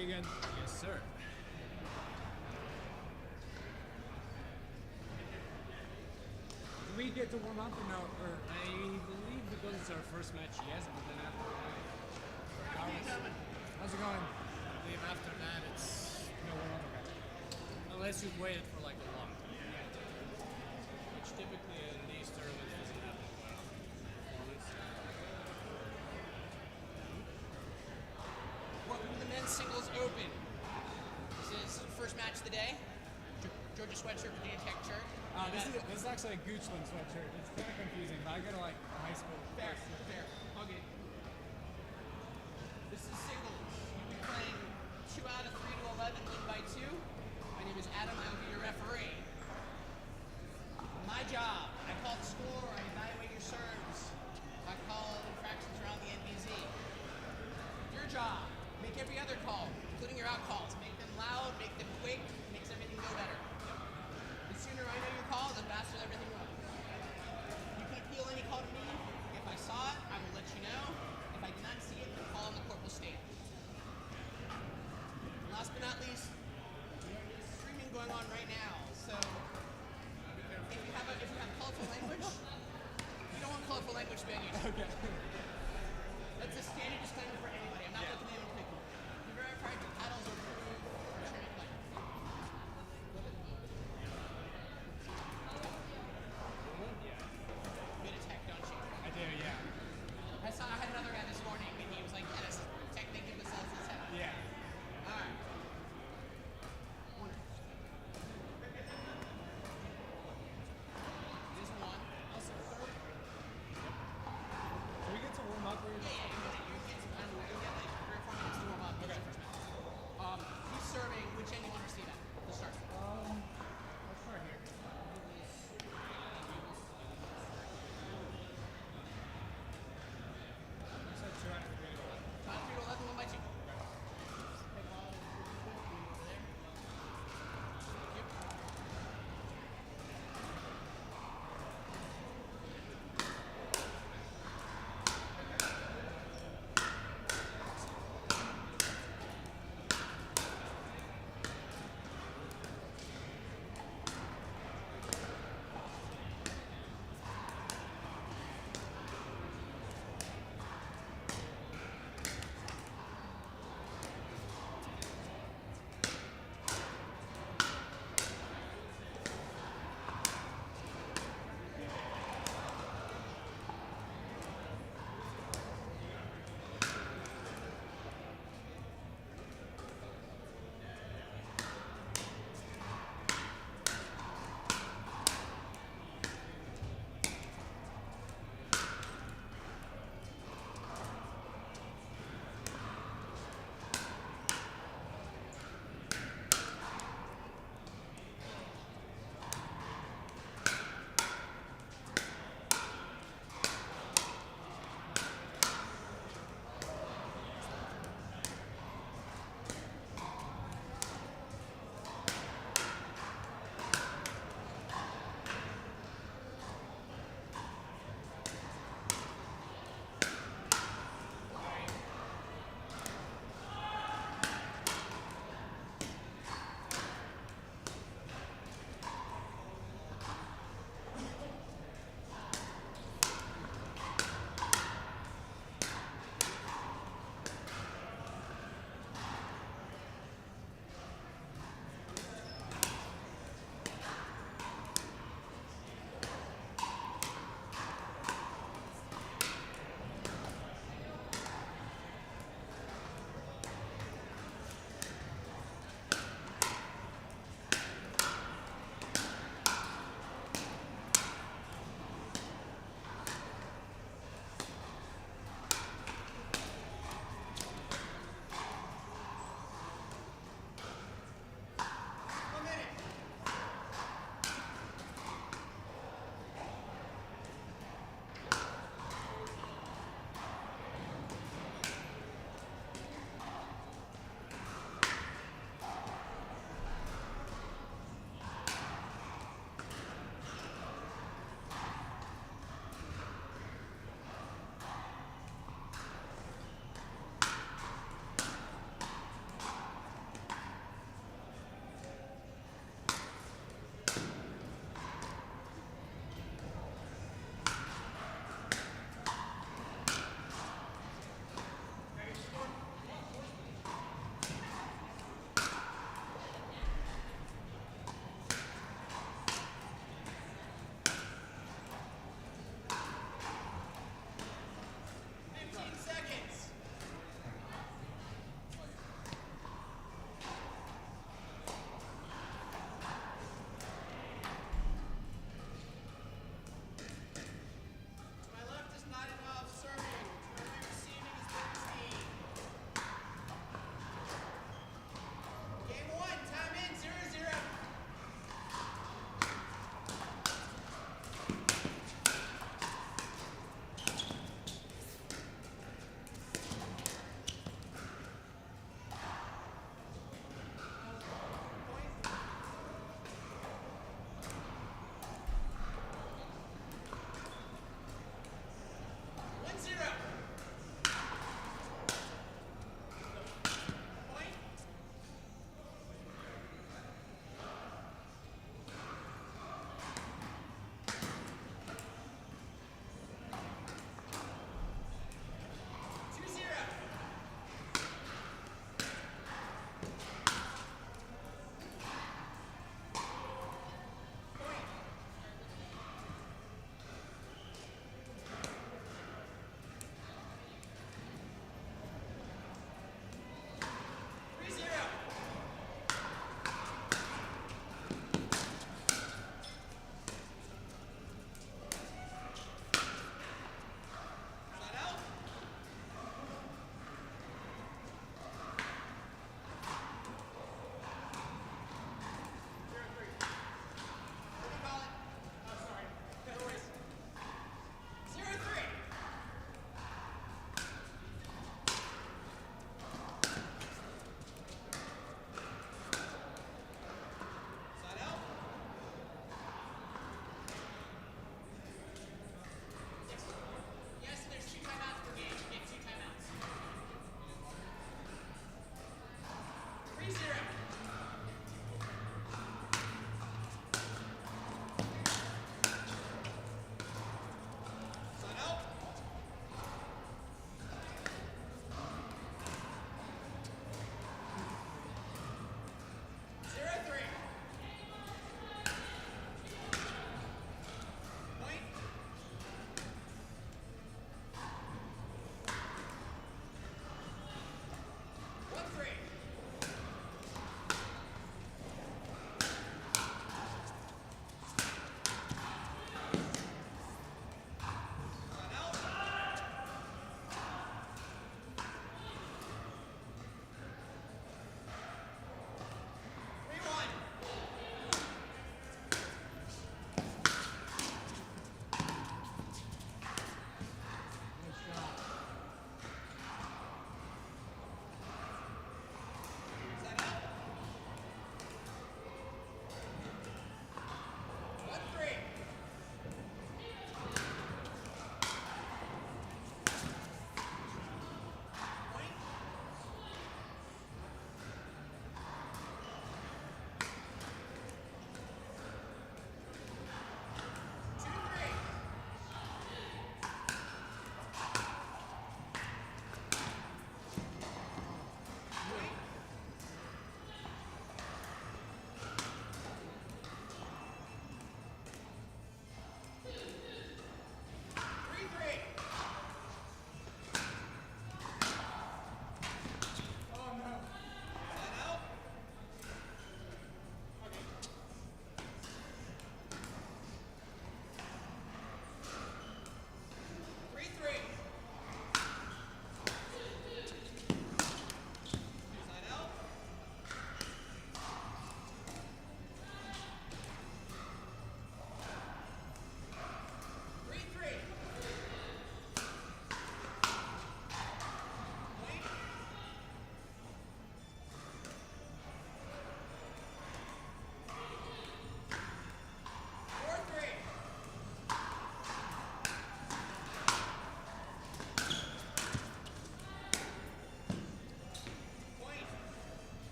referee again? Yes, sir. Do we get to warm up or no? Or I believe because it's our first match, yes, but then after that, how's it going? I believe after that it's No warm up. Okay. unless you've waited for like a long time. Which typically in these tournaments doesn't happen quite often. Welcome to the Men's Singles Open. This is the first match of the day. Georgia sweatshirt, Virginia Tech shirt. This is actually a Goochland sweatshirt. It's kind of confusing, but I go to like high school. Fair. Okay. This is singles. You'll be playing 2 out of 3 to 11, win by 2. My name is Adam. I will be your referee. My job, I call the score, I evaluate your serves, I call infractions around the NBZ. Your job, make every other call, including your out calls. Make them loud, make them quick, makes everything go better. The sooner I know your call, the faster everything runs. You can appeal any call to me. If I saw it, I will let you know. If I did not see it, the call on the court will stand. And last but not least, there's streaming going on right now. So if you have colorful language, you don't want colorful language to be on YouTube. Okay. That's a standard disclaimer for anybody. I'm not looking at anyone pickle. Be very proud your paddles are approved or turn it like. Bit of tech, don't you? I do, yeah. I had another guy this morning and he was like, yeah, this tech making themselves his head. Yeah. Alright.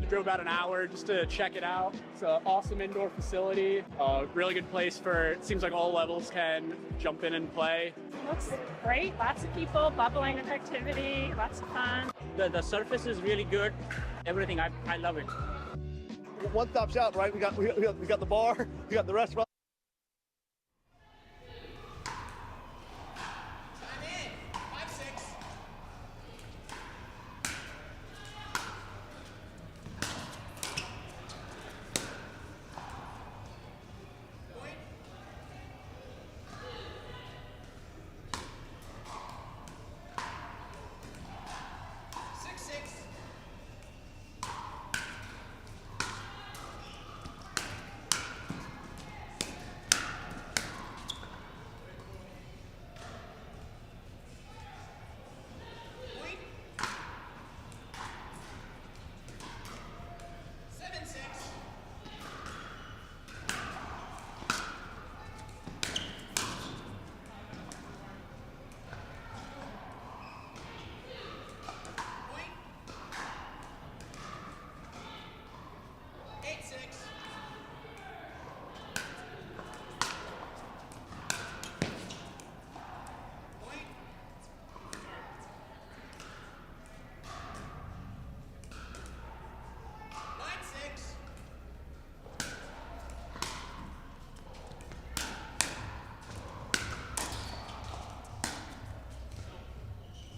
Drove about an hour just to check it out. It's an awesome indoor facility, a really good place for, it seems like all levels can jump in and play. Looks great, lots of people, bubbling with activity, lots of fun. The surface is really good, everything, I love it. One-stop shop, right? We got the bar, we got the restaurant. Time in. 5-6. Point. 6-6. Point. 7-6. Point. 8-6. Point. 9-6.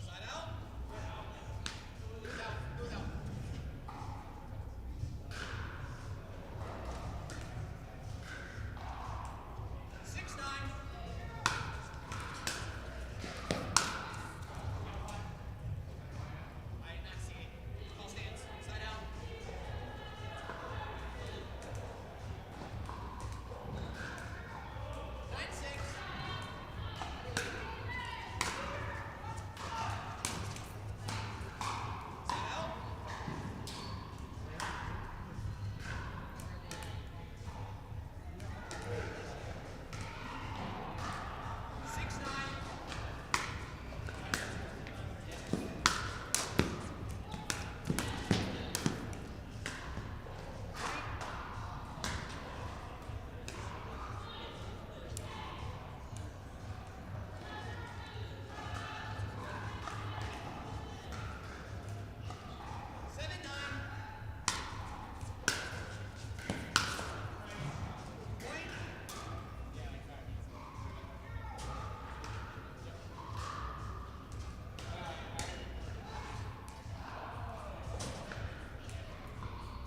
Side out. Move out. Move out. 6-9. I did not see it. Call stands. Side out. 9-6. Side out. 6-9. Seven, 9. Point.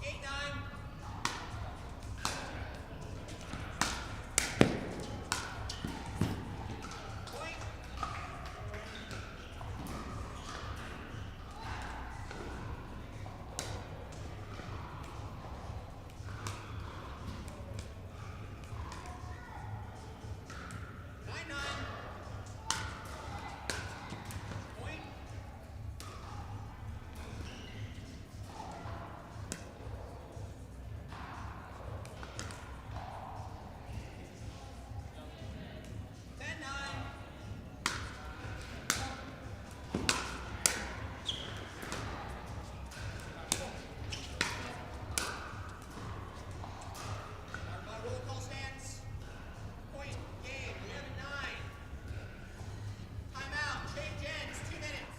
8-9. Point. 9-9. Point. 10-9. Our roll call stands. Point. Game. 11-9. Timeout. Change ends. 2 minutes.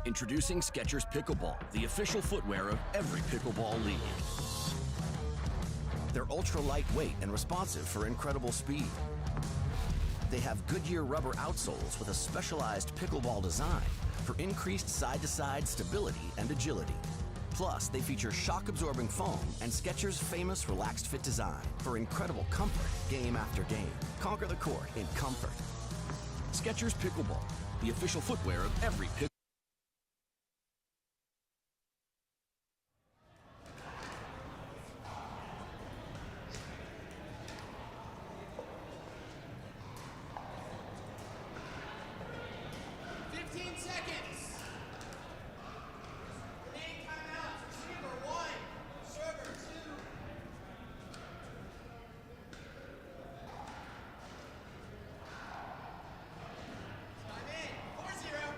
Introducing Skechers Pickleball, the official footwear of every pickleball league. They're ultra lightweight and responsive for incredible speed. They have Goodyear rubber outsoles with a specialized pickleball design for increased side-to-side stability and agility. Plus, they feature shock-absorbing foam and Skechers' famous relaxed fit design for incredible comfort game after game. Conquer the court in comfort. Skechers Pickleball, the official footwear of every pickle. 15 seconds. Remaining timeouts. Receiver 1, server 2. Time in. 4-0.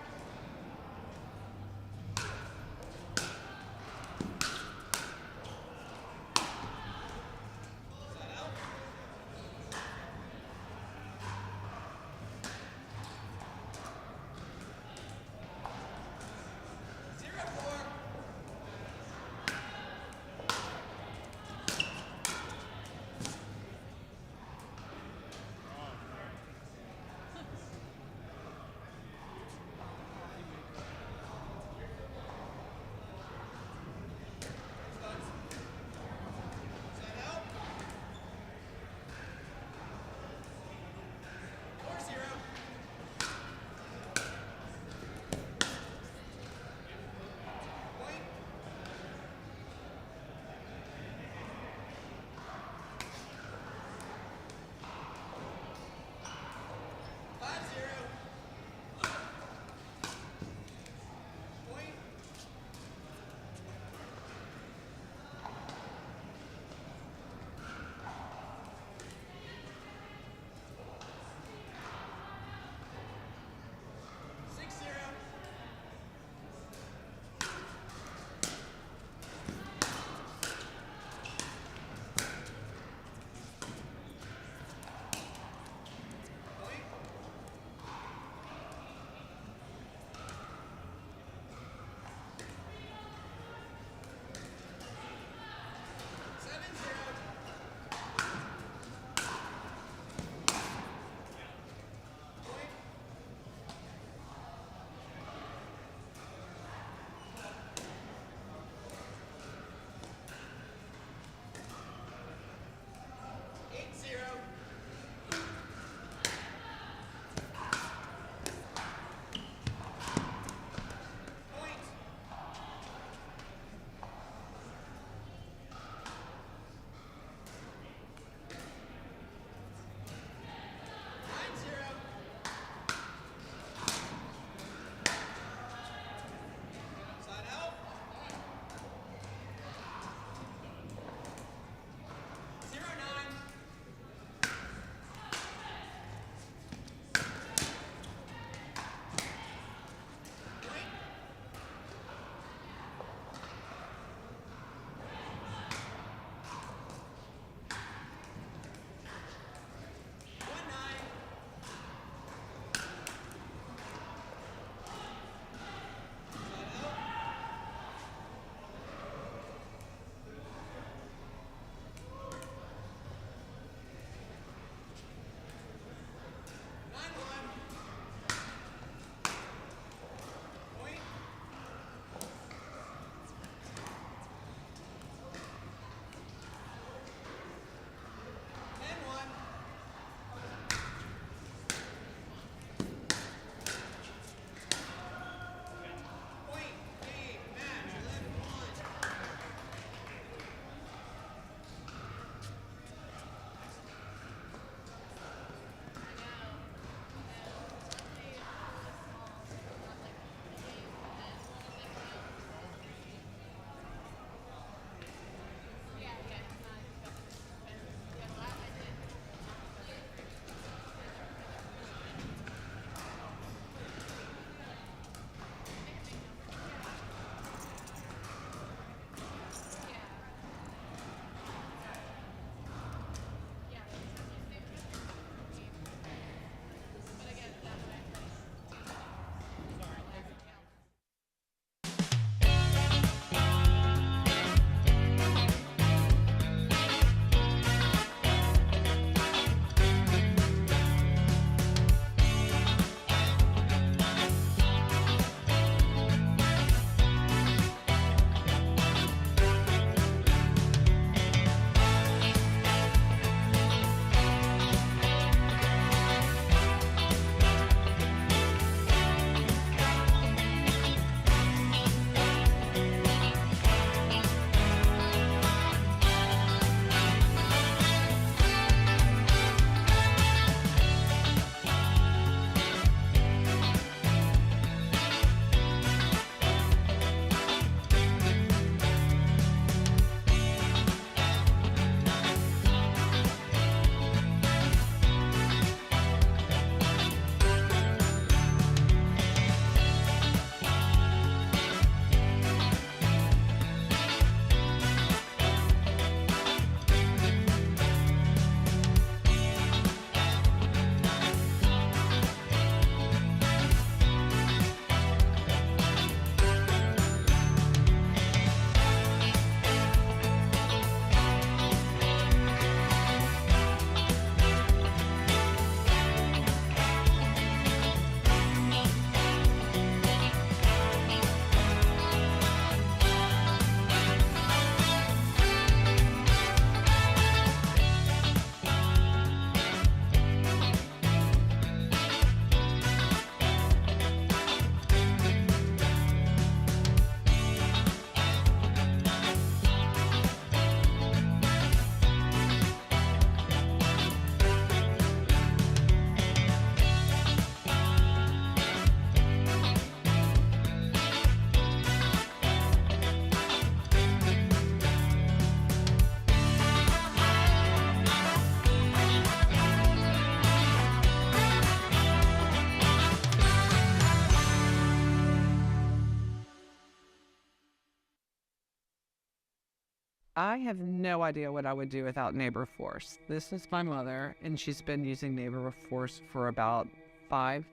I have no idea what I would do without Neighbor Force. This is my mother, and she's been using Neighbor Force for about 5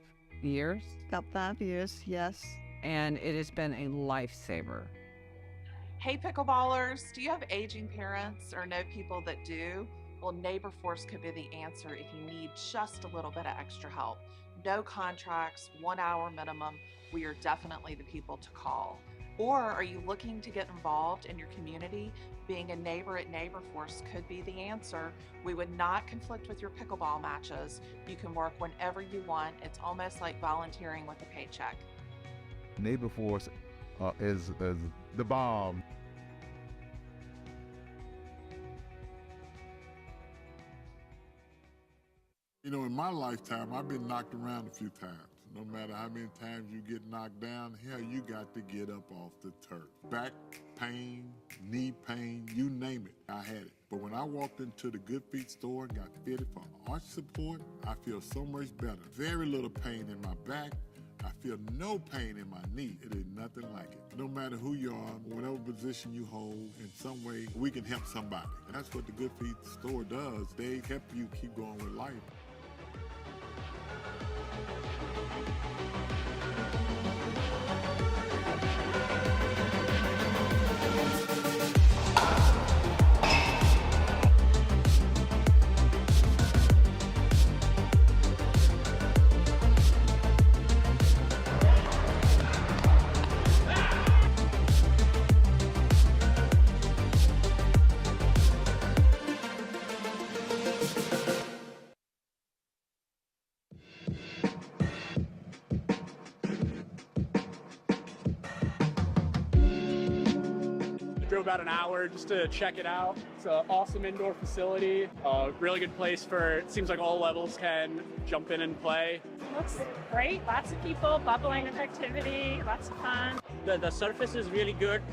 years. About 5 years, yes. And it has been a lifesaver. Hey, pickleballers, do you have aging parents or know people that do? Well, Neighbor Force could be the answer if you need just a little bit of extra help. No contracts, 1 hour minimum. We are definitely the people to call. Or are you looking to get involved in your community? Being a neighbor at Neighbor Force could be the answer. We would not conflict with your pickleball matches. You can work whenever you want. It's almost like volunteering with a paycheck. Neighbor Force is the bomb. You know, in my lifetime, I've been knocked around a few times. No matter how many times you get knocked down, hell, you got to get up off the turf. Back pain, knee pain, you name it, I had it. But when I walked into the Good Feet store and got fitted for arch support, I feel so much better. Very little pain in my back. I feel no pain in my knee. It is nothing like it. No matter who you are, whatever position you hold, in some way, we can help somebody. And that's what the Good Feet store does. They help you keep going with life. Drove about an hour just to check it out. It's an awesome indoor facility, really good place for, it seems like all levels can jump in and play. Looks great. Lots of people, bubbling with activity, lots of fun. The surface is really good.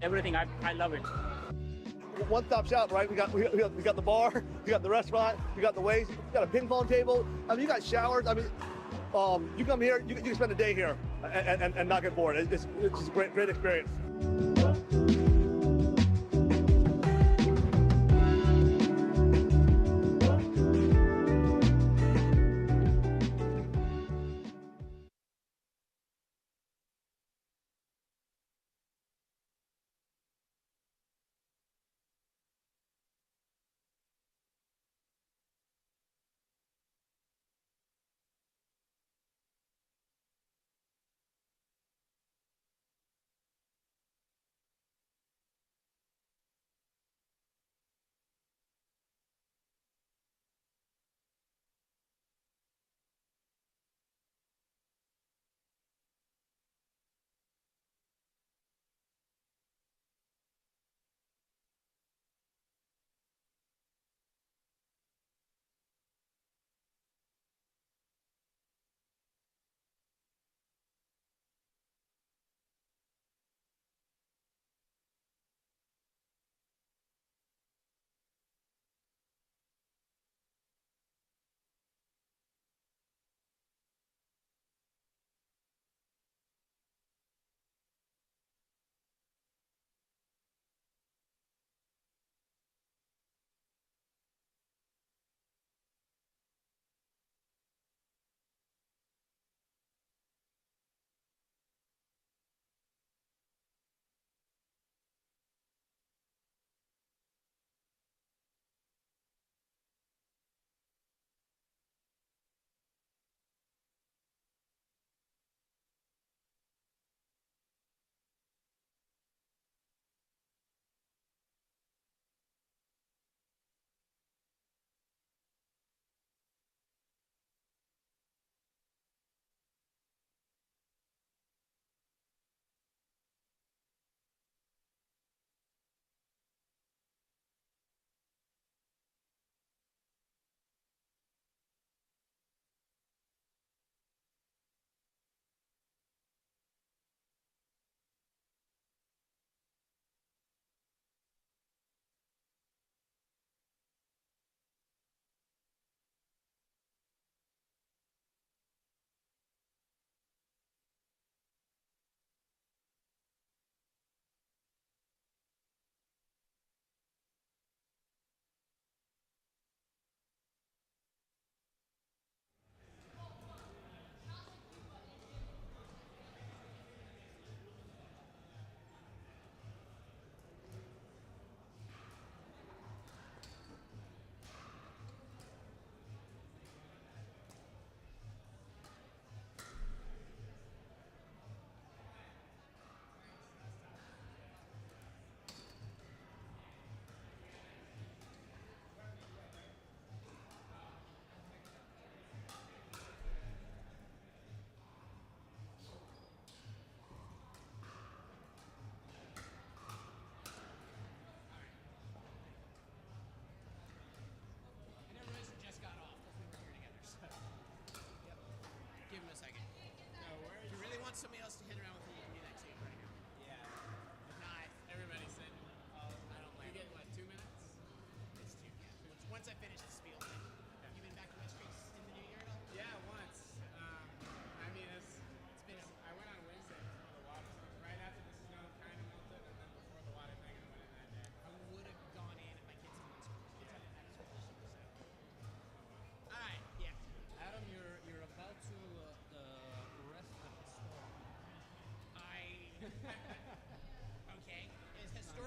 Everything, I love it. One-stop shop, right? We got the bar, we got the restaurant, we got the weights, we got a ping pong table. I mean, you got showers. I mean, you come here, you can spend a day here and not get bored. It's just a great experience.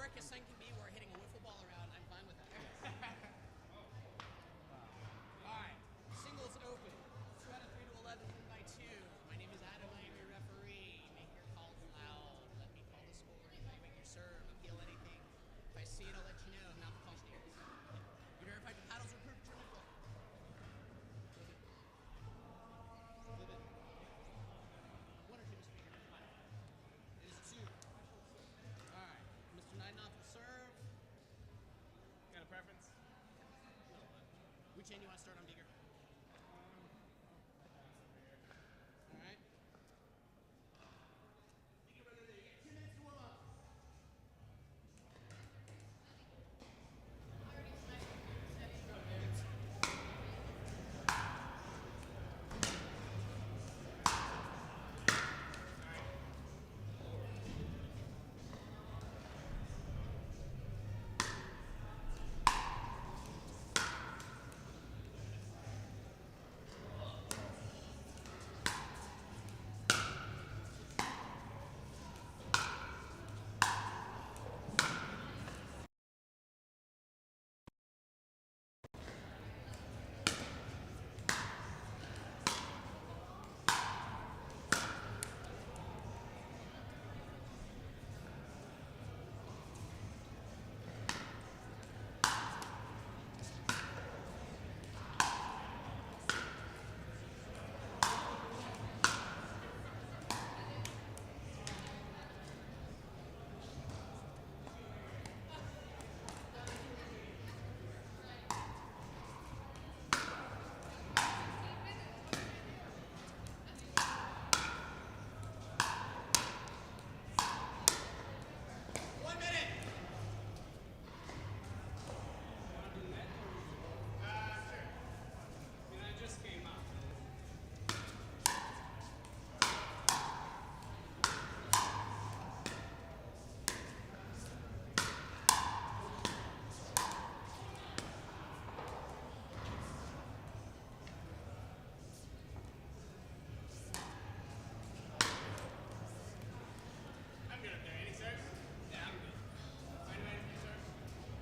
dark as sun can be, we're hitting a wiffle ball around. I'm fine with that. All right, singles open. 2 out of 3 to 11, win by 2. My name is Adam. I am your referee. Make your calls loud. Let me call the score. Evaluate your serve. Appeal anything. If I see it, I'll let you know. If not, the call stands. You verified the paddles are approved. Turn the ball. Flip it. Flip it. 1 or 2, Mr. Speaker. Fine. It is 2. All right. Mr. Nidenhoff will serve. Got a preference? Which end you want to start on, Beaker? All right. Beaker, brother, there. You get 2 minutes to warm up.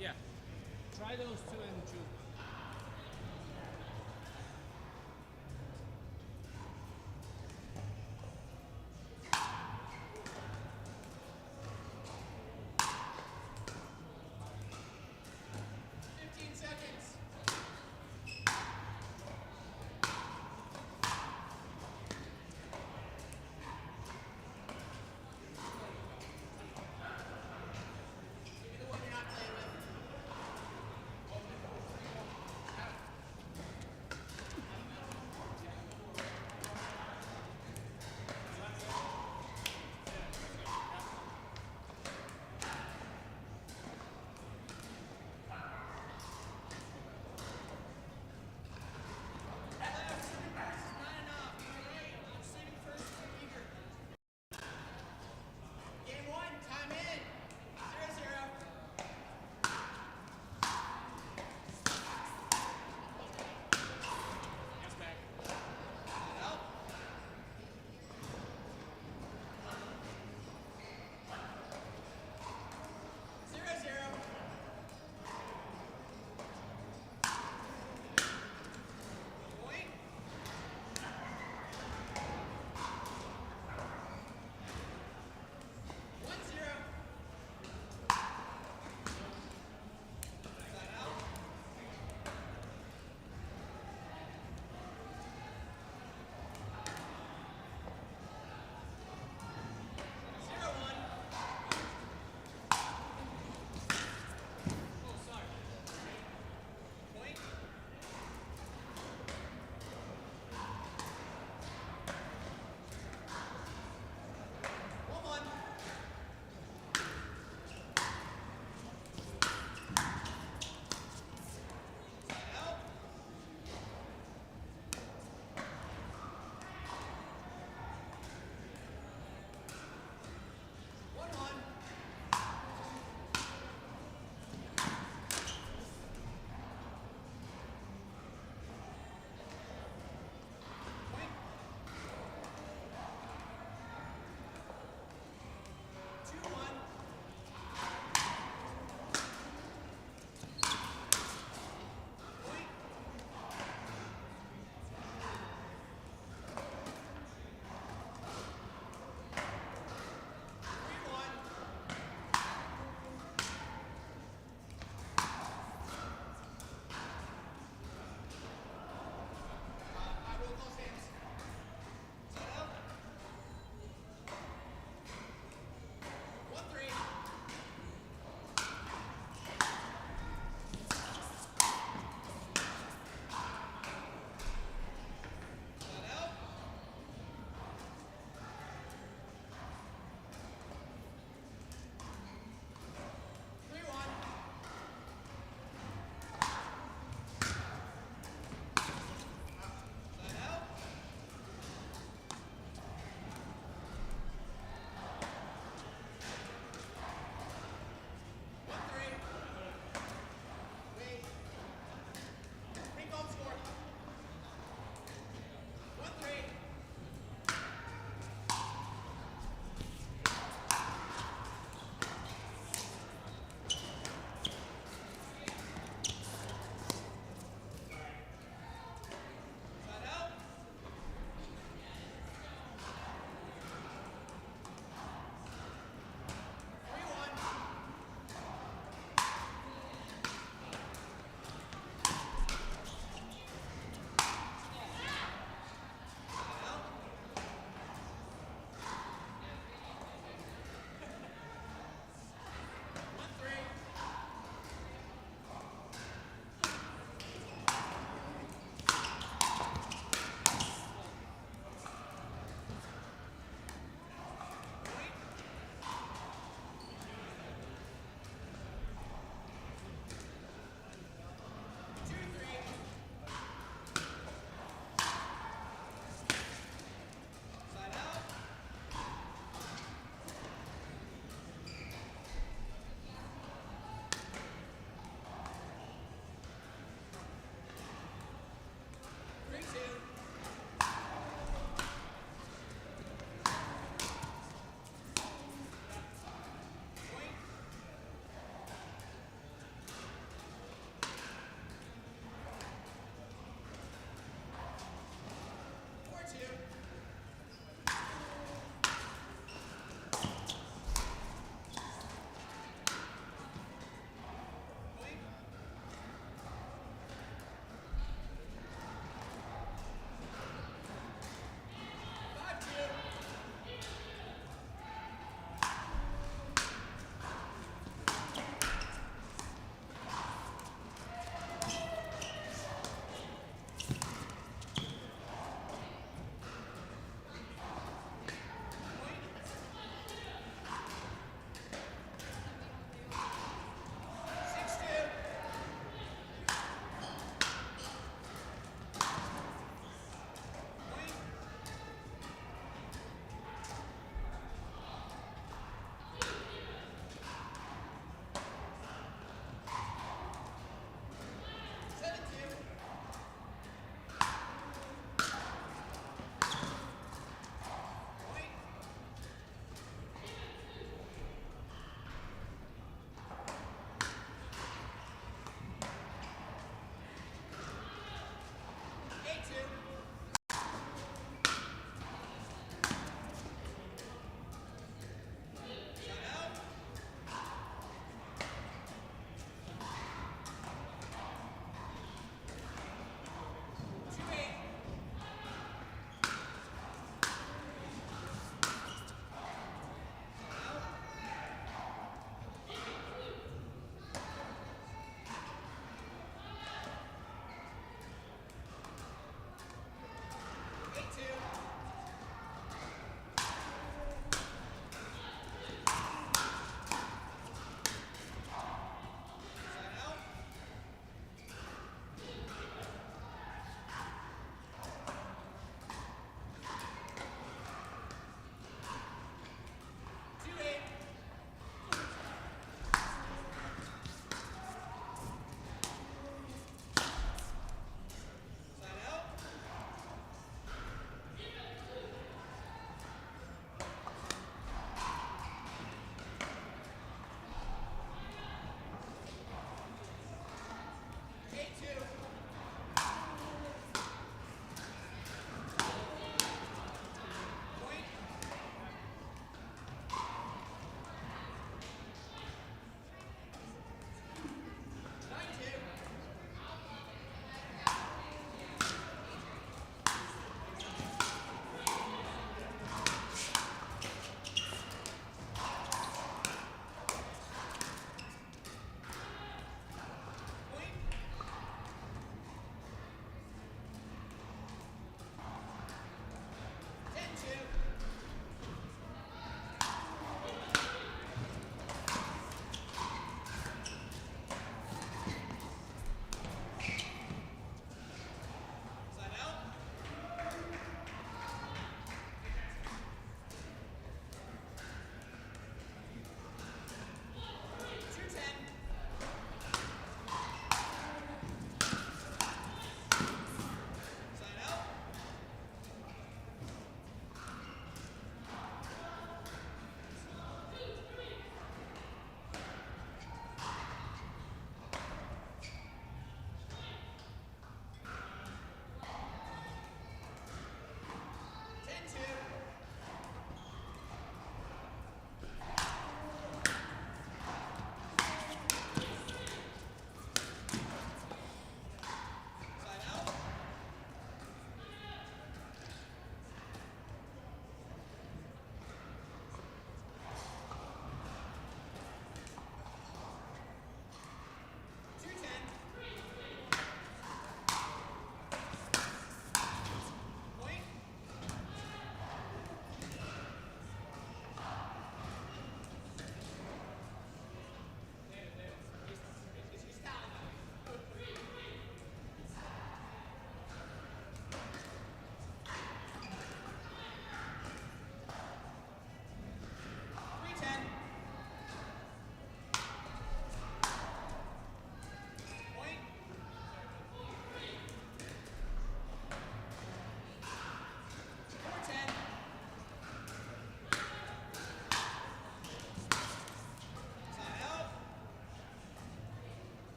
Yeah. Try those 2 and choose. Give me the one you're not playing with.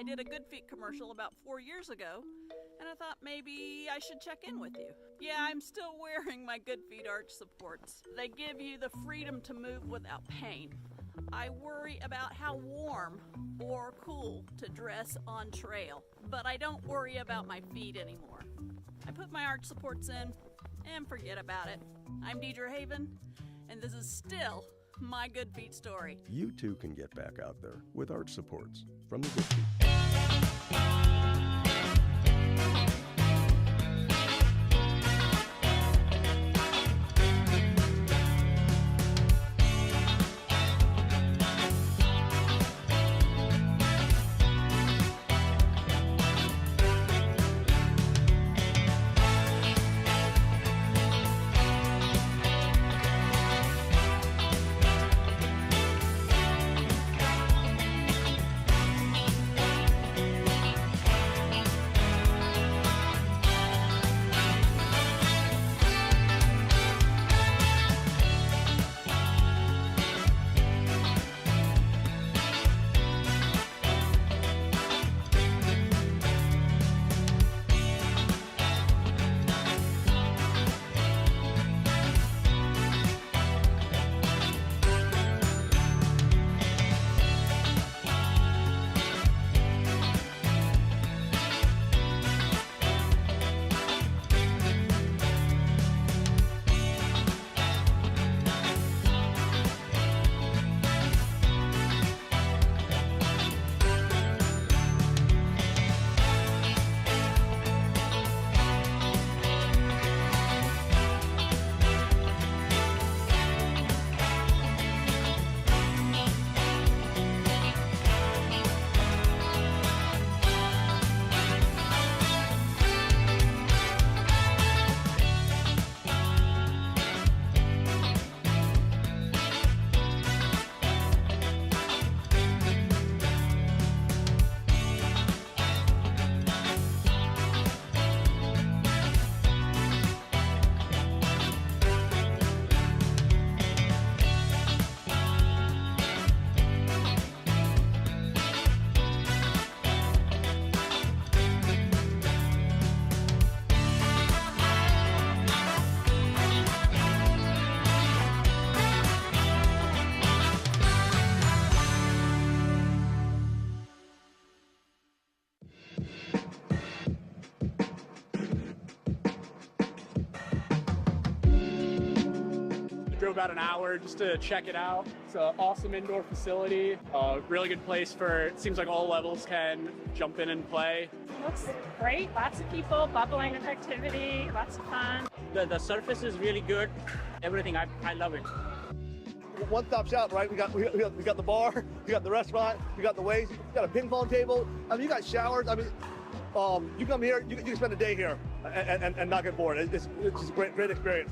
I did a Good Feet commercial about 4 years ago, and I thought maybe I should check in with you. Yeah, I'm still wearing my Good Feet arch supports. They give you the freedom to move without pain. I worry about how warm or cool to dress on trail, but I don't worry about my feet anymore. I put my arch supports in and forget about it. I'm Deidre Haven, and this is still my Good Feet story. You too can get back out there with arch supports from the Good Feet. Drove about an hour just to check it out. It's an awesome indoor facility, really good place for, it seems like all levels can jump in and play. Looks great. Lots of people, bubbling with activity, lots of fun. The surface is really good. Everything, I love it. One-stop shop, right? We got the bar, we got the restaurant, we got the ways, we got a ping pong table. I mean, you got showers. I mean, you come here, you can spend a day here and not get bored. It's just a great experience.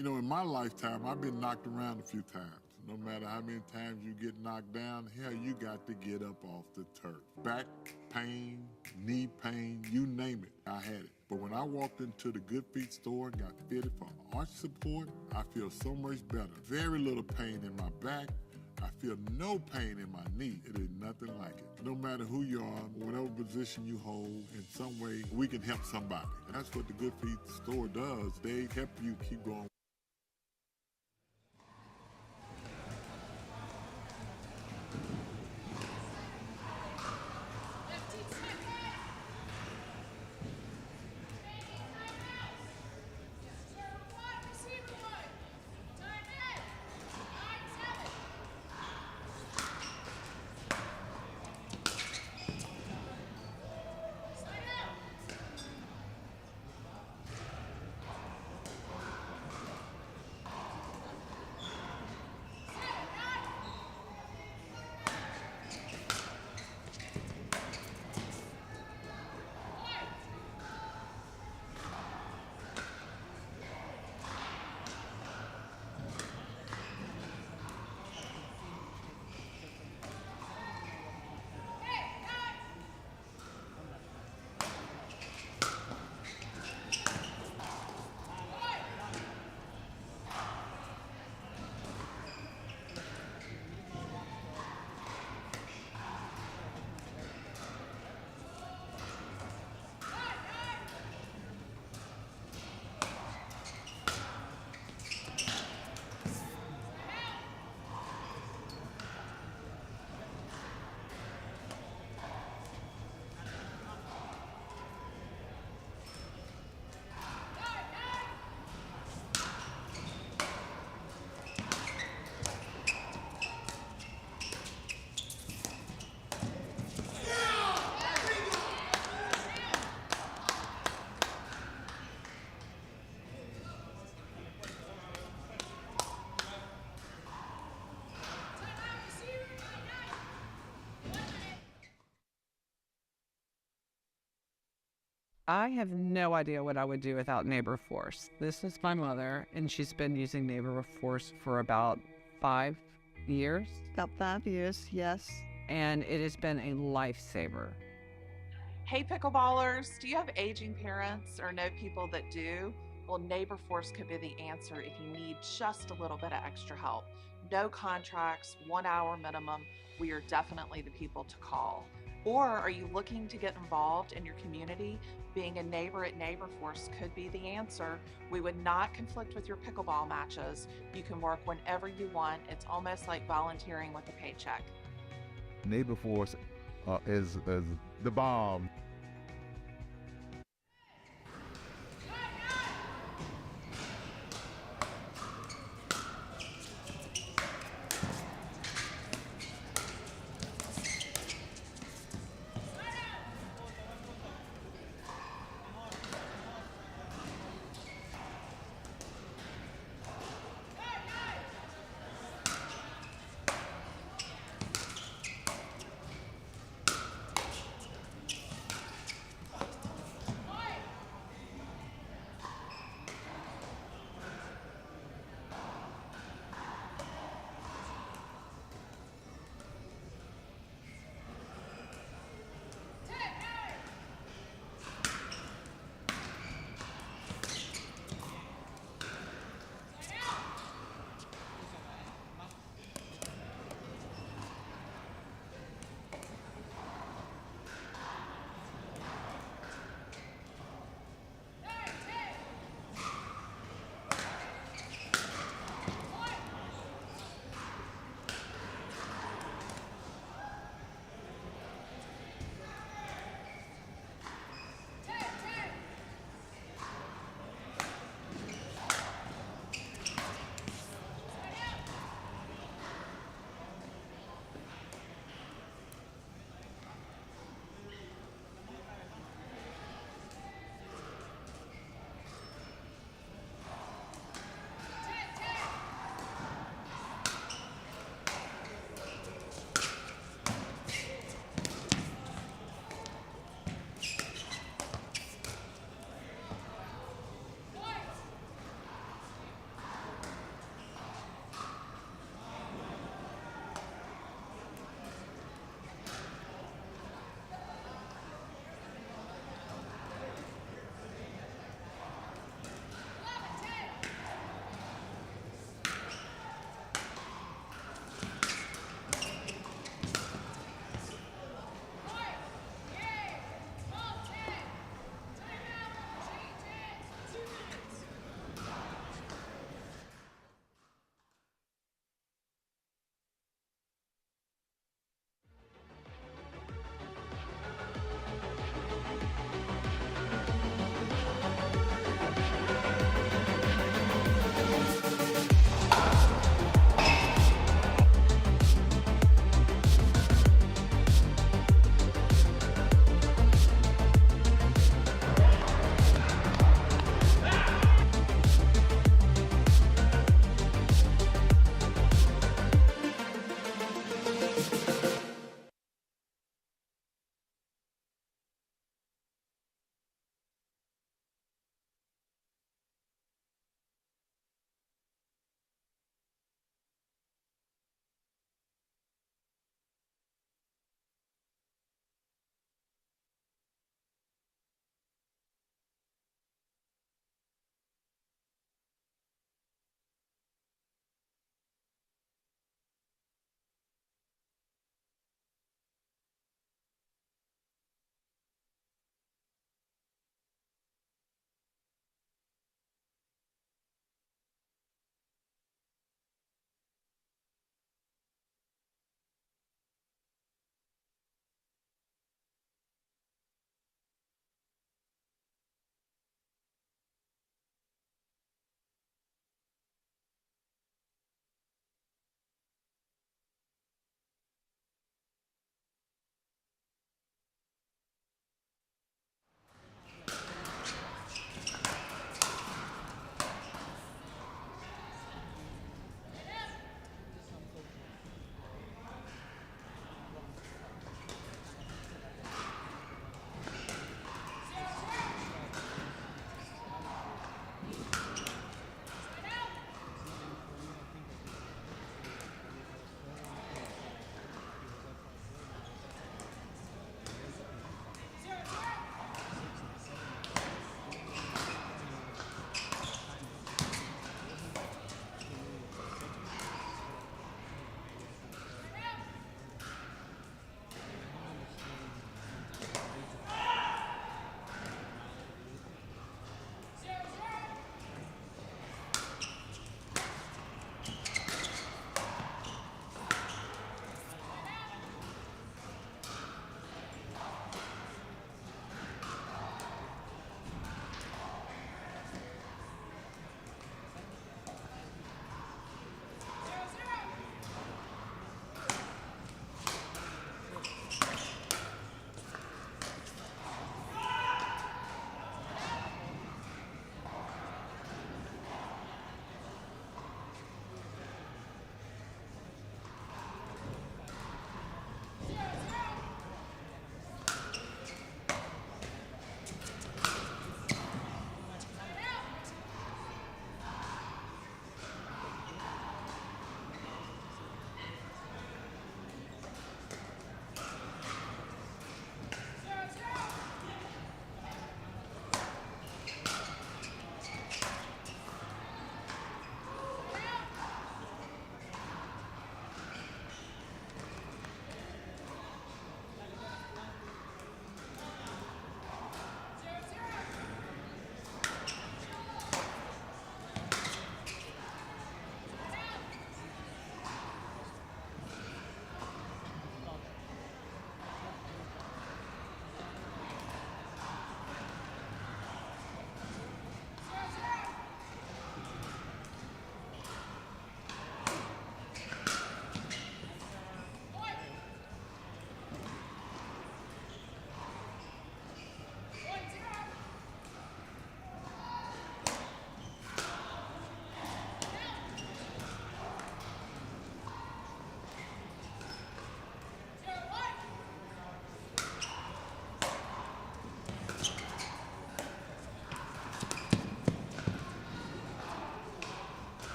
You know, in my lifetime, I've been knocked around a few times. No matter how many times you get knocked down, hell, you got to get up off the turf. Back pain, knee pain, you name it, I had it. But when I walked into the Good Feet store and got fitted for arch support, I feel so much better. Very little pain in my back. I feel no pain in my knee. It is nothing like it. No matter who you are, whatever position you hold, in some way, we can help somebody. And that's what the Good Feet store does. They help you keep going. I have no idea what I would do without Neighbor Force. This is my mother, and she's been using Neighbor Force for about 5 years. About 5 years, yes. And it has been a lifesaver. Hey pickleballers, do you have aging parents or know people that do? Well, Neighbor Force could be the answer if you need just a little bit of extra help. No contracts, 1 hour minimum. We are definitely the people to call. Or are you looking to get involved in your community? Being a neighbor at Neighbor Force could be the answer. We would not conflict with your pickleball matches. You can work whenever you want. It's almost like volunteering with a paycheck. Neighbor Force is the bomb.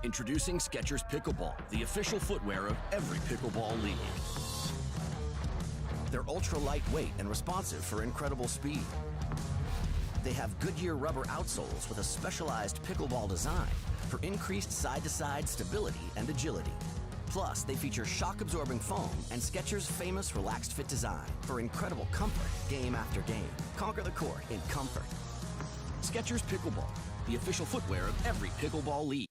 Introducing Skechers Pickleball, the official footwear of every pickleball league. They're ultra lightweight and responsive for incredible speed. They have Goodyear rubber outsoles with a specialized pickleball design for increased side-to-side stability and agility. Plus, they feature shock-absorbing foam and Skechers' famous relaxed fit design for incredible comfort game after game. Conquer the court in comfort. Skechers Pickleball, the official footwear of every pickleball league.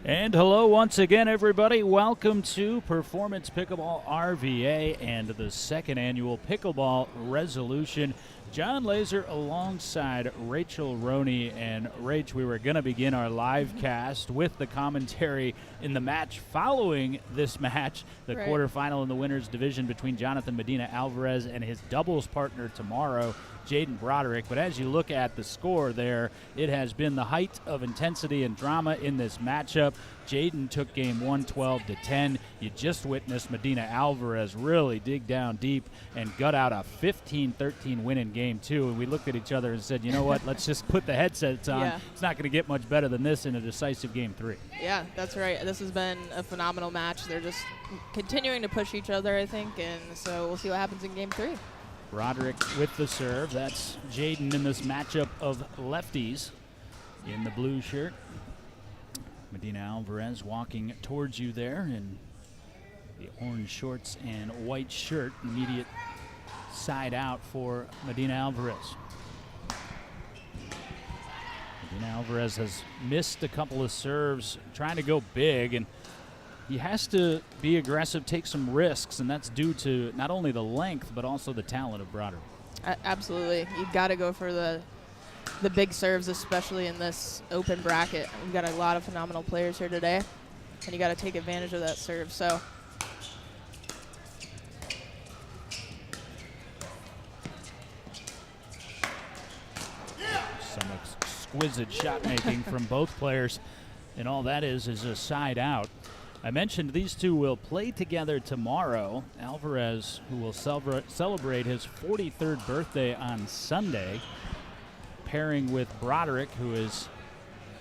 And hello once again, everybody. Welcome to Performance Pickleball RVA and the second annual Pickleball Resolution. John Laser alongside Rachel Roney. And Rach, we were going to begin our live cast with the commentary in the match following this match, the quarterfinal in the winners division between Jonathan Medina Alvarez and his doubles partner tomorrow, Jaden Broderick. But as you look at the score there, it has been the height of intensity and drama in this matchup. Jaden took game 1 12-10. You just witnessed Medina Alvarez really dig down deep and gut out a 15-13 win in game 2. And we looked at each other and said, you know what, let's just put the headsets on. Yeah. It's not going to get much better than this in a decisive game 3. Yeah, that's right. This has been a phenomenal match. They're just continuing to push each other, I think, and so we'll see what happens in game 3. Broderick with the serve. That's Jaden in this matchup of lefties in the blue shirt. Medina Alvarez walking towards you there in the orange shorts and white shirt. Immediate side out for Medina Alvarez. Medina Alvarez has missed a couple of serves trying to go big, and he has to be aggressive, take some risks, and that's due to not only the length but also the talent of Broderick. Absolutely. You've got to go for the big serves, especially in this open bracket. We've got a lot of phenomenal players here today, and you got to take advantage of that serve. So some exquisite shot making from both players, and all that is a side out. I mentioned these two will play together tomorrow. Alvarez, who will celebrate his 43rd birthday on Sunday, pairing with Broderick, who is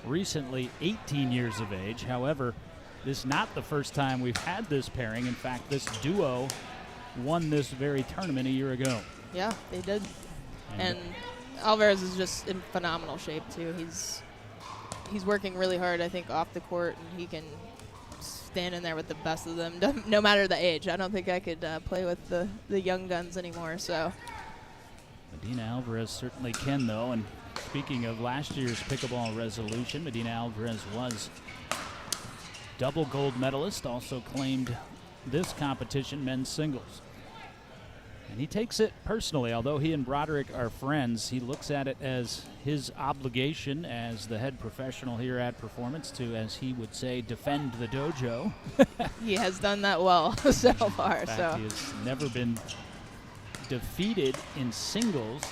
recently 18 years of age. However, this is not the first time we've had this pairing. In fact, this duo won this very tournament a year ago. yeah, they did. And Alvarez is just in phenomenal shape too. He's working really hard, I think, off the court, and he can stand in there with the best of them, no matter the age. I don't think I could play with the young guns anymore. So Medina Alvarez certainly can, though. And speaking of last year's Pickleball Resolution, Medina Alvarez was double gold medalist, also claimed this competition, men's singles. And he takes it personally. Although he and Broderick are friends, he looks at it as his obligation as the head professional here at Performance to, as he would say, defend the dojo. he has done that well so far. In fact, So he has never been defeated in singles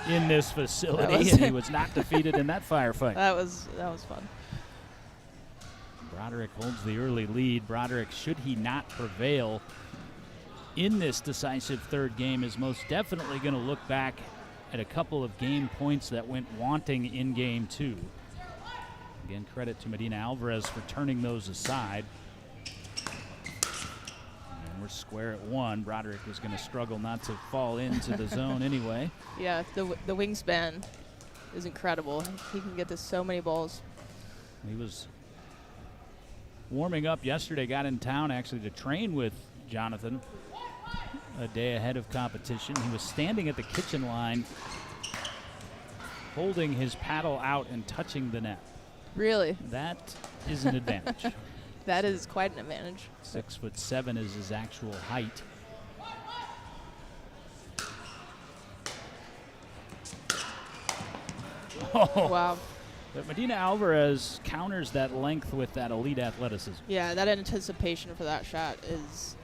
in this facility, and he was not defeated in that firefight. that was fun. Broderick holds the early lead. Broderick, should he not prevail in this decisive third game, is most definitely going to look back at a couple of game points that went wanting in game 2. Again, credit to Medina Alvarez for turning those aside. And we're square at 1. Broderick was going to struggle not to fall into the zone anyway. Yeah, the wingspan is incredible. He can get to so many balls. He was warming up yesterday, got in town actually to train with Jonathan a day ahead of competition. He was standing at the kitchen line holding his paddle out and touching the net. Really? That is an advantage. That is quite an advantage. 6'7" is his actual height. Oh. Wow. But Medina Alvarez counters that length with that elite athleticism. Yeah, that anticipation for that shot is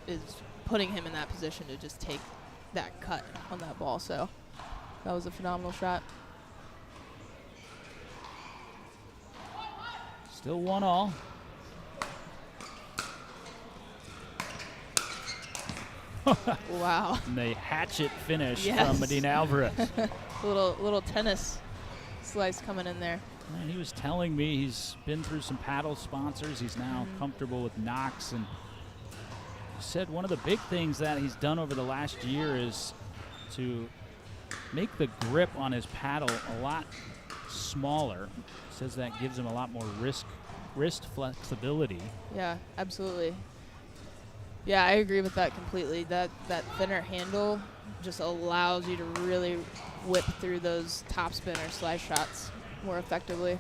putting him in that position to just take that cut on that ball. So that was a phenomenal shot. Still 1-all. Wow. And the hatchet finish Yes. from Medina Alvarez. little tennis slice coming in there. And he was telling me he's been through some paddle sponsors. He's now comfortable with Knox. And he said one of the big things that he's done over the last year is to make the grip on his paddle a lot smaller. He says that gives him a lot more wrist flexibility. Yeah, absolutely. Yeah, I agree with that completely. That thinner handle just allows you to really whip through those top spin or slice shots more effectively.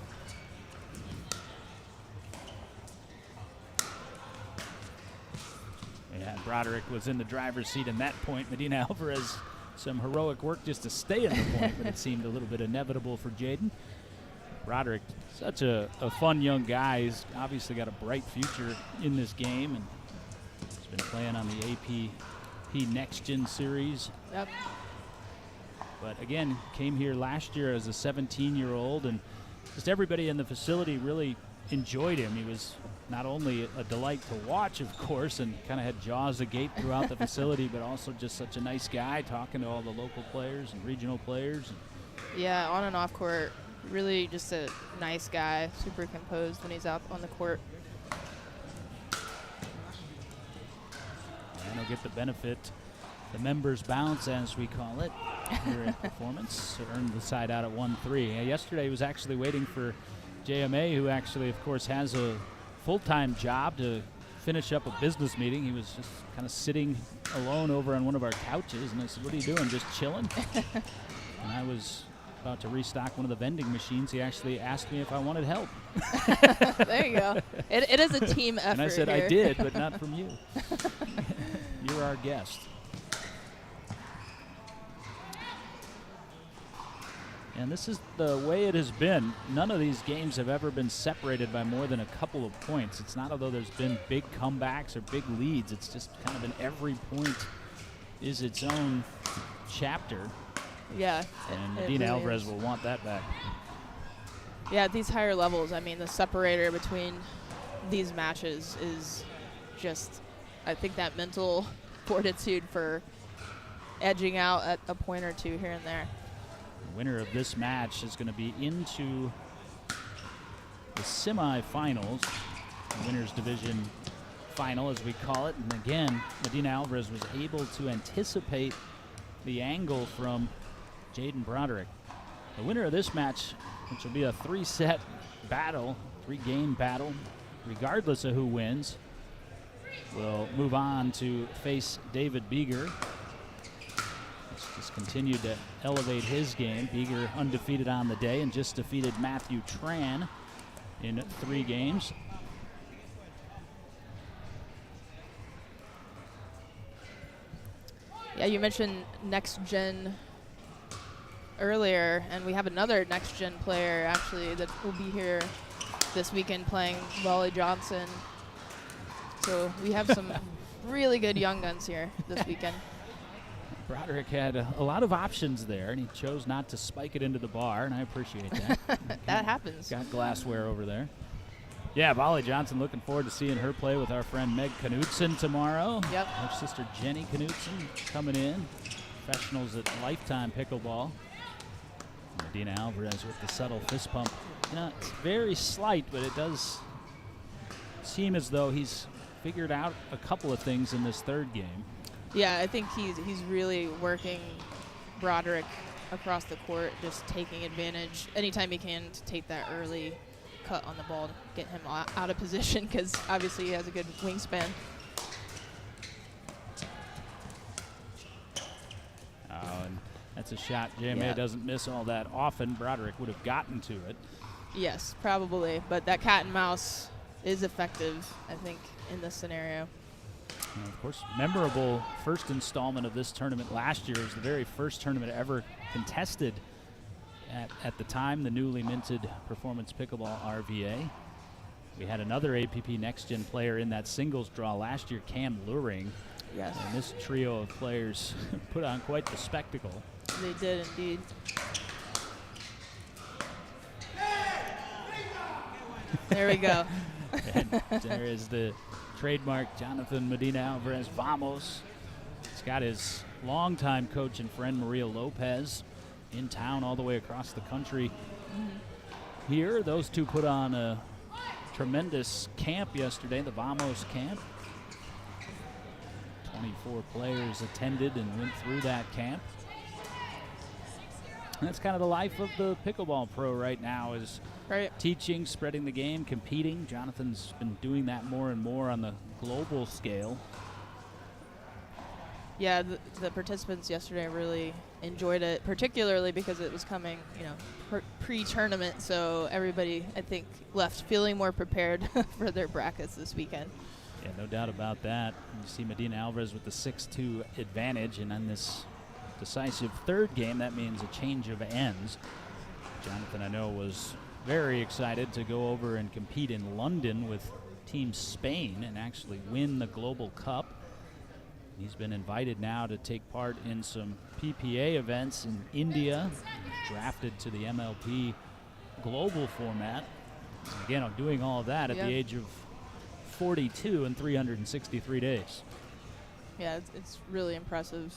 Yeah, Broderick was in the driver's seat in that point. Medina Alvarez, some heroic work just to stay in the point, but it seemed a little bit inevitable for Jaden. Broderick, such a fun young guy. He's obviously got a bright future in this game, and he's been playing on the APP Next Gen Series. Yep. But again, came here last year as a 17-year-old, and just everybody in the facility really enjoyed him. He was not only a delight to watch, of course, and kind of had jaws agape throughout the facility, but also just such a nice guy, talking to all the local players and regional players. Yeah, on and off court, really just a nice guy, super composed when he's out on the court. And he'll get the benefit, the members bounce, as we call it, here at Performance, to earn the side out at 1-3. Yesterday he was actually waiting for JMA, who actually, of course, has a full-time job, to finish up a business meeting. He was just kind of sitting alone over on one of our couches, and I said, "What are you doing, just chilling?" And I was about to restock one of the vending machines. He actually asked me if I wanted help. There you go. It is a team effort. And I said, here. I did, but not from you. You're our guest. And this is the way it has been. None of these games have ever been separated by more than a couple of points. It's not although there's been big comebacks or big leads. It's just kind of been every point is its own chapter. Yeah. And it Medina really Alvarez is. will want that back. Yeah, at these higher levels, I mean, the separator between these matches is just, I think, that mental fortitude for edging out at a point or two here and there. The winner of this match is going to be into the semifinals, the winners division final, as we call it. And again, Medina Alvarez was able to anticipate the angle from Jaden Broderick. The winner of this match, which will be a 3-set battle, 3-game battle, regardless of who wins, will move on to face David Beeger. He's just continued to elevate his game. Beeger undefeated on the day and just defeated Matthew Tran in 3 games. Yeah, you mentioned next gen earlier, and we have another next gen player actually that will be here this weekend playing Wally Johnson. So we have some really good young guns here this weekend. Broderick had a lot of options there, and he chose not to spike it into the bar, and I appreciate that. That happens. Got glassware over there. Yeah, Wally Johnson, looking forward to seeing her play with our friend Meg Knudsen tomorrow. Yep. Her sister Jenny Knudsen coming in. Professionals at Lifetime Pickleball. Medina Alvarez with the subtle fist pump. You know, it's very slight, but it does seem as though he's figured out a couple of things in this third game. Yeah, I think he's really working Broderick across the court, just taking advantage anytime he can to take that early cut on the ball to get him out of position, because obviously he has a good wingspan. Oh, and that's a shot JMA doesn't miss all that often. Broderick would have gotten to it. Yes, probably, but that cat and mouse is effective, I think, in this scenario. And of course, memorable first installment of this tournament last year was the very first tournament ever contested at the time, the newly minted Performance Pickleball RVA. We had another APP Next Gen player in that singles draw last year, Cam Luring. Yes. And this trio of players put on quite the spectacle. They did indeed. There we go. And there is the trademark Jonathan Medina Alvarez Vamos. He's got his longtime coach and friend Maria Lopez in town all the way across the country. Here, those two put on a tremendous camp yesterday, the Vamos camp. 24 players attended and went through that camp. And that's kind of the life of the pickleball pro right now, is teaching, spreading the game, competing. Jonathan's been doing that more and more on the global scale. Yeah, the participants yesterday really enjoyed it, particularly because it was coming, pre-tournament. So everybody, I think, left feeling more prepared for their brackets this weekend. Yeah, no doubt about that. You see Medina Alvarez with the 6-2 advantage, and on this decisive third game, that means a change of ends. Jonathan, I know, was very excited to go over and compete in London with Team Spain and actually win the Global Cup. He's been invited now to take part in some PPA events in India, drafted to the MLP global format. And again, I'm doing all of that at the age of 42 in 363 days. Yeah, it's really impressive.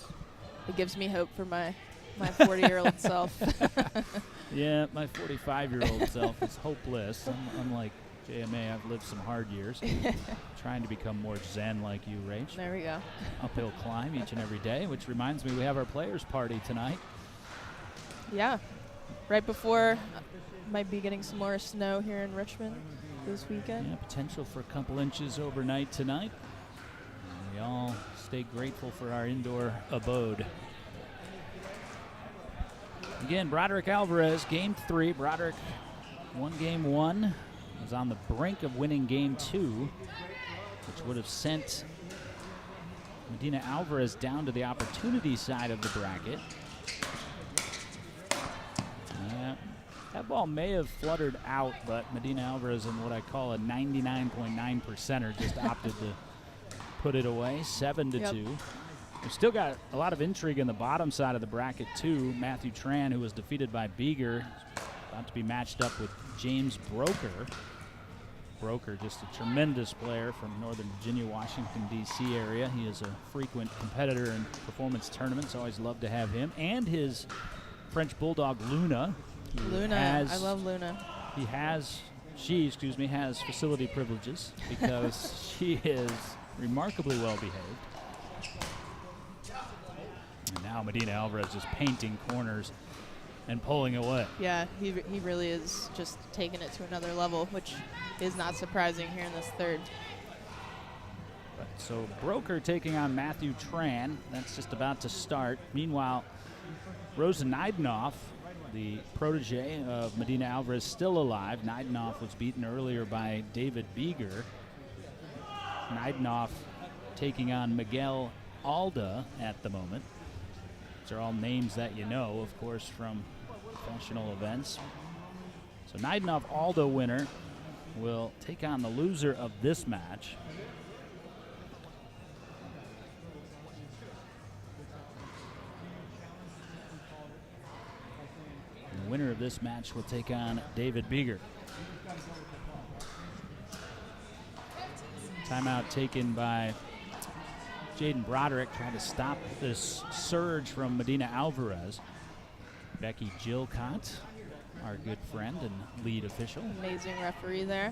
It gives me hope for my 40-year-old self. Yeah, my 45-year-old self is hopeless. I'm like JMA, I've lived some hard years. Trying to become more zen like you, Rach. There we go. Uphill climb each and every day, which reminds me we have our players' party tonight. Yeah, right before might be getting some more snow here in Richmond this weekend. Yeah, potential for a couple inches overnight tonight. And we all stay grateful for our indoor abode. Again, Broderick Alvarez, game 3. Broderick won game 1. Was on the brink of winning game 2, which would have sent Medina Alvarez down to the opportunity side of the bracket. That ball may have fluttered out, but Medina Alvarez, in what I call a 99.9%er, just opted to put it away, 7-2. We've still got a lot of intrigue in the bottom side of the bracket, too. Matthew Tran, who was defeated by Beeger, about to be matched up with James Broker. Broker, just a tremendous player from Northern Virginia, Washington, D.C. area. He is a frequent competitor in performance tournaments. Always love to have him. And his French Bulldog, Luna. I love Luna. She has facility privileges because she is remarkably well behaved. And now Medina Alvarez is painting corners and pulling away. Yeah, he really is just taking it to another level, which is not surprising here in this third. So Broker taking on Matthew Tran. That's just about to start. Meanwhile, Rosa Neidenoff, the protege of Medina Alvarez, still alive. Neidenoff was beaten earlier by David Beeger. Neidenoff taking on Miguel Alda at the moment. These are all names that you know, of course, from professional events. So Neidenoff Alda winner will take on the loser of this match. And the winner of this match will take on David Beeger. Timeout taken by Jaden Broderick, trying to stop this surge from Medina Alvarez. Becky Gilcott, our good friend and lead official. Amazing referee there.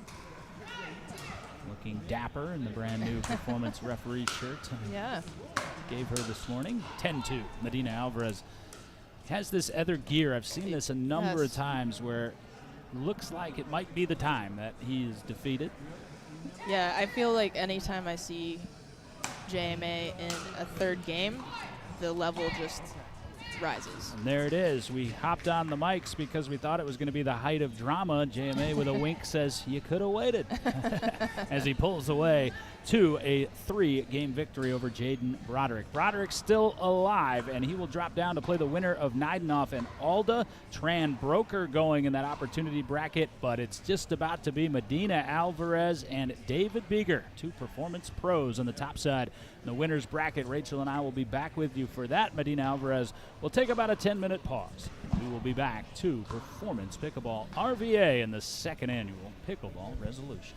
Looking dapper in the brand new performance referee shirt. Yeah. Gave her this morning. 10-2. Medina Alvarez has this other gear. I've seen this a number of times where it looks like it might be the time that he is defeated. Yeah, I feel like anytime I see JMA in a third game, the level just rises. And there it is. We hopped on the mics because we thought it was going to be the height of drama. JMA with a wink says, you could have waited. As he pulls away to a 3-game victory over Jaden Broderick. Broderick's still alive, and he will drop down to play the winner of Neidenhoff and Alda. Tran Broker going in that opportunity bracket, but it's just about to be Medina Alvarez and David Beeger, 2 performance pros on the top side. In the winner's bracket, Rachel and I will be back with you for that. Medina Alvarez will take about a 10-minute pause. We will be back to Performance Pickleball RVA in the 2nd annual Pickleball Resolution.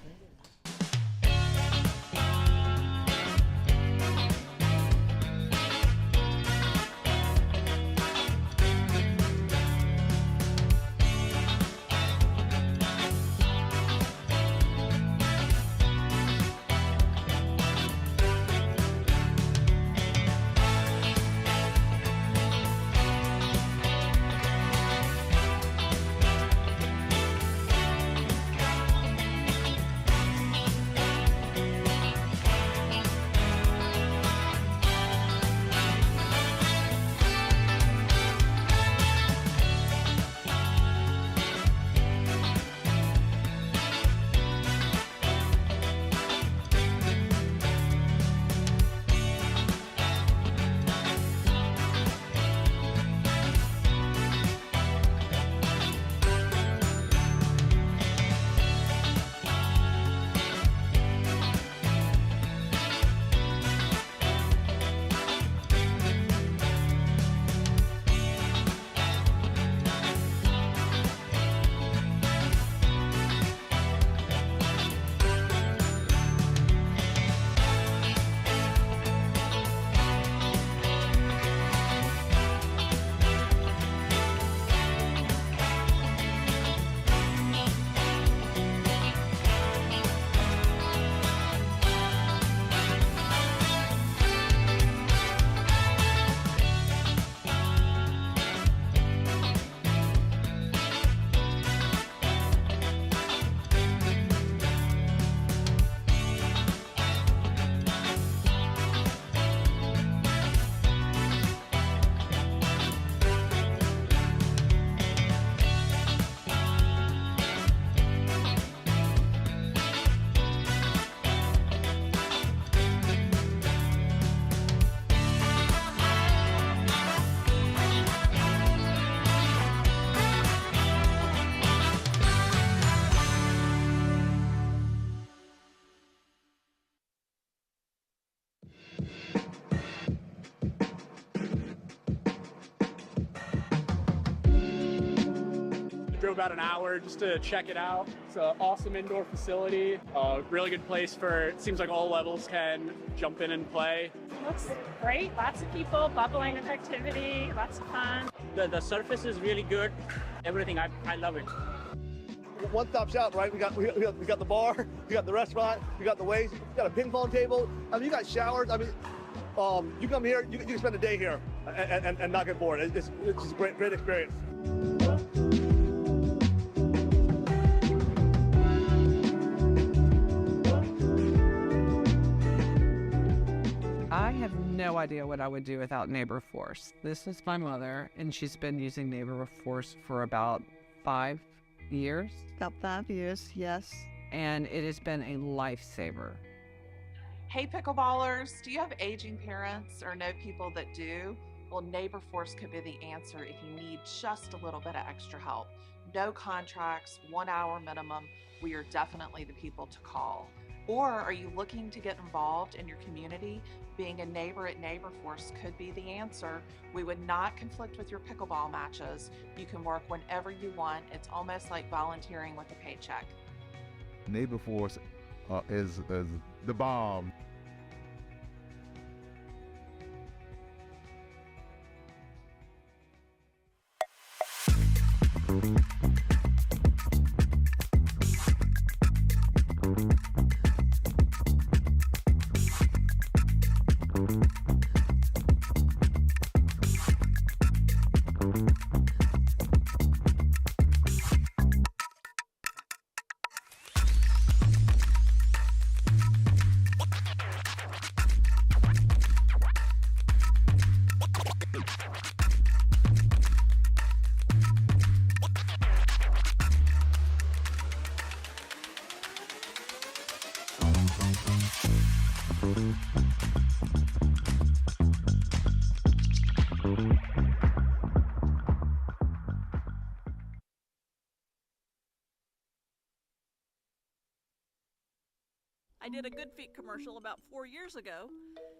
Drove about an hour just to check it out. It's an awesome indoor facility. Really good place for, it seems like all levels can jump in and play. Looks great. Lots of people, bubbling with activity, lots of fun. The surface is really good. Everything, I love it. One-stop shop, right? We got the bar, we got the restaurant, we got the waves, we got a ping pong table. I mean, you got showers. I mean, you come here, you can spend a day here and not get bored. It's just a great experience. I have no idea what I would do without Neighbor Force. This is my mother, and she's been using Neighbor Force for about 5 years. About 5 years, yes. And it has been a lifesaver. Hey pickleballers, do you have aging parents or know people that do? Well, Neighbor Force could be the answer if you need just a little bit of extra help. No contracts, 1 hour minimum. We are definitely the people to call. Or are you looking to get involved in your community? Being a neighbor at Neighbor Force could be the answer. We would not conflict with your pickleball matches. You can work whenever you want. It's almost like volunteering with a paycheck. Neighbor Force is the bomb. did a Good Feet commercial about 4 years ago,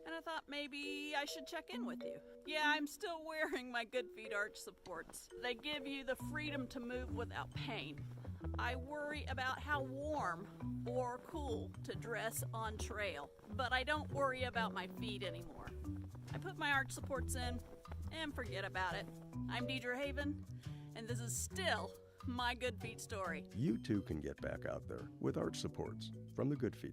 and I thought maybe I should check in with you. Yeah, I'm still wearing my Good Feet arch supports. They give you the freedom to move without pain. I worry about how warm or cool to dress on trail, but I don't worry about my feet anymore. I put my arch supports in and forget about it. I'm Deidre Haven, and this is still my Good Feet story. You too can get back out there with arch supports from the Good Feet.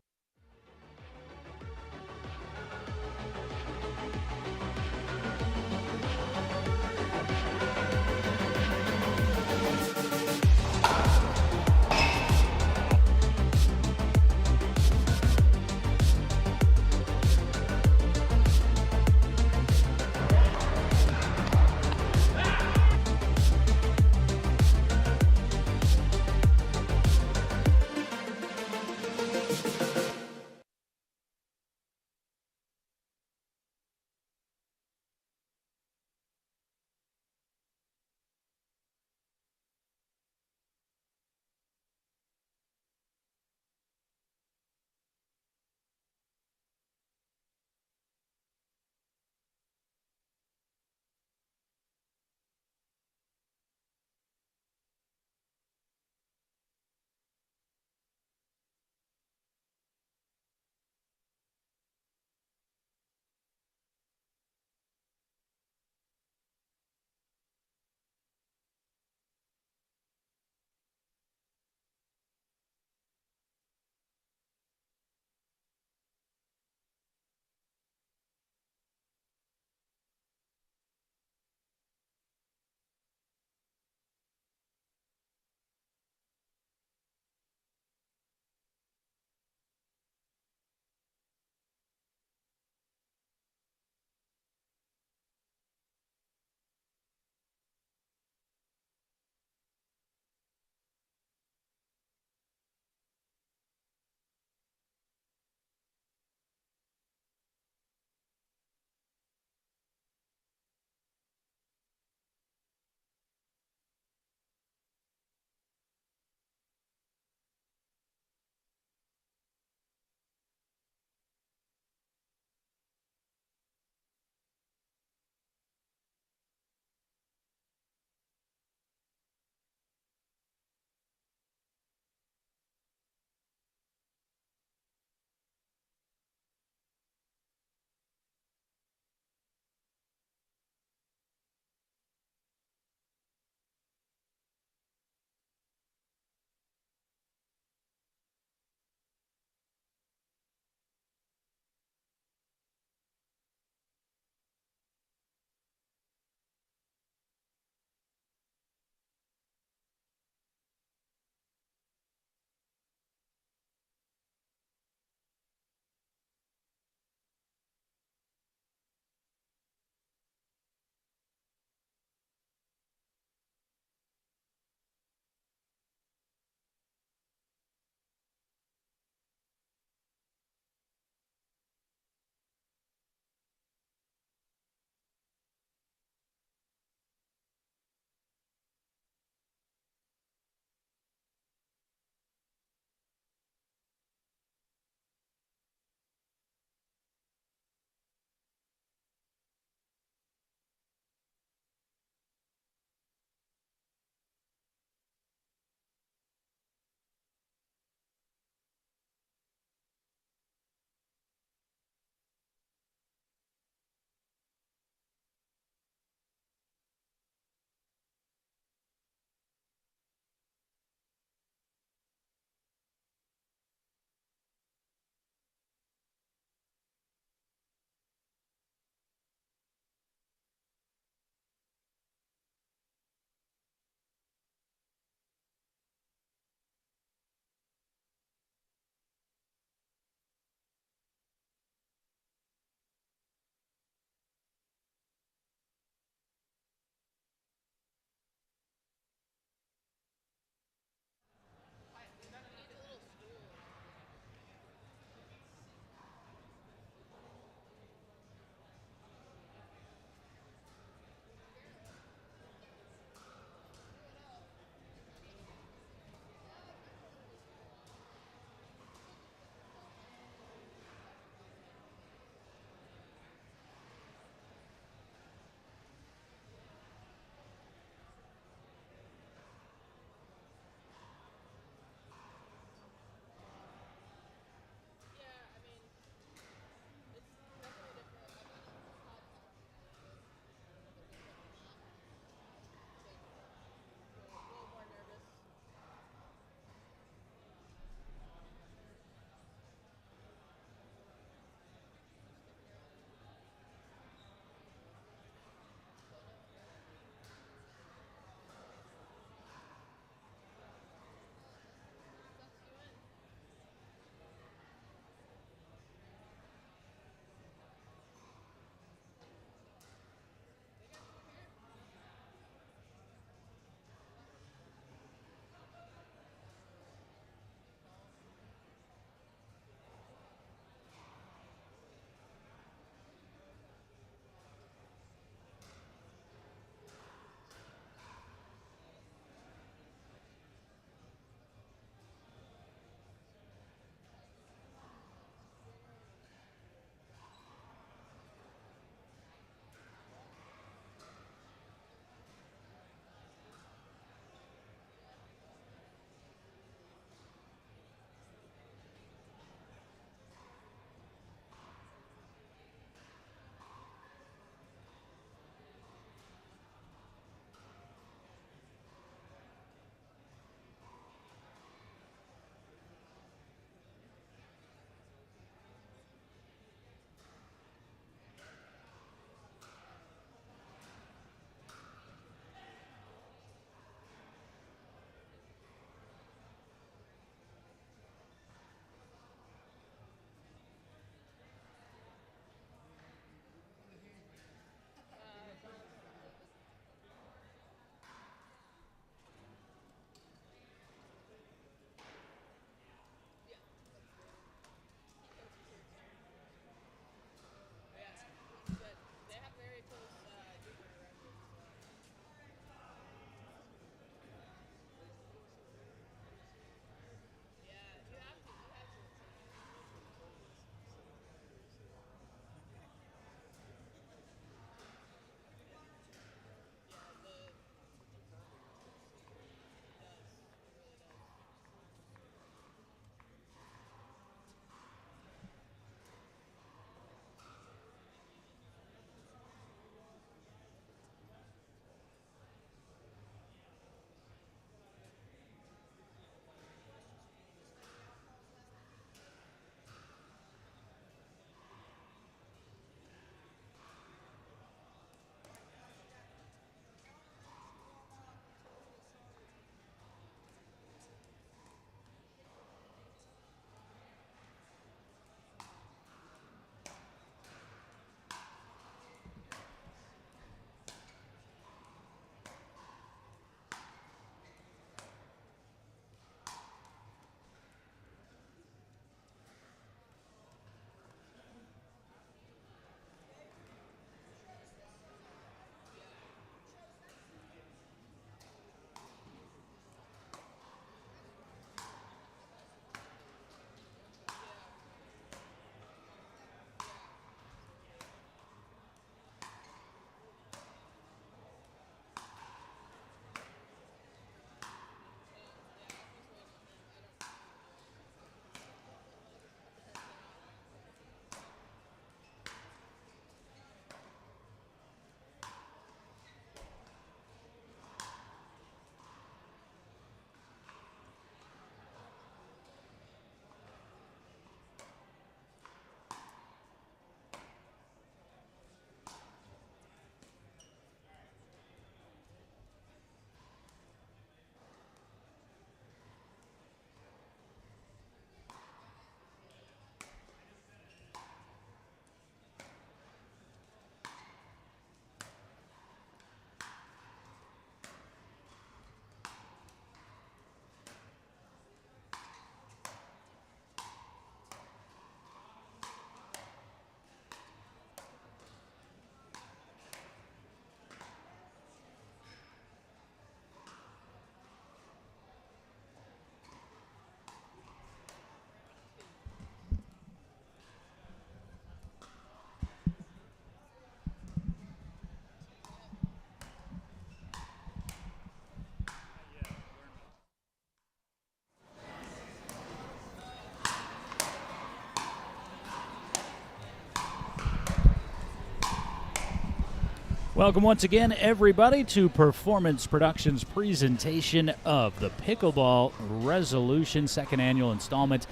Welcome once again, everybody, to Performance Productions' presentation of the Pickleball Resolution, second annual installment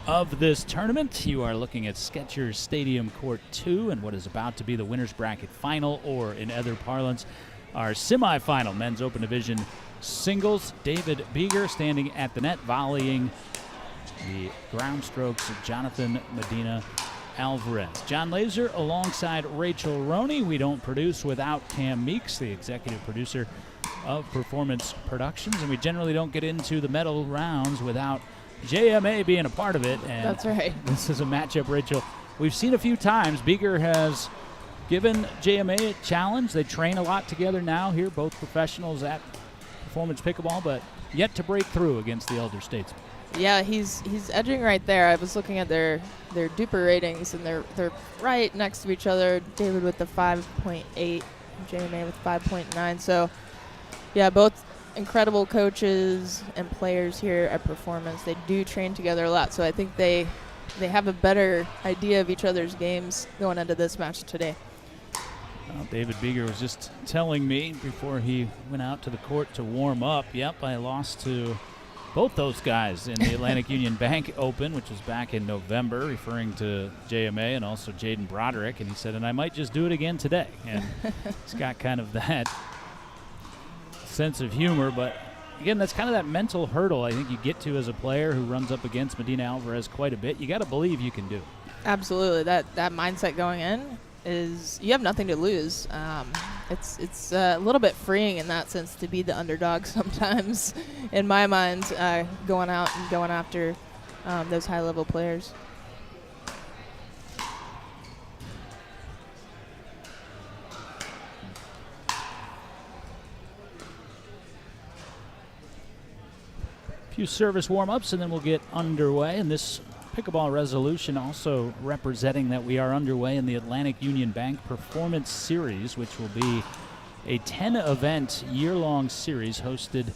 of this tournament. You are looking at Skechers Stadium Court 2 and what is about to be the winner's bracket final, or in other parlance, our semifinal men's open division singles. David Beeger standing at the net, volleying the ground strokes of Jonathan Medina Alvarez. John Laser alongside Rachel Roney. We don't produce without Cam Meeks, the executive producer of Performance Productions, and we generally don't get into the medal rounds without JMA being a part of it. And that's right. This is a matchup, Rachel, we've seen a few times. Beeger has given JMA a challenge. They train a lot together now here, both professionals at Performance Pickleball, but yet to break through against the elder statesmen. Yeah, he's edging right there. I was looking at their duper ratings, and they're right next to each other. David with the 5.8, JMA with 5.9. So, yeah, both incredible coaches and players here at Performance. They do train together a lot, so I think they have a better idea of each other's games going into this match today. Well, David Beeger was just telling me before he went out to the court to warm up, yep, I lost to both those guys in the Atlantic Union Bank Open, which was back in November, referring to JMA and also Jaden Broderick. And he said, and I might just do it again today. And he's got kind of that sense of humor. But, again, that's kind of that mental hurdle I think you get to as a player who runs up against Medina Alvarez quite a bit. You got to believe you can do it. Absolutely. That mindset going in is you have nothing to lose. It's a little bit freeing in that sense to be the underdog sometimes, in my mind, going out and going after those high-level players. A few service warm-ups, and then we'll get underway. And this Pickleball Resolution also representing that we are underway in the Atlantic Union Bank Performance Series, which will be a 10-event year-long series hosted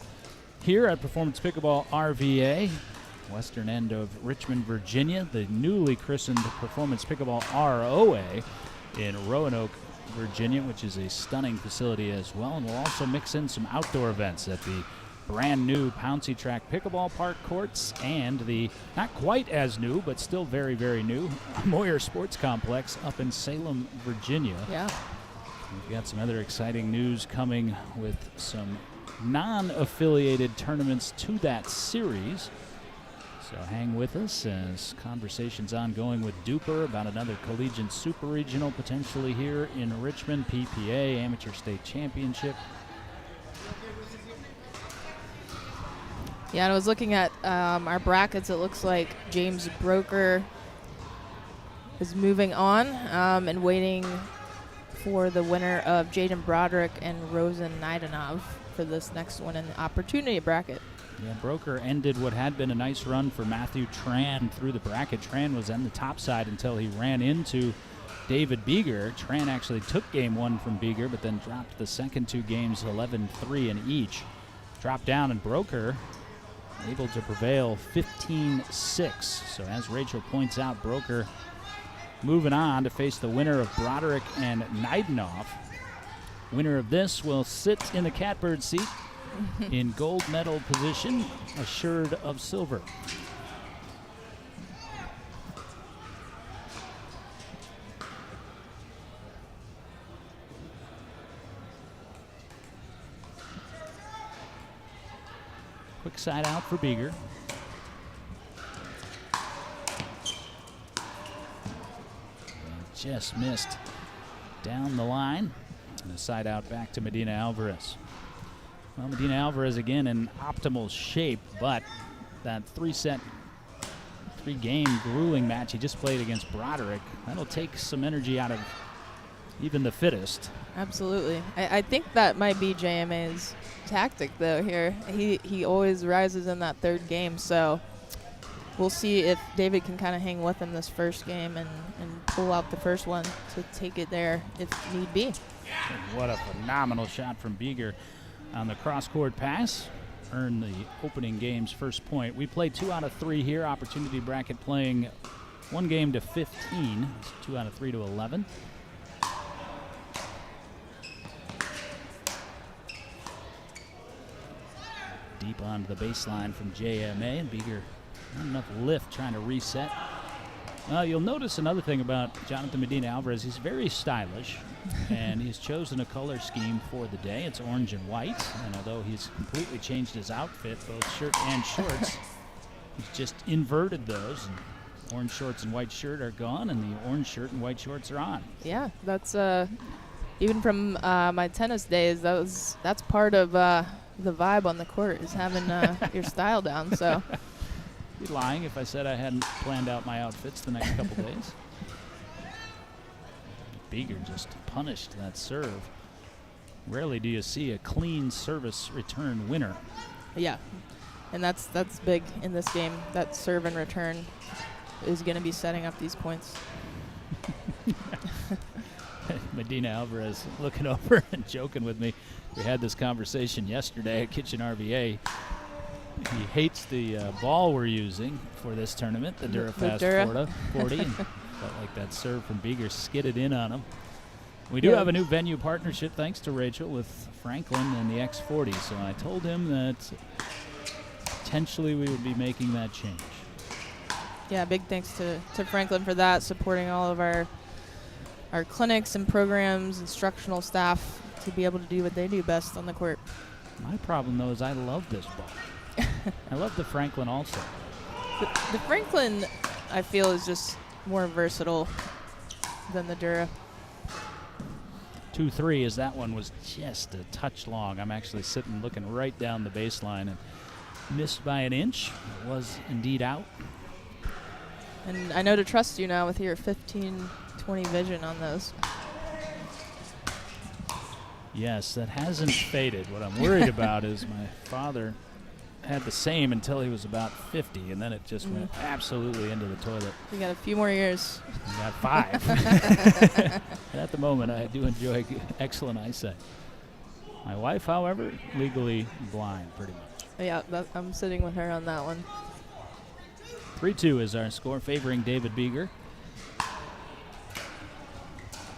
here at Performance Pickleball RVA, western end of Richmond, Virginia, the newly christened Performance Pickleball ROA in Roanoke, Virginia, which is a stunning facility as well. And we'll also mix in some outdoor events at the brand new Pouncy Track Pickleball Park courts and the not quite as new but still very, very new Moyer Sports Complex up in Salem, Virginia. Yeah. We've got some other exciting news coming with some non-affiliated tournaments to that series. So hang with us as conversations ongoing with Duper about another collegiate super regional potentially here in Richmond, PPA, Amateur State Championship. Yeah, and I was looking at our brackets. It looks like James Broker is moving on and waiting for the winner of Jaden Broderick and Rosen Naidanov for this next one in the opportunity bracket. Yeah, Broker ended what had been a nice run for Matthew Tran through the bracket. Tran was on the top side until he ran into David Beeger. Tran actually took game one from Beeger, but then dropped the second two games 11-3 in each. Dropped down, and Broker able to prevail 15-6. So as Rachel points out, Broker moving on to face the winner of Broderick and Naidanov. Winner of this will sit in the catbird seat in gold medal position, assured of silver. Quick side out for Beeger. Just missed down the line. And a side out back to Medina Alvarez. Well, Medina Alvarez again in optimal shape, but that three-game grueling match he just played against Broderick, that'll take some energy out of even the fittest. Absolutely. I think that might be JMA's tactic, though, here. He always rises in that third game, so we'll see if David can kind of hang with him this first game and pull out the first one to take it there if need be. What a phenomenal shot from Beeger on the cross-court pass. Earned the opening game's first point. We played 2 out of 3 here. Opportunity bracket playing 1 game to 15. It's 2 out of 3 to 11. deep onto the baseline from JMA, and Beeger not enough lift trying to reset. You'll notice another thing about Jonathan Medina Alvarez. He's very stylish, and he's chosen a color scheme for the day. It's orange and white, and although he's completely changed his outfit, both shirt and shorts, he's just inverted those. And orange shorts and white shirt are gone, and the orange shirt and white shorts are on. Yeah, that's even from my tennis days. That's part of the vibe on the court, is having your style down. So. I'd be lying if I said I hadn't planned out my outfits the next couple days. Beeger just punished that serve. Rarely do you see a clean service return winner. Yeah, and that's big in this game. That serve and return is going to be setting up these points. Medina Alvarez looking over and joking with me. We had this conversation yesterday at Kitchen RVA. He hates the ball we're using for this tournament, the DuraFast 40. And felt like that serve from Beeger skidded in on him. We do have a new venue partnership, thanks to Rachel, with Franklin and the X40. So I told him that potentially we would be making that change. Yeah, big thanks to Franklin for that, supporting all of our clinics and programs, instructional staff, to be able to do what they do best on the court. My problem, though, is I love this ball. I love the Franklin also. The Franklin, I feel, is just more versatile than the Dura. 2-3, as that one was just a touch long. I'm actually sitting looking right down the baseline and missed by an inch. It was indeed out. And I know to trust you now with your 15-20 vision on those. Yes, that hasn't faded. What I'm worried about is my father had the same until he was about 50, and then it just went absolutely into the toilet. You got a few more years. You got 5. At the moment, I do enjoy excellent eyesight. My wife, however, legally blind pretty much. Yeah, I'm sitting with her on that one. 3-2 is our score, favoring David Beeger.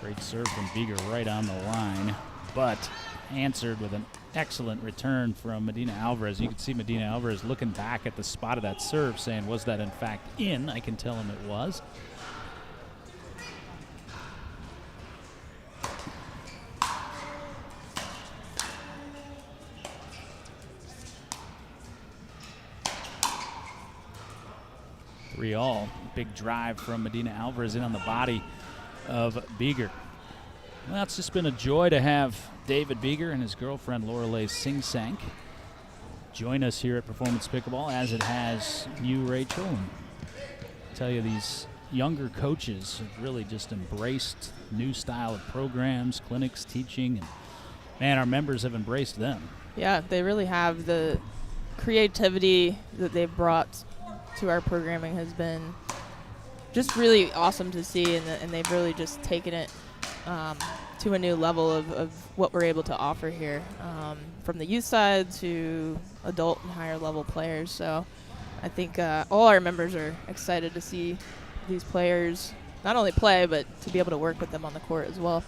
Great serve from Beeger right on the line, but answered with an excellent return from Medina Alvarez. You can see Medina Alvarez looking back at the spot of that serve, saying, was that in fact in? I can tell him it was. Three all. Big drive from Medina Alvarez in on the body of Beeger. Well, it's just been a joy to have David Beeger and his girlfriend Lorelei Singsank join us here at Performance Pickleball, as it has you, Rachel. And I tell you, these younger coaches have really just embraced new style of programs, clinics, teaching, and man, our members have embraced them. Yeah, they really have. The creativity that they've brought to our programming has been just really awesome to see, and they've really just taken it to a new level of what we're able to offer here, from the youth side to adult and higher level players. So I think all our members are excited to see these players not only play, but to be able to work with them on the court as well.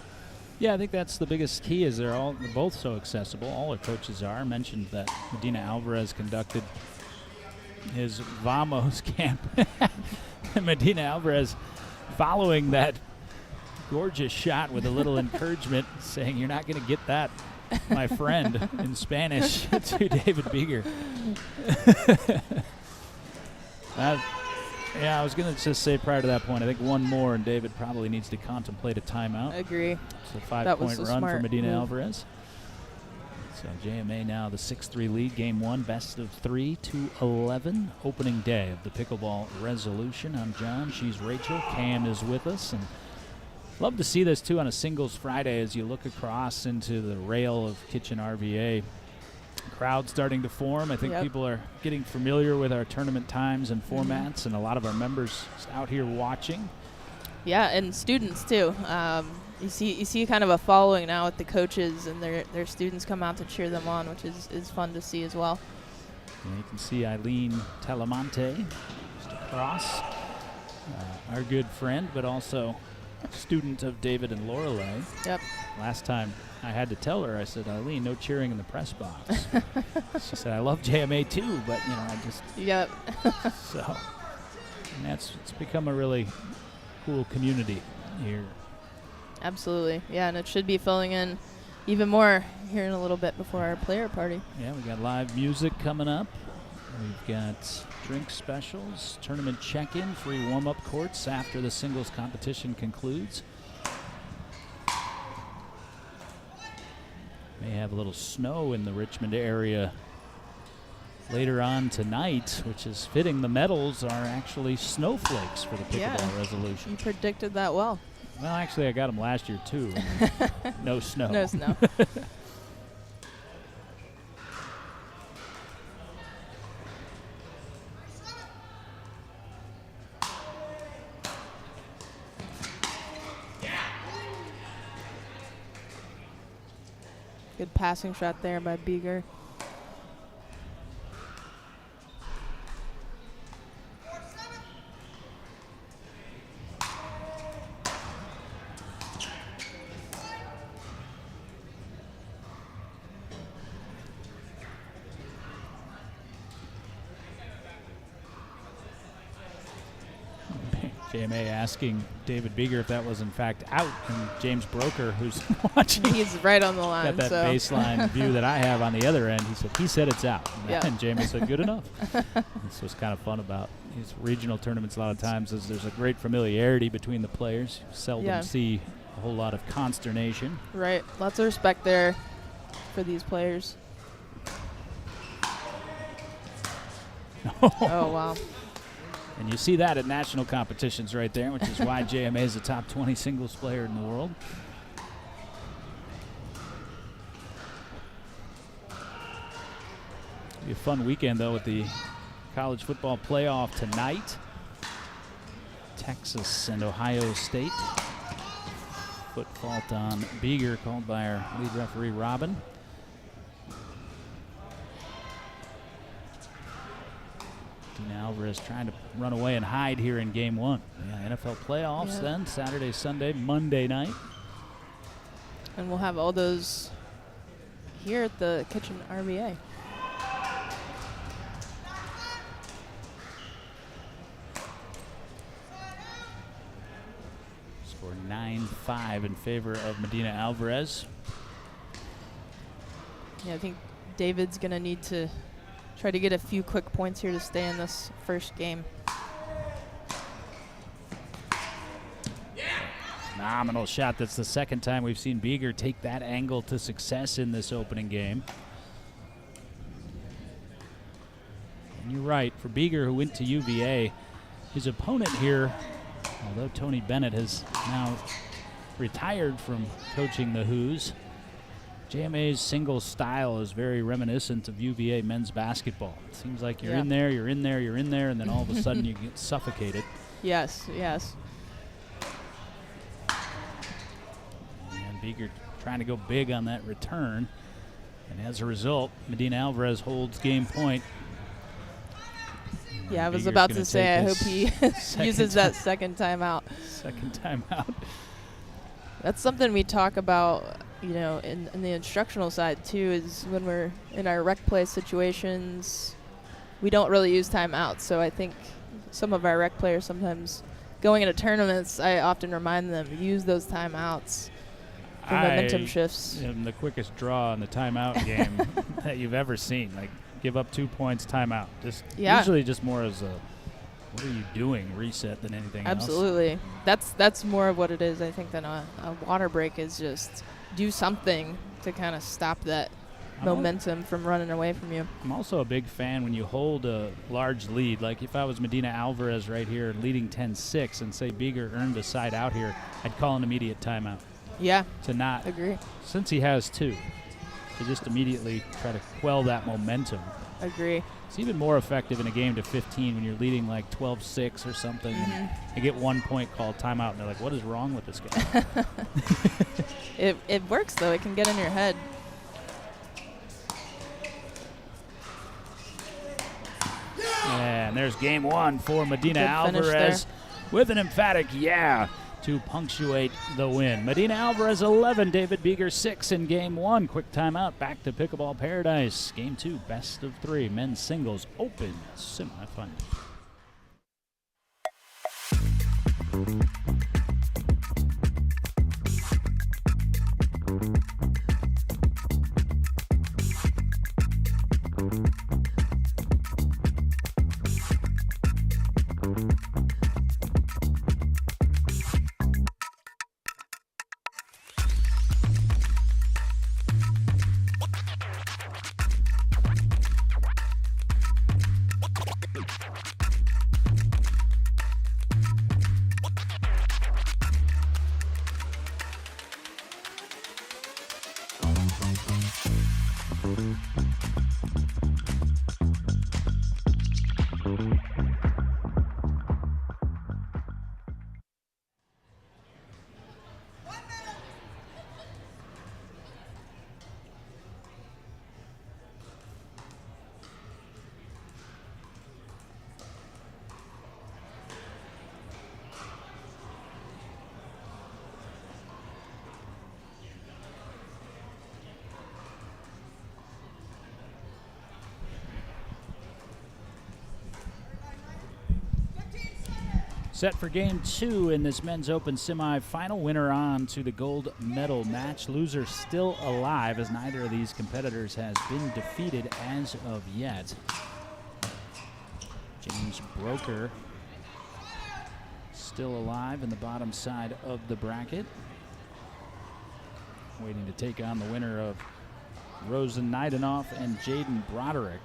Yeah, I think that's the biggest key, is they're both so accessible. All our coaches are. I mentioned that Medina Alvarez conducted his Vamos camp. Medina Alvarez, following that gorgeous shot with a little encouragement, saying, "You're not going to get that, my friend," in Spanish to David Beeger. Yeah, I was going to just say prior to that point, I think one more and David probably needs to contemplate a timeout. I agree. It's a 5-point run for Medina Alvarez. So JMA now the 6-3 lead, game one, best of 3 to 11, opening day of the Pickleball Resolution. I'm John, she's Rachel, Cam is with us, and love to see this too on a singles Friday as you look across into the rail of Kitchen RVA. Crowd starting to form. I think people are getting familiar with our tournament times and formats, and a lot of our members out here watching. Yeah, and students too. You see kind of a following now with the coaches, and their students come out to cheer them on, which is fun to see as well. And you can see Eileen Telemonte just across, our good friend, but also student of David and Lorelei. Yep. Last time I had to tell her, I said, Eileen, no cheering in the press box. She said, I love JMA too, but, I just... Yep. So, and it's become a really cool community here. Absolutely. Yeah, and it should be filling in even more here in a little bit before our player party. Yeah, we got live music coming up. We've got drink specials, tournament check-in, free warm-up courts after the singles competition concludes. May have a little snow in the Richmond area later on tonight, which is fitting. The medals are actually snowflakes for the pickleball resolution. You predicted that well. Well, actually, I got them last year, too. No snow. No snow. Good passing shot there by Beeger. JMA asking David Beeger if that was in fact out, and James Broker, who's watching, he's right on the line. got that baseline view that I have on the other end. He said it's out, and JMA said good enough. This was kind of fun about these regional tournaments. A lot of times, is there's a great familiarity between the players. You seldom see a whole lot of consternation. Right, lots of respect there for these players. Oh wow. And you see that at national competitions right there, which is why JMA is the top 20 singles player in the world. It'll be a fun weekend, though, with the college football playoff tonight. Texas and Ohio State. Foot fault on Beeger, called by our lead referee, Robin. Dina Alvarez trying to run away and hide here in game one. Yeah, NFL playoffs then, Saturday, Sunday, Monday night. And we'll have all those here at the Kitchen RVA. Score 9-5 in favor of Medina Alvarez. Yeah, I think David's going to need to try to get a few quick points here to stay in this first game. Phenomenal shot. That's the second time we've seen Beeger take that angle to success in this opening game. And you're right, for Beeger, who went to UVA, his opponent here, although Tony Bennett has now retired from coaching the Who's, JMA's singles style is very reminiscent of UVA men's basketball. It seems like you're in there, you're in there, you're in there, and then all of a sudden you get suffocated. Yes, yes. And Beeger trying to go big on that return. And as a result, Medina Alvarez holds game point. Yeah, I was about to say, I hope he uses that second timeout. Second timeout. That's something we talk about, you know, in the instructional side too, is when we're in our rec play situations, we don't really use timeouts. So I think some of our rec players sometimes going into tournaments, I often remind them to use those timeouts for momentum shifts. I am the quickest draw in the timeout game that you've ever seen. Like, give up 2 points, timeout. Just usually just more as a what are you doing reset than anything else. Absolutely. That's more of what it is, I think, than a water break is just do something to kind of stop that momentum from running away from you. I'm also a big fan when you hold a large lead. Like if I was Medina Alvarez right here leading 10-6 and say Beeger earned a side out here, I'd call an immediate timeout. Yeah. To not. Agree. Since he has two, to just immediately try to quell that momentum. Agree. It's even more effective in a game to 15 when you're leading like 12-6 or something. And you get 1 point called timeout, and they're like, what is wrong with this guy? It works, though. It can get in your head. And there's game one for Medina Alvarez with an emphatic yeah. to punctuate the win. Medina Alvarez 11, David Beeger 6 in game 1. Quick timeout, back to Pickleball Paradise. Game 2, best of 3, men's singles open semifinal. Set for game 2 in this men's open semifinal. Winner on to the gold medal match. Loser still alive, as neither of these competitors has been defeated as of yet. James Broker still alive in the bottom side of the bracket, waiting to take on the winner of Rosen Neidenoff and Jaden Broderick.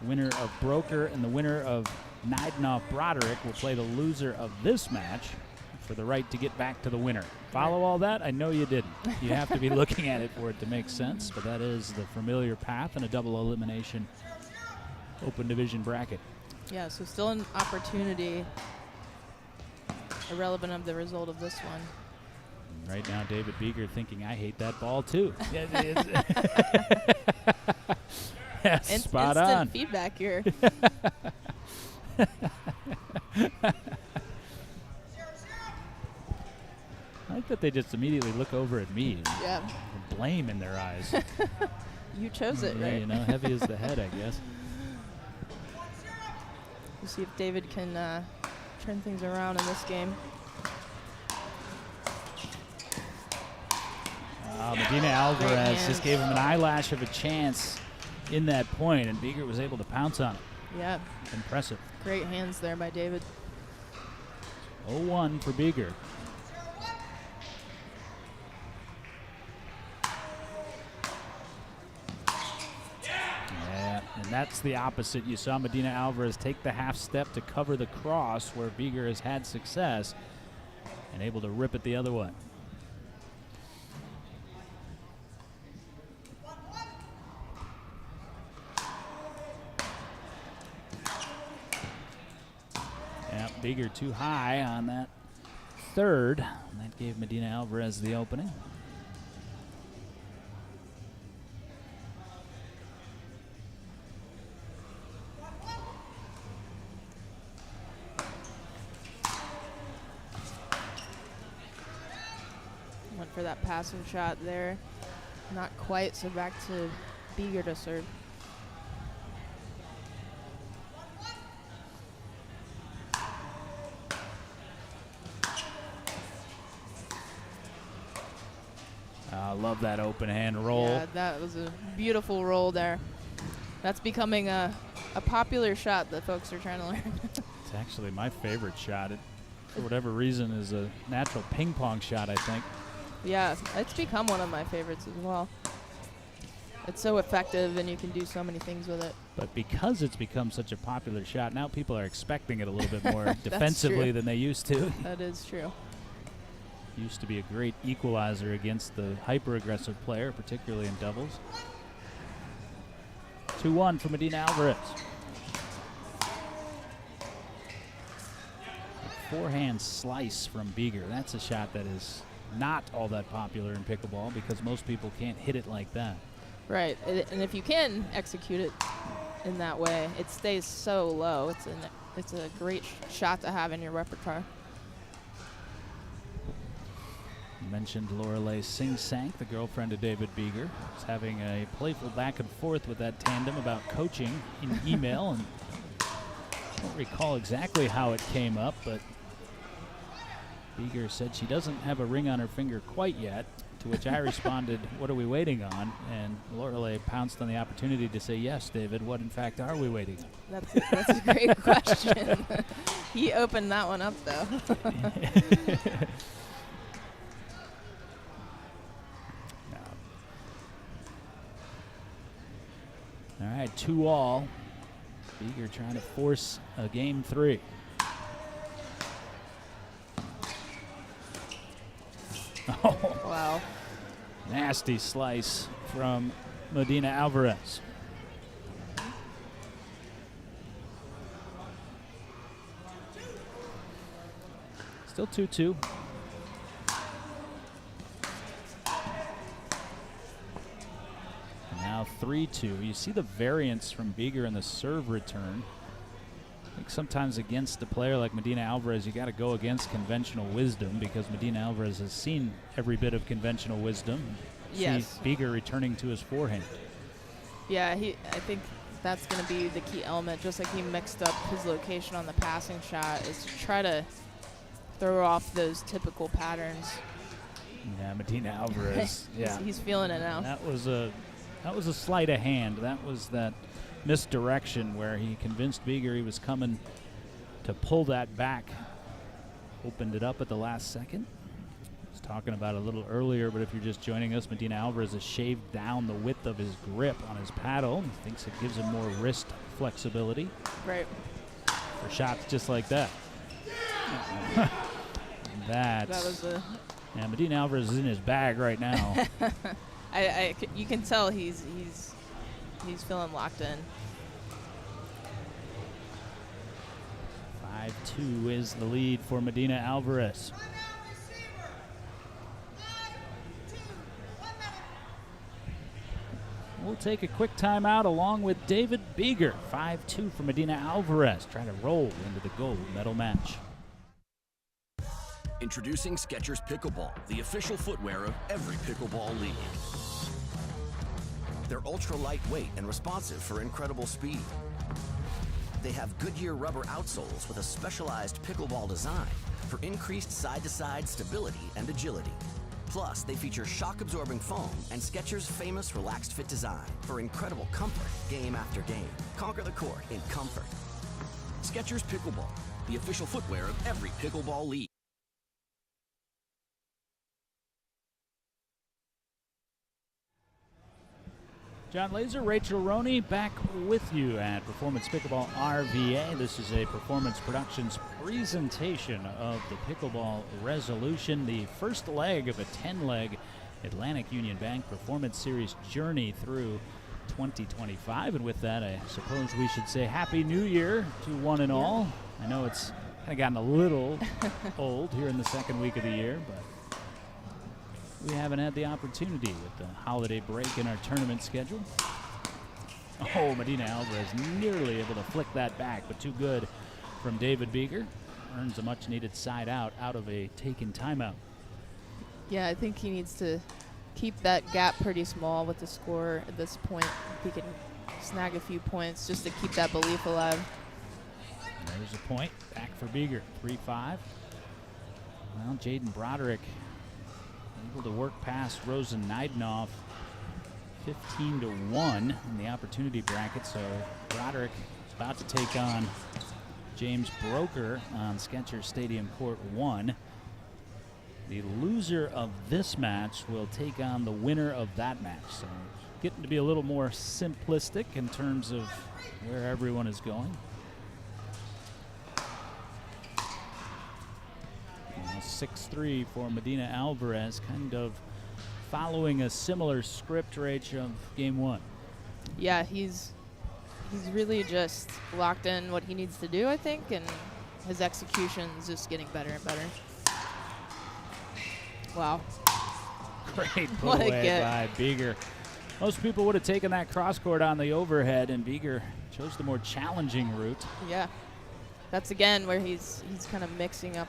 Winner of Broker and the winner of Neidenoff-Broderick will play the loser of this match for the right to get back to the winner. Follow all that? I know you didn't. You have to be looking at it for it to make sense, but that is the familiar path in a double elimination open division bracket. Yeah, so still an opportunity, irrelevant of the result of this one. Right now, David Beeger thinking, I hate that ball too. Yes, spot instant on. Feedback here. I like that they just immediately look over at me. Yeah. Blame in their eyes. You chose it, Yeah, right? you know, heavy is the head, I guess. We'll see if David can turn things around in this game. Medina Alvarez just gave him an eyelash of a chance in that point, and Beeger was able to pounce on it. Yeah. Impressive. Great hands there by David. 0-1 for Beeger. Yeah, and that's the opposite. You saw Medina Alvarez take the half step to cover the cross, where Beeger has had success and able to rip it the other way. Beeger too high on that third. And that gave Medina Alvarez the opening. Went for that passive shot there. Not quite, so back to Beeger to serve. I love that open hand roll. Yeah, that was a beautiful roll there. That's becoming a popular shot that folks are trying to learn. It's actually my favorite shot. It, for whatever reason, is a natural ping pong shot, I think. Yeah, it's become one of my favorites as well. It's so effective, and you can do so many things with it. But because it's become such a popular shot, now people are expecting it a little bit more defensively than they used to. That is true. Used to be a great equalizer against the hyper-aggressive player, particularly in doubles. 2-1 for Medina Alvarez. A forehand slice from Beeger. That's a shot that is not all that popular in pickleball because most people can't hit it like that. Right, and if you can execute it in that way, it stays so low. It's it's a great shot to have in your repertoire. You mentioned Lorelei Sing-Sank, the girlfriend of David Beeger, was having a playful back and forth with that tandem about coaching in email, and I don't recall exactly how it came up, but Beeger said she doesn't have a ring on her finger quite yet, to which I responded, what are we waiting on? And Lorelei pounced on the opportunity to say, yes, David, what in fact are we waiting on? That's a great question. He opened that one up, though. All right, 2-all. Beeger trying to force a game 3. Oh, wow. Nasty slice from Medina Alvarez. Still 2-2. Now 3-2. You see the variance from Beeger in the serve return. I think sometimes against a player like Medina Alvarez, you got to go against conventional wisdom, because Medina Alvarez has seen every bit of conventional wisdom. Yes. See Beeger returning to his forehand. Yeah, I think that's going to be the key element. Just like he mixed up his location on the passing shot, is to try to throw off those typical patterns. Yeah, Medina Alvarez. Yeah, he's feeling it now. That was a sleight of hand. That was that misdirection where he convinced Beeger he was coming to pull that back. Opened it up at the last second. I was talking about it a little earlier, but if you're just joining us, Medina Alvarez has shaved down the width of his grip on his paddle. He thinks it gives him more wrist flexibility. Right. For shots just like that. That was a... Yeah, Medina Alvarez is in his bag right now. You can tell he's feeling locked in. 5-2 is the lead for Medina Alvarez. We'll take a quick timeout along with David Beeger. 5-2 for Medina Alvarez, trying to roll into the gold medal match. Introducing Skechers Pickleball, the official footwear of every pickleball league. They're ultra lightweight and responsive for incredible speed. They have Goodyear rubber outsoles with a specialized pickleball design for increased side-to-side stability and agility. Plus, they feature shock-absorbing foam and Skechers' famous relaxed fit design for incredible comfort game after game. Conquer the court in comfort. Skechers Pickleball, the official footwear of every pickleball league. John Laser, Rachel Roney, back with you at Performance Pickleball RVA. This is a Performance Productions presentation of the Pickleball Resolution, the first leg of a 10-leg Atlantic Union Bank Performance Series journey through 2025. And with that, I suppose we should say Happy New Year to one and all. I know it's kind of gotten a little old here in the second week of the year, but we haven't had the opportunity with the holiday break in our tournament schedule. Oh, Medina Alvarez nearly able to flick that back, but too good from David Beeger. Earns a much-needed side out of a taken timeout. Yeah, I think he needs to keep that gap pretty small with the score at this point. If he can snag a few points just to keep that belief alive. There's a point back for Beeger, 3-5. Well, Jaden Broderick able to work past Rosen Neidenhoff 15-1 in the opportunity bracket. So Broderick is about to take on James Broker on Skechers Stadium Court 1. The loser of this match will take on the winner of that match. So getting to be a little more simplistic in terms of where everyone is going. 6-3 for Medina Alvarez, kind of following a similar script, Rach, of game one. Yeah, he's really just locked in what he needs to do, I think, and his execution is just getting better and better. Wow. Great put away by Beeger. Most people would have taken that cross court on the overhead, and Beeger chose the more challenging route. Yeah. that's again where he's kind of mixing up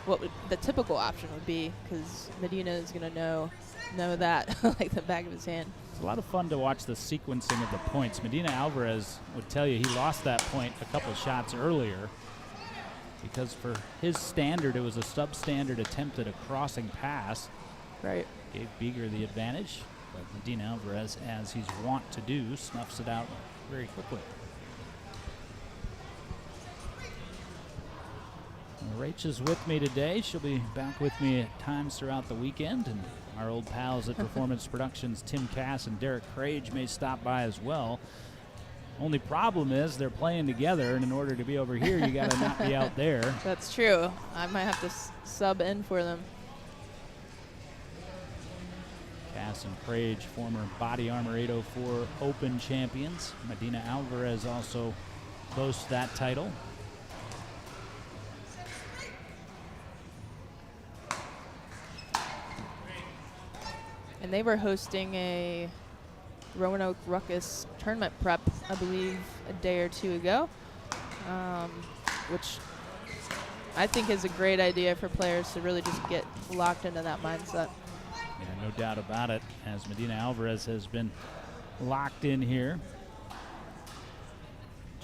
what the typical option would be, because Medina is going to know that like the back of his hand. It's a lot of fun to watch the sequencing of the points. Medina Alvarez would tell you he lost that point a couple shots earlier because for his standard, it was a substandard attempt at a crossing pass. Right. Gave Beeger the advantage, but Medina Alvarez, as he's wont to do, snuffs it out very quickly. Rach is with me today. She'll be back with me at times throughout the weekend, and our old pals at Performance Productions, Tim Cass and Derek Crage, may stop by as well. Only problem is they're playing together, and in order to be over here, you got to not be out there. That's true. I might have to sub in for them. Cass and Crage, former Body Armor 804 Open champions. Medina Alvarez also boasts that title. And they were hosting a Roanoke Ruckus tournament prep, I believe, a day or two ago, which I think is a great idea for players to really just get locked into that mindset. Yeah, no doubt about it, as Medina Alvarez has been locked in here.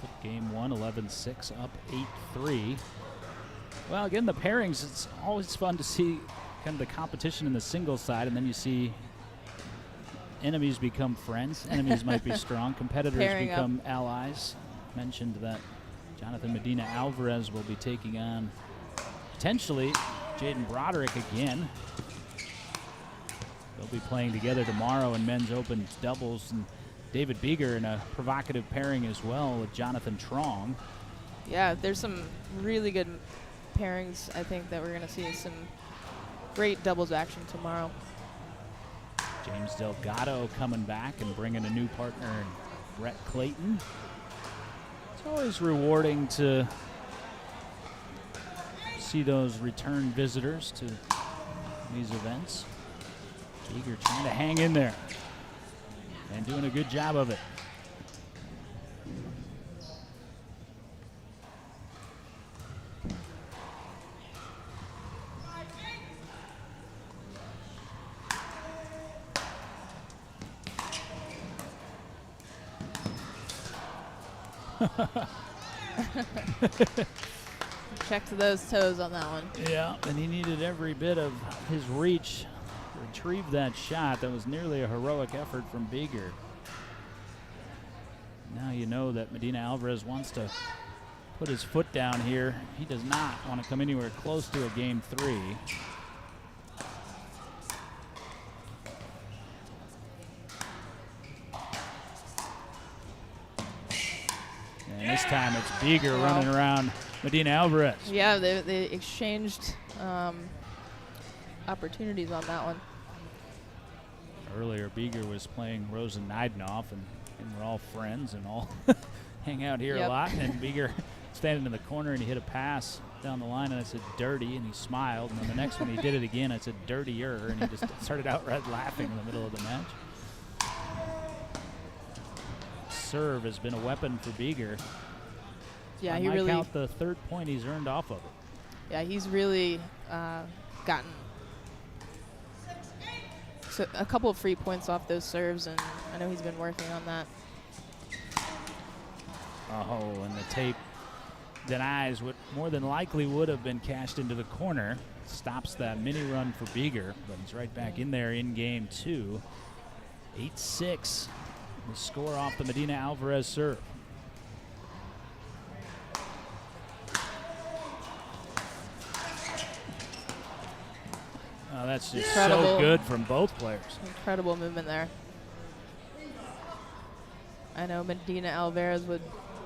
Took game one, 11-6, up 8-3. Well, again, the pairings, it's always fun to see kind of the competition in the singles side, and then you see enemies become friends. Enemies might be strong. Competitors Pairing become allies. Mentioned that Jonathan Medina Alvarez will be taking on potentially Jaden Broderick again. They'll be playing together tomorrow in men's open doubles, and David Beeger in a provocative pairing as well with Jonathan Trong. Yeah, there's some really good pairings. I think that we're going to see some great doubles action tomorrow. James Delgado coming back and bringing a new partner in Brett Clayton. It's always rewarding to see those return visitors to these events. Beeger trying to hang in there and doing a good job of it. Checked those toes on that one. Yeah, and he needed every bit of his reach to retrieve that shot. That was nearly a heroic effort from Beeger. Now you know that Medina Alvarez wants to put his foot down here. He does not want to come anywhere close to a game three. And this time it's Beeger running around Medina Alvarez. Yeah, they exchanged opportunities on that one. Earlier, Beeger was playing Rosen Neidnoff, and we're all friends and all hang out here a lot. And Beeger standing in the corner, and he hit a pass down the line, and I said, dirty, and he smiled. And then the next one he did it again, I said, dirtier, and he just started outright laughing in the middle of the match. Serve has been a weapon for Beeger. Yeah, he really count the third point he's earned off of it. Yeah, he's really gotten a couple of free points off those serves, and I know he's been working on that. Oh, and the tape denies what more than likely would have been cashed into the corner. Stops that mini run for Beeger, but he's right back in there in game two. 8-6, the score off the Medina Alvarez serve. Oh, that's just so good from both players. Incredible movement there. I know Medina Alvarez would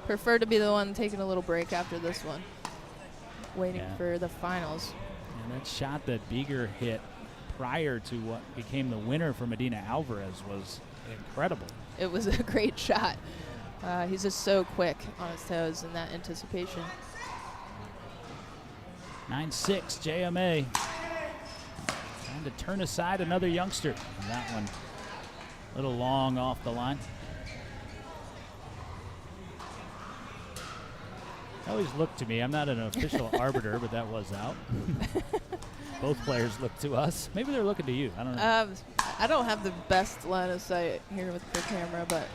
prefer to be the one taking a little break after this one, waiting for the finals. And that shot that Beeger hit prior to what became the winner for Medina Alvarez was incredible. It was a great shot. He's just so quick on his toes in that anticipation. 9-6, JMA. Trying to turn aside another youngster. And that one a little long off the line. Always look to me. I'm not an official arbiter, but that was out. Both players look to us. Maybe they're looking to you. I don't know. I don't have the best line of sight here with the camera, but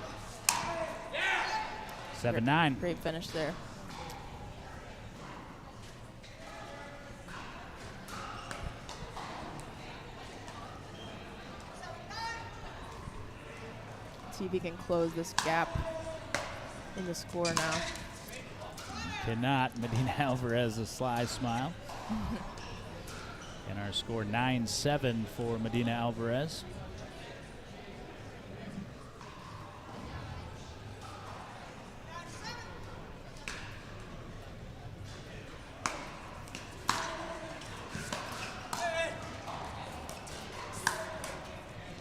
7-9. Great finish there. See if he can close this gap in the score now. Cannot. Medina Alvarez, a sly smile. And our score 9-7 for Medina Alvarez.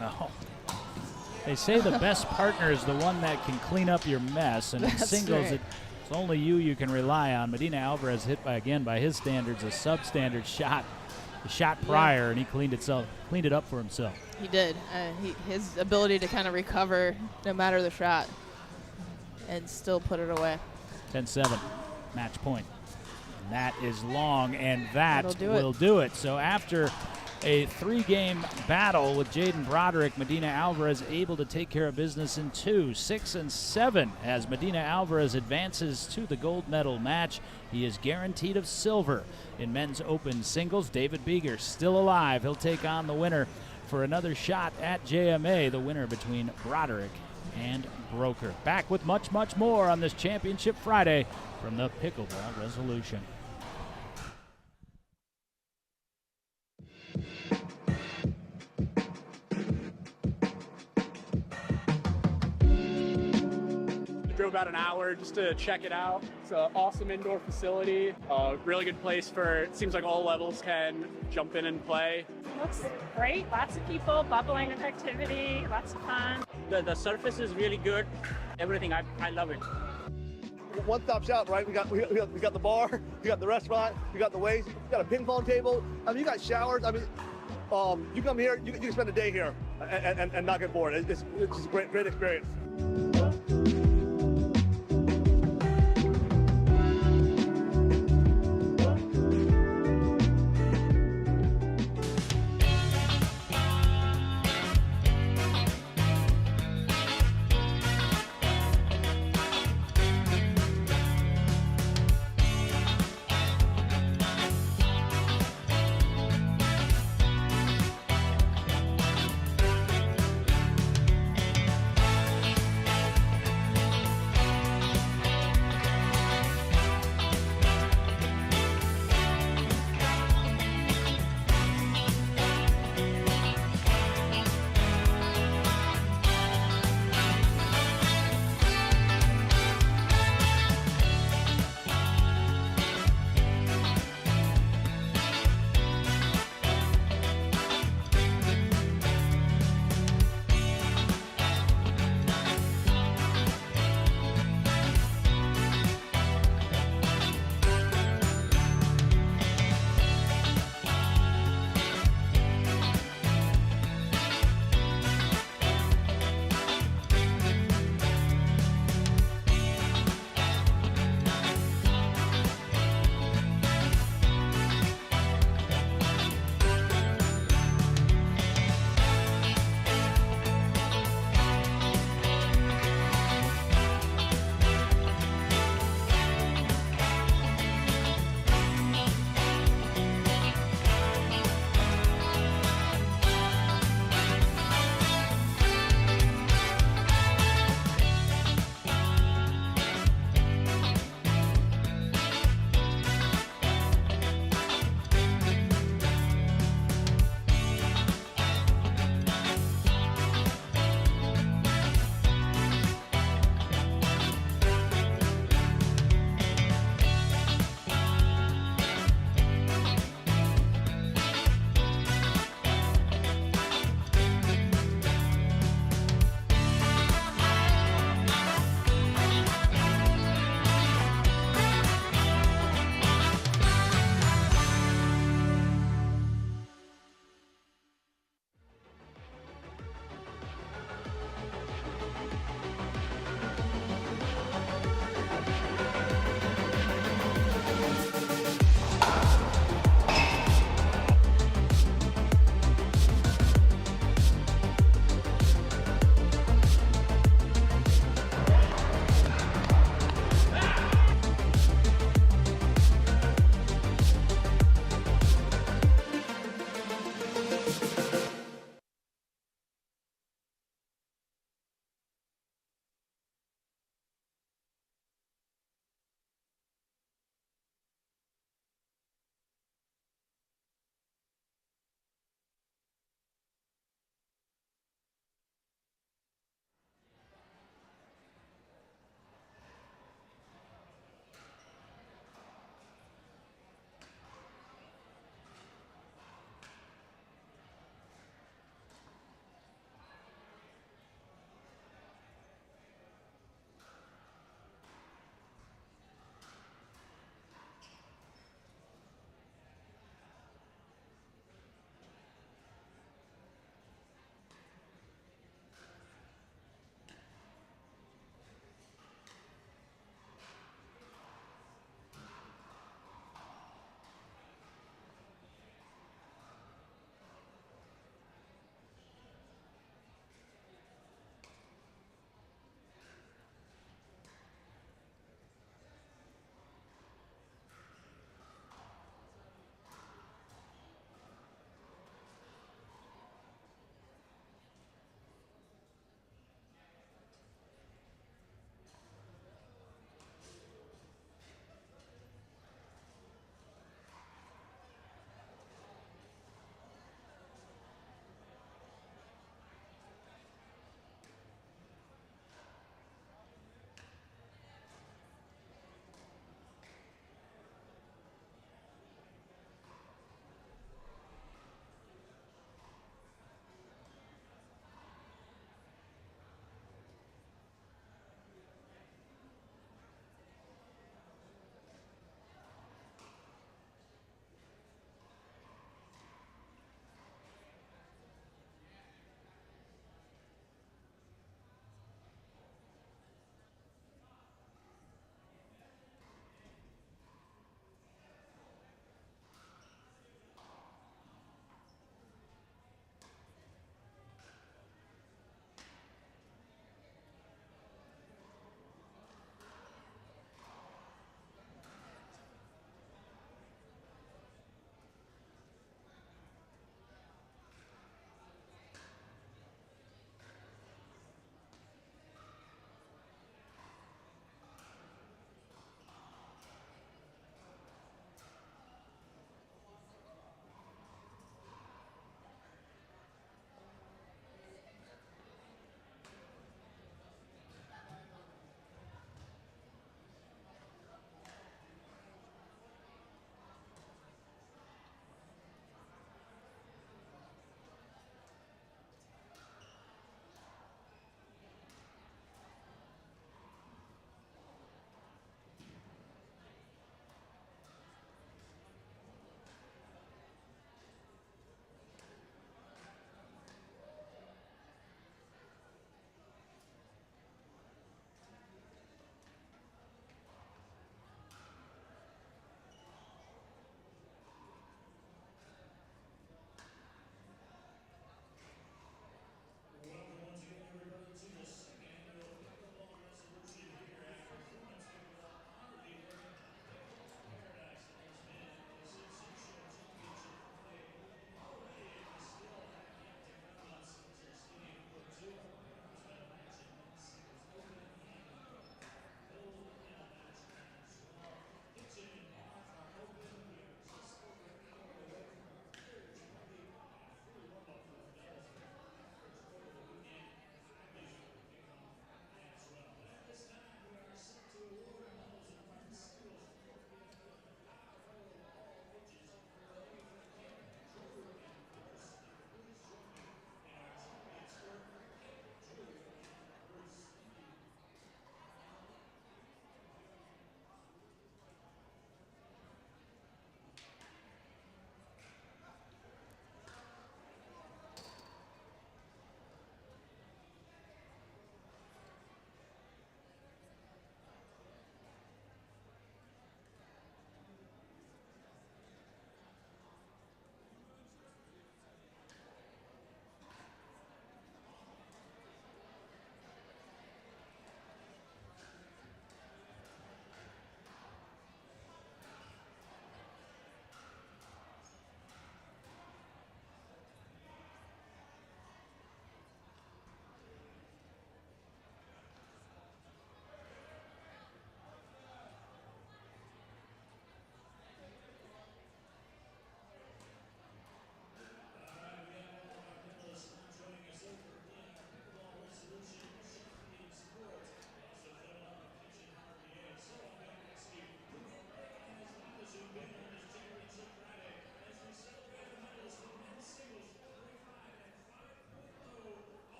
Oh. They say the best partner is the one that can clean up your mess, and in singles, right. it's only you can rely on. Medina Alvarez hit by his standards, a substandard shot, the shot prior, and he cleaned it up for himself. He did. His ability to kind of recover no matter the shot and still put it away. 10-7, match point. And that is long, and that will do it. So after a 3-game battle with Jaden Broderick, Medina Alvarez able to take care of business in 2, 6 and 7 as Medina Alvarez advances to the gold medal match. He is guaranteed of silver in men's open singles. David Beeger still alive. He'll take on the winner for another shot at JMA, the winner between Broderick and Broker. Back with much, much more on this Championship Friday from the Pickleball Resolution. Drove about an hour just to check it out. It's an awesome indoor facility. Really good place for, it seems like all levels can jump in and play. Looks great. Lots of people, bubbling with activity, lots of fun. The surface is really good. Everything, I love it. One-stop shop, right? We got the bar, we got the restaurant, we got the ways, we got a ping pong table. I mean, you got showers. I mean, you come here, you can spend a day here and not get bored. It's just a great experience.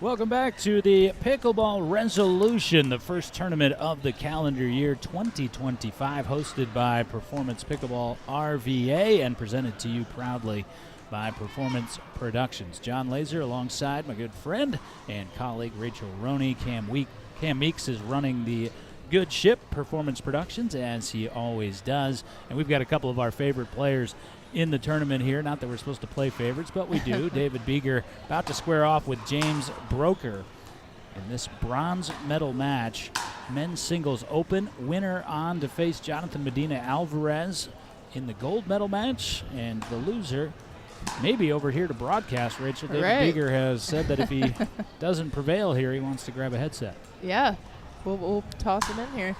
Welcome back to the Pickleball Resolution, the first tournament of the calendar year 2025, hosted by Performance Pickleball RVA and presented to you proudly by Performance Productions. John Laser alongside my good friend and colleague Rachel Roney. Cam Meeks is running the good ship, Performance Productions, as he always does. And we've got a couple of our favorite players in the tournament here. Not that we're supposed to play favorites, but we do. David Beeger about to square off with James Broker in this bronze medal match. Men's singles open. Winner on to face Jonathan Medina Alvarez in the gold medal match. And the loser maybe over here to broadcast, Rachel. David Beeger has said that if he doesn't prevail here, he wants to grab a headset. Yeah, we'll toss him in here.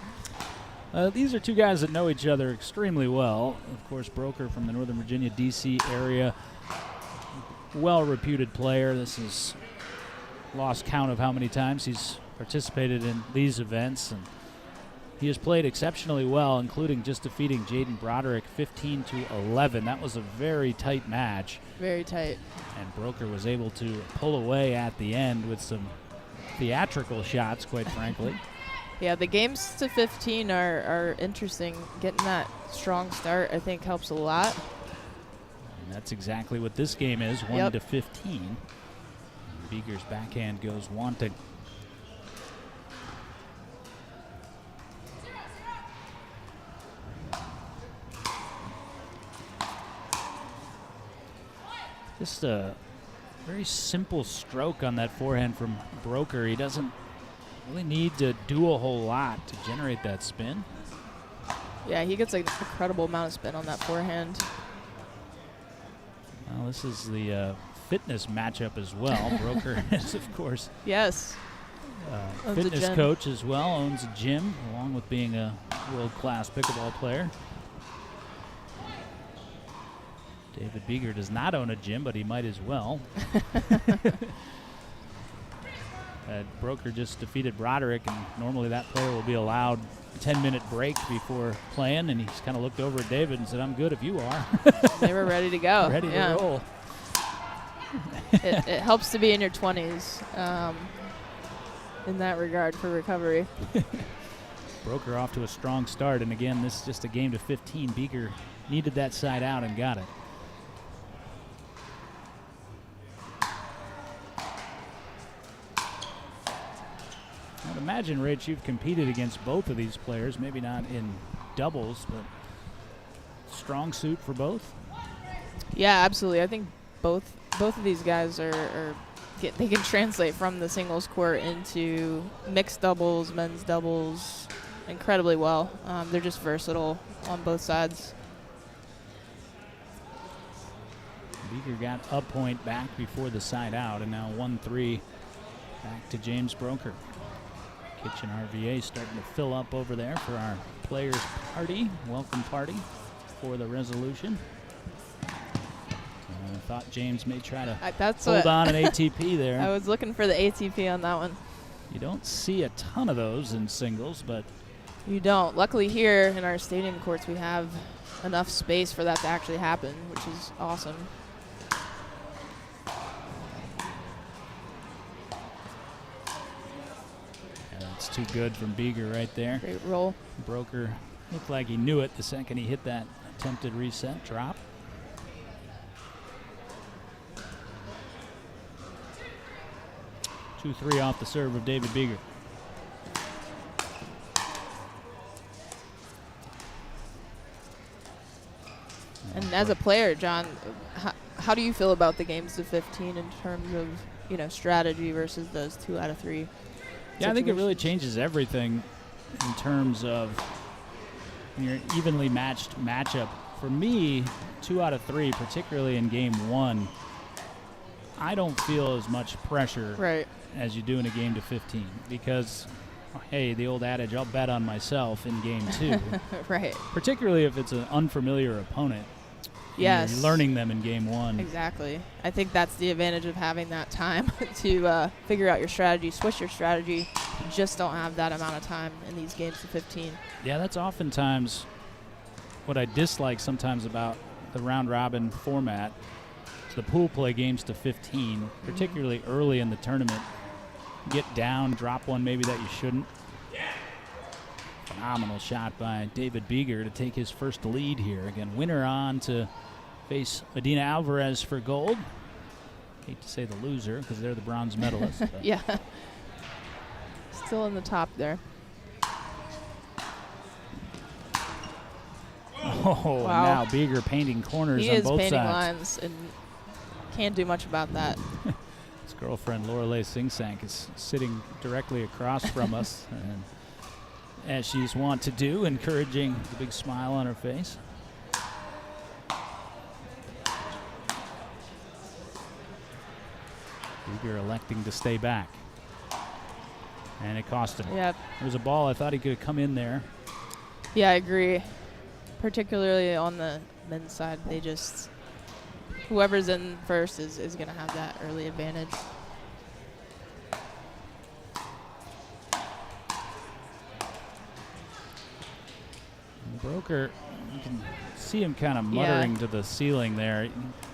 These are two guys that know each other extremely well. Of course, Broker from the Northern Virginia, D.C. area, well-reputed player. This is lost count of how many times he's participated in these events, and he has played exceptionally well, including just defeating Jaden Broderick 15-11. That was a very tight match. Very tight. And Broker was able to pull away at the end with some theatrical shots, quite frankly. Yeah, the games to 15 are interesting. Getting that strong start, I think, helps a lot. And that's exactly what this game is, 1-15. Beeger's backhand goes wanting. Just a very simple stroke on that forehand from Broker. He doesn't really need to do a whole lot to generate that spin. Yeah, he gets an incredible amount of spin on that forehand. Well, this is the fitness matchup as well. Broker is, of course, yes, fitness coach as well, owns a gym, along with being a world-class pickleball player. David Beeger does not own a gym, but he might as well. Broker just defeated Broderick, and normally that player will be allowed a 10-minute break before playing, and he's kind of looked over at David and said, "I'm good if you are." They were ready to go. Ready to roll. It helps to be in your 20s in that regard for recovery. Broker off to a strong start, and again, this is just a game to 15. Beeger needed that side out and got it. I'd imagine, Rich, you've competed against both of these players, maybe not in doubles, but strong suit for both? Yeah, absolutely. I think both of these guys they can translate from the singles court into mixed doubles, men's doubles incredibly well. They're just versatile on both sides. Beeger got a point back before the side out, and now 1-3 back to James Broker. Kitchen RVA starting to fill up over there for our players' party, welcome party for the resolution. I thought James may try to hold on an ATP there. I was looking for the ATP on that one. You don't see a ton of those in singles, but you don't. Luckily here in our stadium courts we have enough space for that to actually happen, which is awesome. It's too good from Beeger right there. Great roll. Broker looked like he knew it the second he hit that attempted reset drop. Two, 3 off the serve of David Beeger. And as a player, John, how do you feel about the games to 15 in terms of strategy versus those 2 out of 3? Yeah, I think it really changes everything in terms of your evenly matched matchup. For me, 2 out of 3, particularly in game 1, I don't feel as much pressure as you do in a game to 15 because, hey, the old adage, I'll bet on myself in game 2. Right. Particularly if it's an unfamiliar opponent. Yes. You're learning them in game 1. Exactly. I think that's the advantage of having that time to figure out your strategy, switch your strategy. You just don't have that amount of time in these games to 15. Yeah, that's oftentimes what I dislike sometimes about the round-robin format. The pool play games to 15, particularly early in the tournament. get down, drop one maybe that you shouldn't. Phenomenal shot by David Beeger to take his first lead here. Again, winner on to face Medina Alvarez for gold. Hate to say the loser because they're the bronze medalists. Yeah. Still in the top there. Oh, wow. Now Beeger painting corners he on is both painting sides. lines and can't do much about that. His girlfriend Lorelei Singsank is sitting directly across from us, and as she's wont to do, encouraging the big smile on her face. Beeger electing to stay back. And it cost him. Yep. There's a ball. I thought he could have come in there. Yeah, I agree. Particularly on the men's side, they just, whoever's in first is going to have that early advantage. Broker, you can see him kind of muttering to the ceiling there.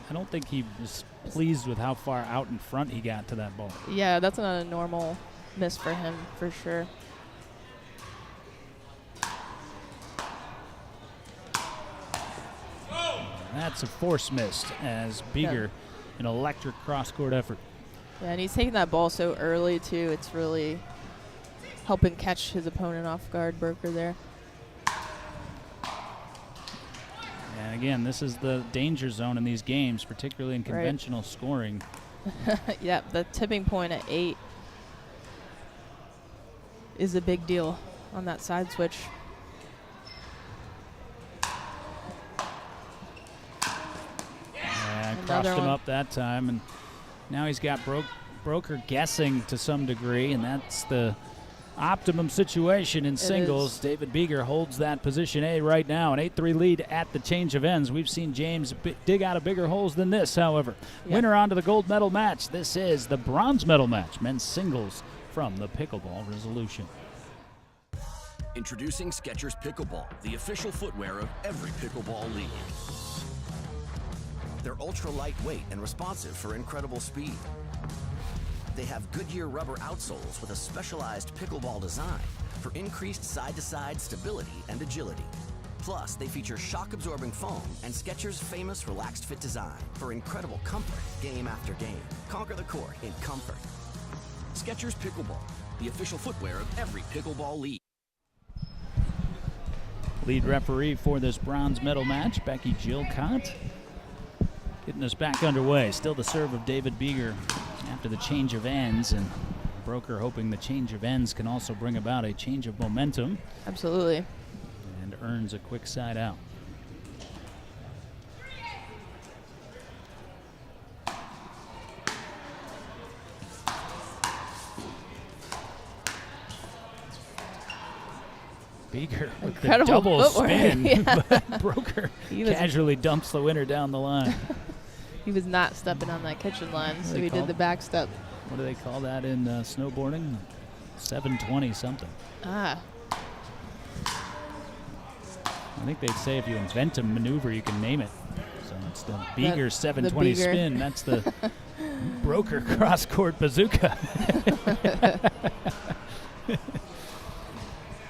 I don't think he was pleased with how far out in front he got to that ball. Yeah, that's not a normal miss for him, for sure. That's a force miss as Beeger, an electric cross-court effort. Yeah, and he's taking that ball so early, too. It's really helping catch his opponent off guard, Broker there. And again, this is the danger zone in these games, particularly in conventional scoring. Yeah, the tipping point at 8 is a big deal on that side switch. And crossed him up that time, and now he's got Broker guessing to some degree, and that's the optimum situation in singles. David Beeger holds that position A right now, an 8-3 lead at the change of ends. We've seen James dig out of bigger holes than this, however. Winner on to the gold medal match. This is the bronze medal match, men's singles from the Pickleball Resolution. Introducing Skechers Pickleball, the official footwear of every pickleball league. They're ultra lightweight and responsive for incredible speed. They have Goodyear rubber outsoles with a specialized pickleball design for increased side-to-side stability and agility. Plus, they feature shock-absorbing foam and Skechers' famous relaxed fit design for incredible comfort game after game. Conquer the court in comfort. Skechers Pickleball, the official footwear of every pickleball league. Lead referee for this bronze medal match, Becky Gilcott. Getting us back underway. Still the serve of David Beeger after the change of ends, and Broker hoping the change of ends can also bring about a change of momentum. Absolutely. And earns a quick side out. Beeger with the double spin, but Broker casually dumps the winner down the line. He was not stepping on that kitchen line, so he did the back step. What do they call that in snowboarding? 720 something. Ah. I think they'd say if you invent a maneuver, you can name it. So it's the Beeger 720 Beeger. spin. That's the Broker cross-court bazooka.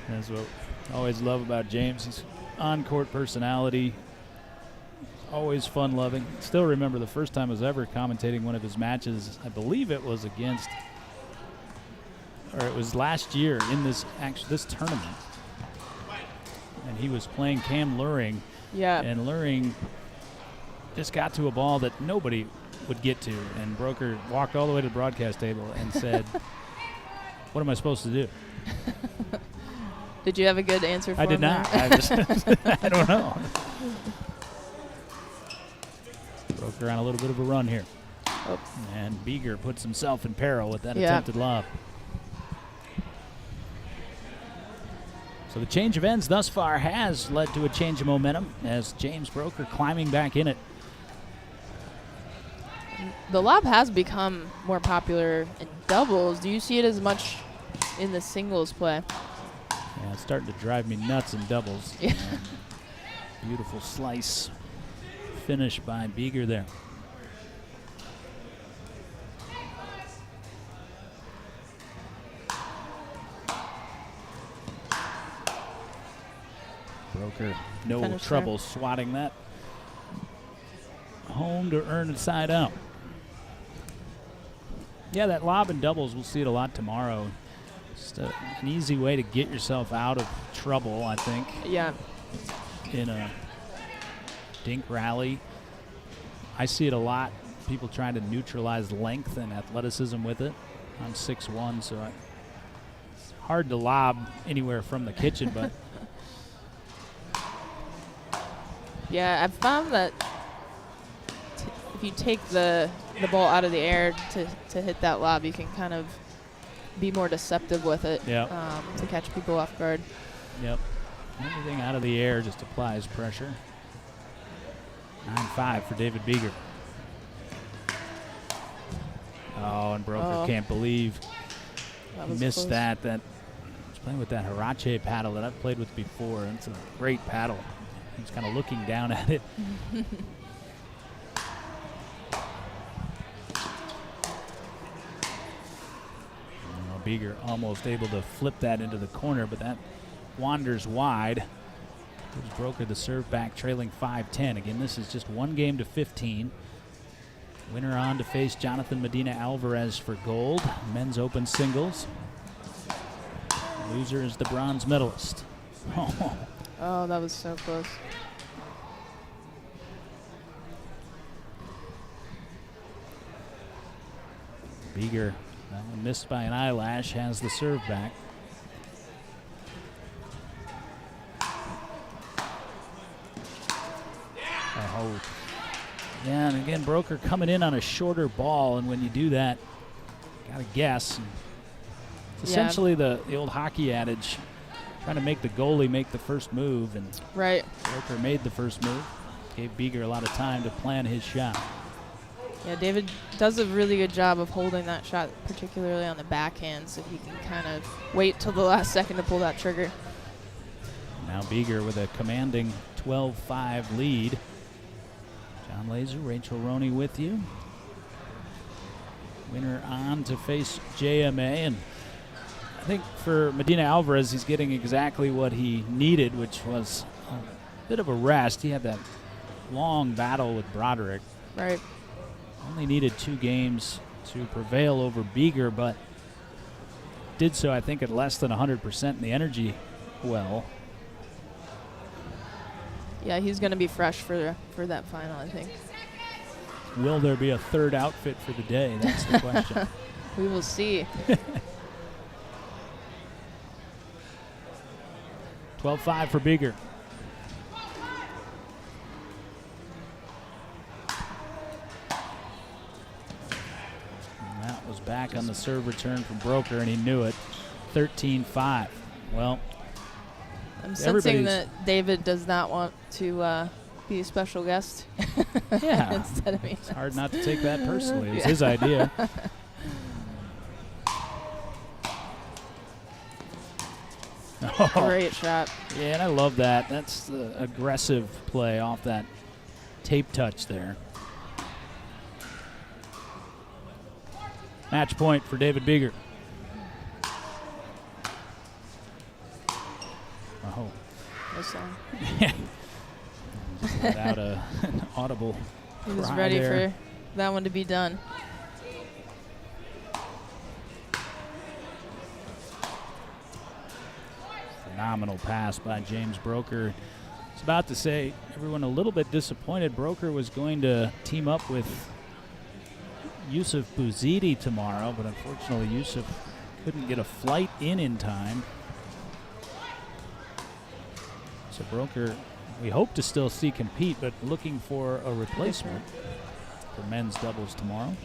That's what I always love about James. He's on-court personality. Always fun-loving. Still remember the first time I was ever commentating one of his matches. I believe it was against, or it was last year in this tournament. And he was playing Cam Luring. Yeah. And Luring just got to a ball that nobody would get to. And Broker walked all the way to the broadcast table and said, "What am I supposed to do?" Did you have a good answer for him? I did not. I don't know. Broker on a little bit of a run here. Oh. And Beeger puts himself in peril with that attempted lob. So the change of ends thus far has led to a change of momentum as James Broker climbing back in it. The lob has become more popular in doubles. Do you see it as much in the singles play? Yeah, it's starting to drive me nuts in doubles. Yeah. Beautiful slice finish by Beeger there. Broker, no Finish trouble there. swatting that home to earn a side out. Yeah, that lob and doubles, we'll see it a lot tomorrow. Just an easy way to get yourself out of trouble, I think. Yeah. In a dink rally. I see it a lot. People trying to neutralize length and athleticism with it. I'm 6'1", so it's hard to lob anywhere from the kitchen, but Yeah, I've found that if you take the ball out of the air to hit that lob, you can kind of be more deceptive with it to catch people off guard. Yep. Everything out of the air just applies pressure. 9-5 for David Beeger. Oh, and Broker can't believe he missed close. that. That was playing with that Hirache paddle that I've played with before. And it's a great paddle. He's kind of looking down at it. Beeger almost able to flip that into the corner, but that wanders wide. Gives Broker the serve back, trailing 5-10. Again, this is just one game to 15. Winner on to face Jonathan Medina Alvarez for gold. Men's open singles. Loser is the bronze medalist. Oh, that was so close. Beeger, that one missed by an eyelash, has the serve back. Oh, yeah, and again, Broker coming in on a shorter ball, and when you do that, you gotta guess. It's essentially the old hockey adage, trying to make the goalie make the first move, and Broker made the first move. Gave Beeger a lot of time to plan his shot. Yeah, David does a really good job of holding that shot, particularly on the backhand, so he can kind of wait till the last second to pull that trigger. Now Beeger with a commanding 12-5 lead. John Laser, Rachel Roney with you. Winner on to face JMA, and I think for Medina Alvarez, he's getting exactly what he needed, which was a bit of a rest. He had that long battle with Broderick. Right. Only needed 2 games to prevail over Beeger, but did so, I think, at less than 100% in the energy well. Yeah, he's going to be fresh for that final, I think. Will there be a third outfit for the day? That's the question. We will see. 12-5 for Beeger. And that was back on the serve return from Broker, and he knew it. 13-5. Well, I'm sensing that David does not want to be a special guest. Yeah. Instead of me. It's hard not to take that personally. It was his idea. Great shot. Yeah, and I love that. That's the aggressive play off that tape touch there. Match point for David Beeger. Oh. Just let out an audible He was cry ready there. for that one to be done. Phenomenal pass by James Broker. I was about to say, everyone a little bit disappointed. Broker was going to team up with Yusuf Bouzidi tomorrow, but unfortunately Yusuf couldn't get a flight in time. So Broker, we hope to still see compete, but looking for a replacement for men's doubles tomorrow.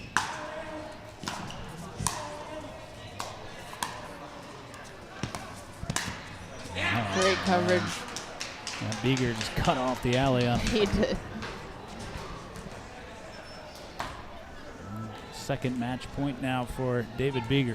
Great coverage. Beeger just cut off the alley on He did. Second match point now for David Beeger.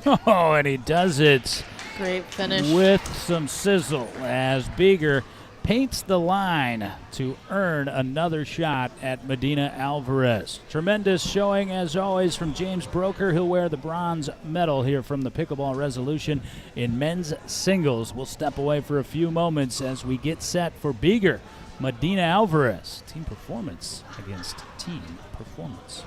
Oh, and he does it. Great finish. With some sizzle as Beeger paints the line to earn another shot at Medina Alvarez. Tremendous showing, as always, from James Broker. He'll wear the bronze medal here from the Pickleball Resolution in men's singles. We'll step away for a few moments as we get set for Beager. Medina Alvarez, team performance against team performance.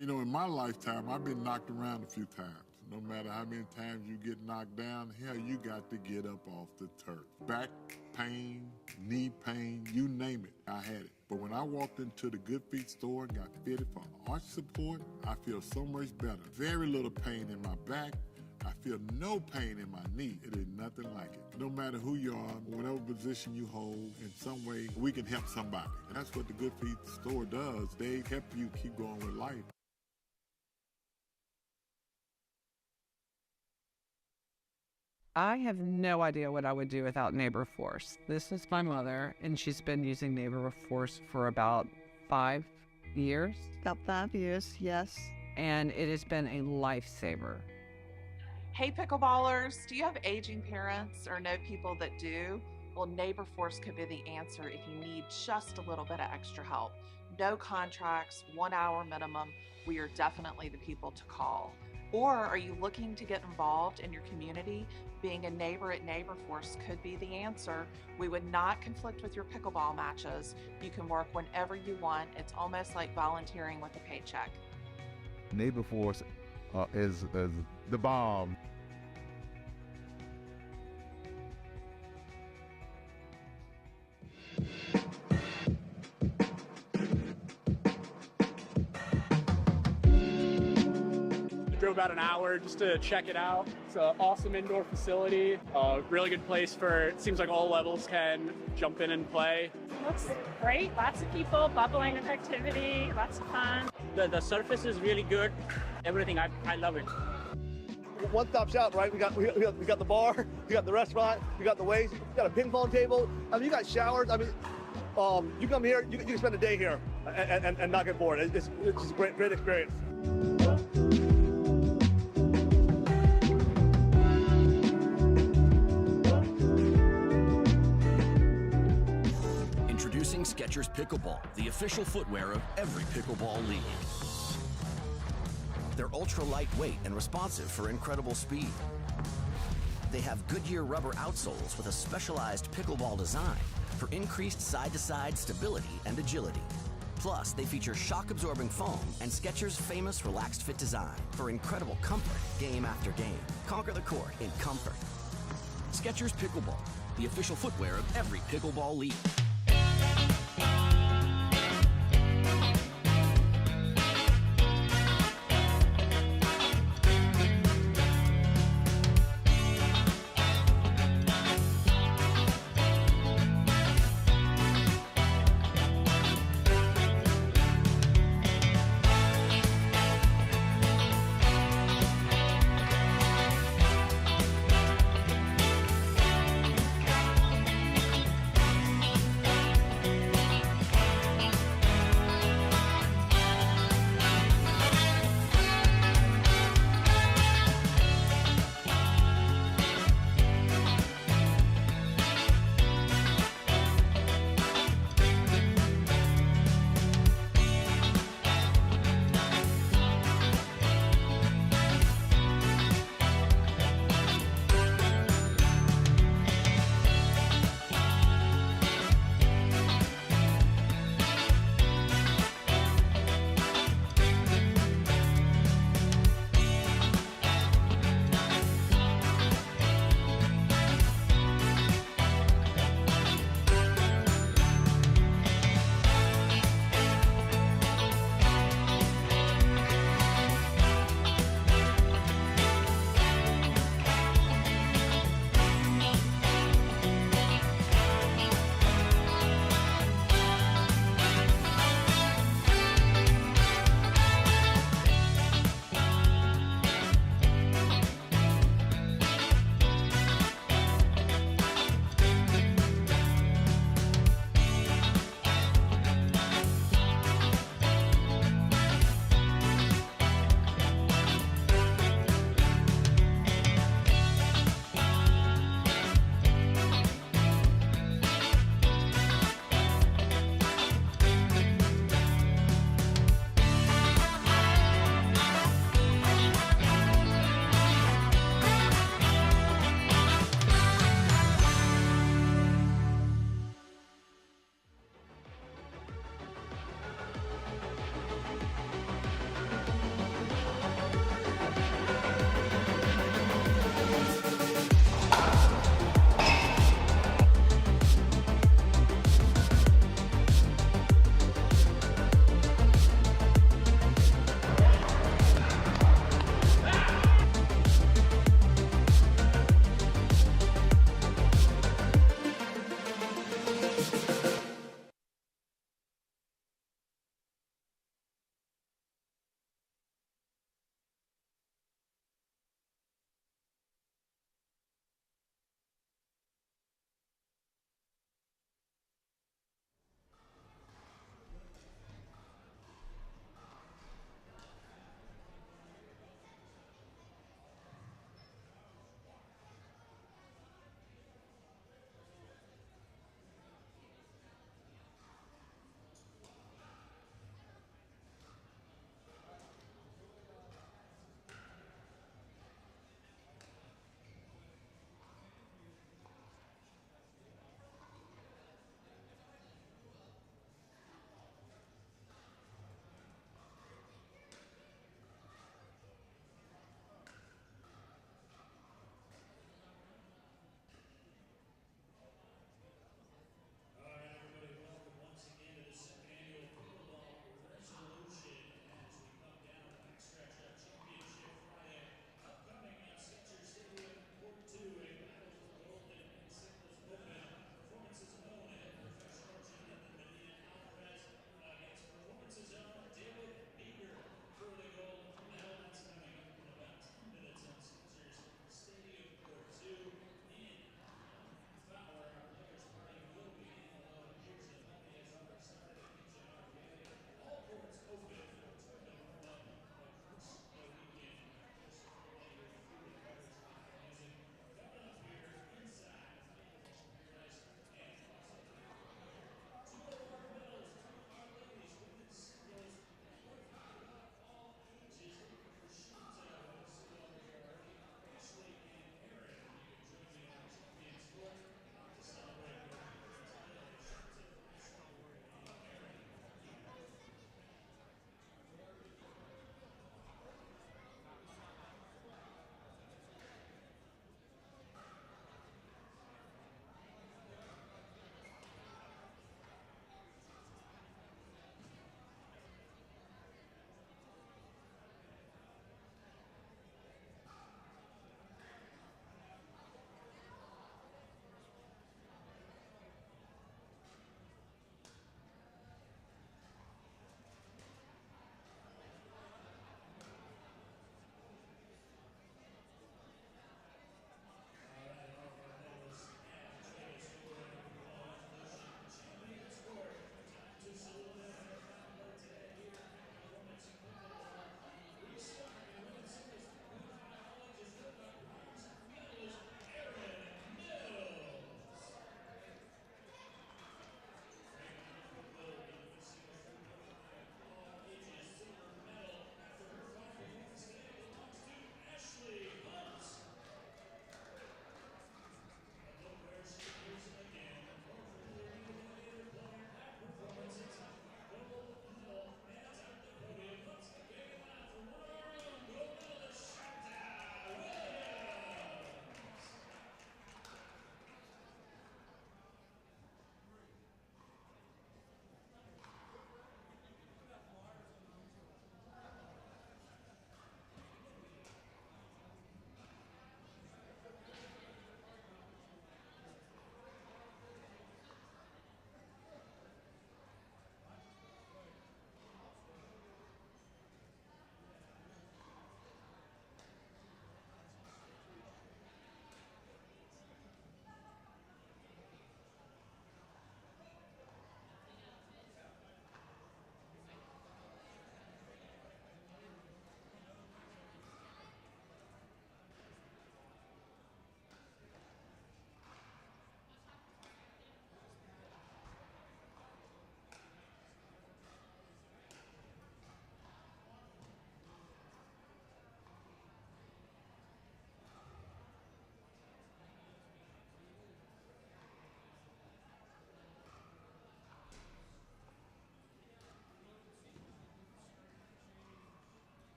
You know, in my lifetime, I've been knocked around a few times. No matter how many times you get knocked down, hell, you got to get up off the turf. Back pain, knee pain, you name it, I had it. But when I walked into the Good Feet store, got fitted for arch support, I feel so much better. Very little pain in my back. I feel no pain in my knee. It is nothing like it. No matter who you are, whatever position you hold, in some way, we can help somebody. And that's what the Good Feet store does. They help you keep going with life. I have no idea what I would do without Neighbor Force. This is my mother, and she's been using Neighbor Force for about 5 years. About 5 years, yes. And it has been a lifesaver. Hey pickleballers, do you have aging parents or know people that do? Well, Neighbor Force could be the answer if you need just a little bit of extra help. No contracts, 1 hour minimum. We are definitely the people to call. Or are you looking to get involved in your community? Being a neighbor at Neighbor Force could be the answer. We would not conflict with your pickleball matches. You can work whenever you want. It's almost like volunteering with a paycheck. Neighbor Force is the bomb. Drove about an hour just to check it out. It's an awesome indoor facility. Really good place for, it seems like all levels can jump in and play. Looks great. Lots of people, bubbling with activity, lots of fun. The surface is really good. Everything, I love it. One-stop shop, right? We got the bar, we got the restaurant, we got the ways, we got a ping pong table. I mean, you got showers. I mean, you come here, you can spend a day here and not get bored. It's just a great experience. Introducing Skechers Pickleball, the official footwear of every pickleball league. They're ultra lightweight and responsive for incredible speed. They have Goodyear rubber outsoles with a specialized pickleball design for increased side-to-side stability and agility. Plus, they feature shock-absorbing foam and Skechers' famous Relaxed Fit design for incredible comfort game after game. Conquer the court in comfort. Skechers Pickleball, the official footwear of every pickleball league.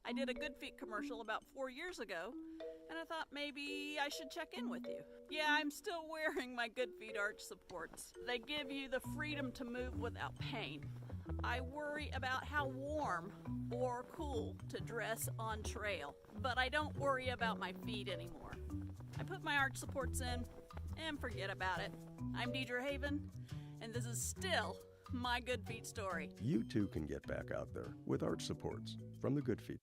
I did a Good Feet commercial about 4 years ago, and I thought maybe I should check in with you. Yeah, I'm still wearing my Good Feet arch supports. They give you the freedom to move without pain. I worry about how warm or cool to dress on trail, but I don't worry about my feet anymore. I put my arch supports in and forget about it. I'm Deidre Haven, and this is still my Good Feet story. You too can get back out there with arch supports from the Good Feet.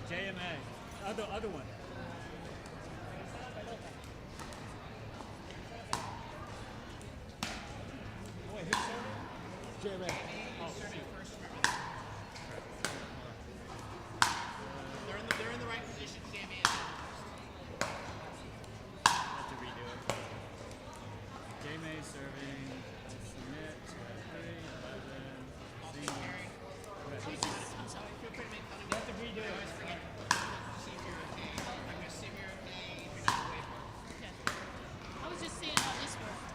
JMA. Other one. Wait, who's serving? JMA. Oh, serving first, remember that. They're in the right position. JMA is Have to redo it. JMA serving. Submit. 3, 11. Single. I'm sorry, feel free to make fun of me. You have to redo I it. always forget to see if you're okay. I'm going to see if you're okay if you're not away from it. Okay. I was just seeing how this worked.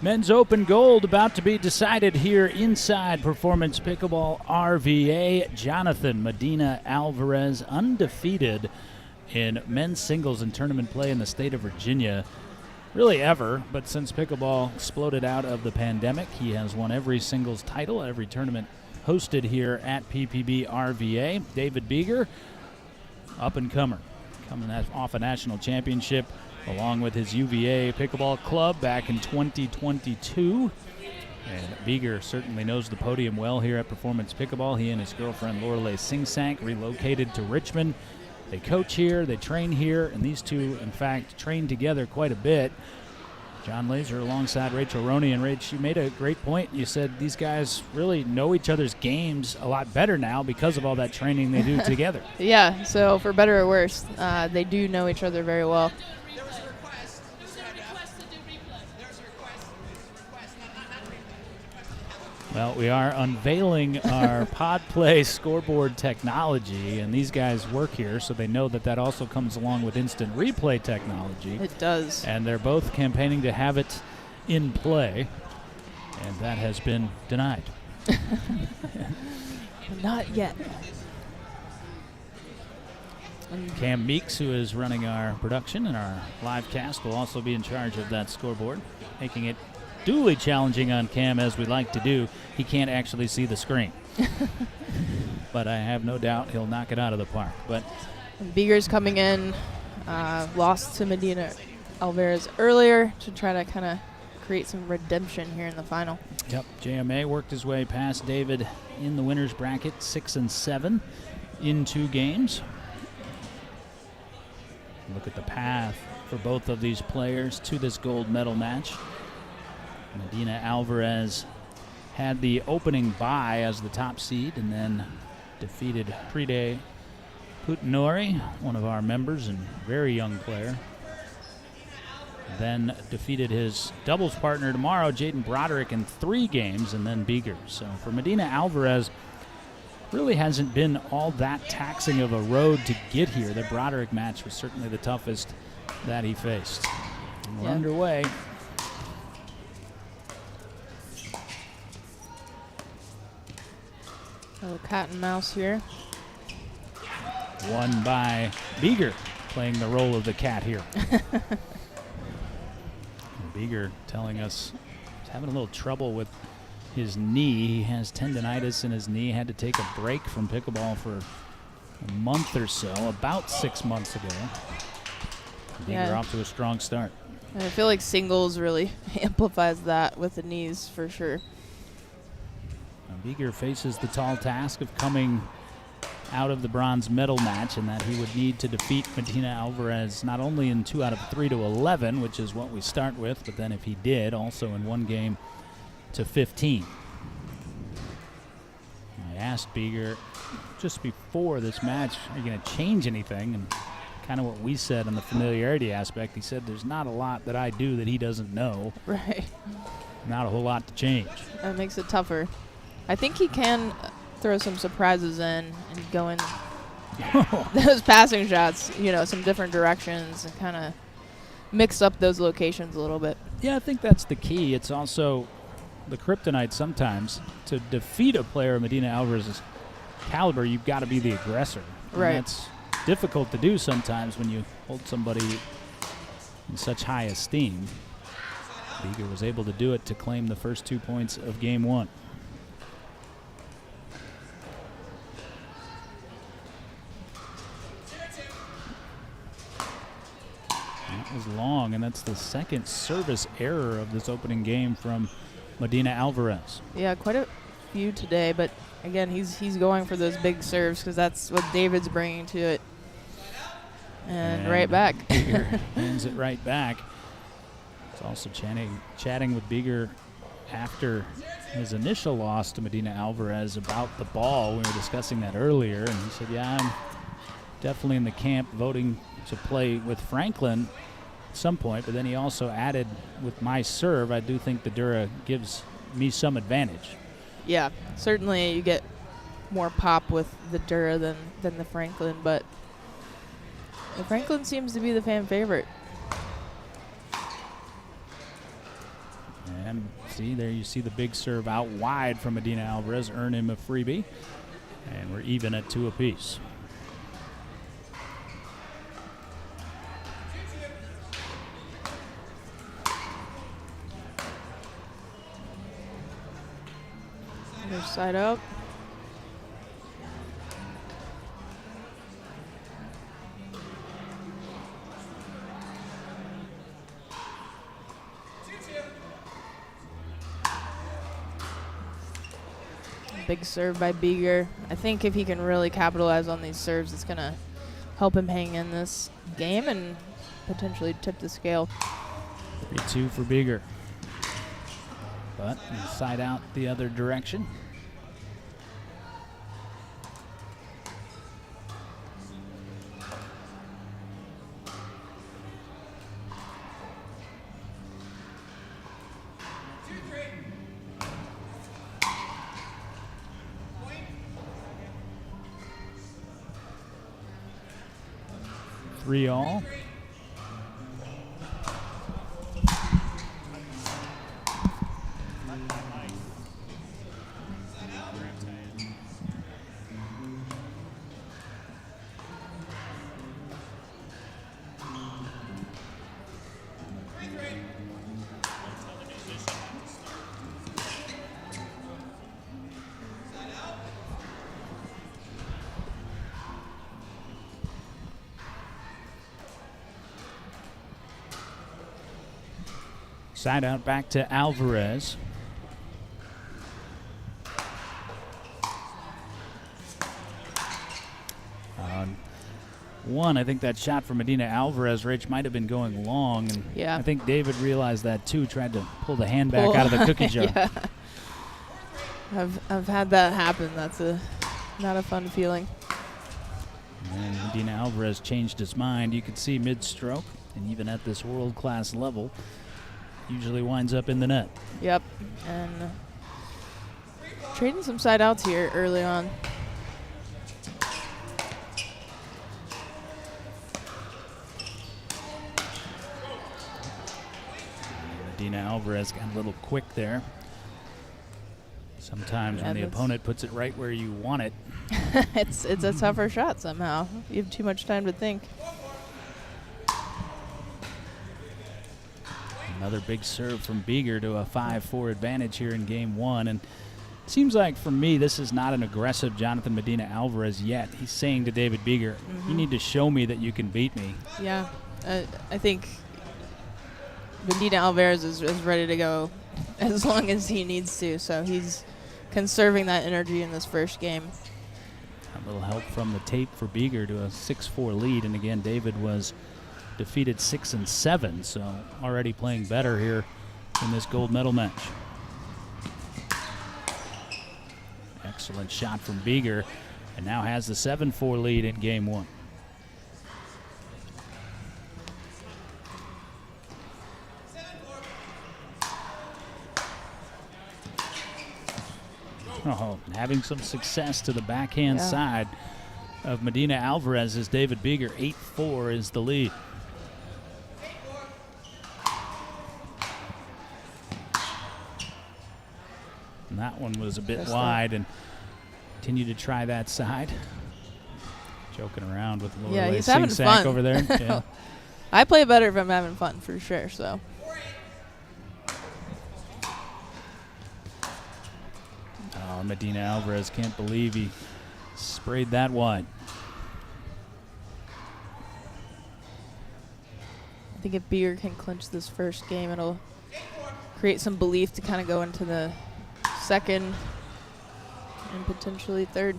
Men's Open Gold about to be decided here inside Performance Pickleball RVA. Jonathan Medina Alvarez, undefeated in men's singles and tournament play in the state of Virginia, really ever, but since pickleball exploded out of the pandemic, he has won every singles title, every tournament hosted here at PPB RVA. David Beeger, up-and-comer, coming off a national championship along with his UVA Pickleball Club back in 2022. And Beeger certainly knows the podium well here at Performance Pickleball. He and his girlfriend Lorelei Singsank relocated to Richmond. They coach here, they train here, and these two, in fact, train together quite a bit. John Laser alongside Rachel Roney. And Rach, you made a great point. You said these guys really know each other's games a lot better now because of all that training they do together. Yeah, so for better or worse, they do know each other very well. Well, we are unveiling our Pod Play scoreboard technology, and these guys work here, so they know that that also comes along with instant replay technology. It does. And they're both campaigning to have it in play, and that has been denied. Not yet. Cam Meeks, who is running our production and our live cast, will also be in charge of that scoreboard, making it duly challenging on Cam, as we like to do. He can't actually see the screen. But I have no doubt he'll knock it out of the park. But Beeger's coming in, lost to Medina Alvarez earlier to try to kind of create some redemption here in the final. Yep, JMA worked his way past David in the winner's bracket, 6-7 in 2 games. Look at the path for both of these players to this gold medal match. Medina Alvarez had the opening bye as the top seed and then defeated Pride Putinori, one of our members and very young player. Then defeated his doubles partner tomorrow, Jaden Broderick, in 3 games, and then Beeger. So for Medina Alvarez, really hasn't been all that taxing of a road to get here. The Broderick match was certainly the toughest that he faced. And we're underway. Oh, cat and mouse here. Won by Beeger, playing the role of the cat here. Beeger telling us he's having a little trouble with his knee. He has tendonitis in his knee. Had to take a break from pickleball for a month or so, about 6 months ago. Beeger off to a strong start. And I feel like singles really amplifies that with the knees for sure. Beeger faces the tall task of coming out of the bronze medal match, and that he would need to defeat Medina Alvarez not only in 2 out of 3 to 11, which is what we start with, but then if he did, also in 1 game to 15. I asked Beeger just before this match, are you going to change anything? And kind of what we said on the familiarity aspect. He said there's not a lot that I do that he doesn't know. Right. Not a whole lot to change. That makes it tougher. I think he can throw some surprises in and go in those passing shots, some different directions and kind of mix up those locations a little bit. Yeah, I think that's the key. It's also the kryptonite sometimes. To defeat a player of Medina Alvarez's caliber, you've got to be the aggressor. Right. And that's difficult to do sometimes when you hold somebody in such high esteem. Beeger was able to do it to claim the first 2 points of game 1. That was long, and that's the second service error of this opening game from Medina Alvarez. Yeah, quite a few today, but again, he's going for those big serves because that's what David's bringing to it. And right back. Beeger hands it right back. He's also chatting with Beeger after his initial loss to Medina Alvarez about the ball. We were discussing that earlier, and he said, yeah, I'm definitely in the camp voting to play with Franklin at some point, but then he also added, with my serve, I do think the Dura gives me some advantage. Yeah, certainly you get more pop with the Dura than the Franklin, but the Franklin seems to be the fan favorite. And see, there you see the big serve out wide from Medina Alvarez, earn him a freebie, and we're even at 2 apiece. Other side up. Big serve by Beeger. I think if he can really capitalize on these serves, it's going to help him hang in this game and potentially tip the scale. 3-2 for Beeger. But side out the other direction. Three all. Side out back to Alvarez. I think that shot from Medina Alvarez, Rich, might have been going long. And yeah. I think David realized that too, tried to pull the hand back out of the cookie jar. Yeah. I've had that happen. That's not a fun feeling. And Medina Alvarez changed his mind. You could see mid-stroke, and even at this world-class level, usually winds up in the net. Yep, and trading some side outs here early on. Medina Alvarez got a little quick there. Sometimes when the opponent puts it right where you want it. it's a tougher shot somehow. You have too much time to think. Another big serve from Beeger to a 5-4 advantage here in game 1. And it seems like for me, this is not an aggressive Jonathan Medina Alvarez yet. He's saying to David Beeger, you need to show me that you can beat me. Yeah, I think Medina Alvarez is ready to go as long as he needs to. So he's conserving that energy in this first game. A little help from the tape for Beeger to a 6-4 lead. And again, David was defeated 6-7, so already playing better here in this gold medal match. Excellent shot from Beeger, and now has the 7-4 lead in game 1. Oh, having some success to the backhand side of Medina Alvarez is David Beeger. 8-4 is the lead. And that one was a bit wide, and continue to try that side. Joking around with Lorelei he's having fun over there. Yeah. I play better if I'm having fun, for sure. So. Oh, Medina Alvarez can't believe he sprayed that wide. I think if Beer can clinch this first game, it'll create some belief to kind of go into the second and potentially third.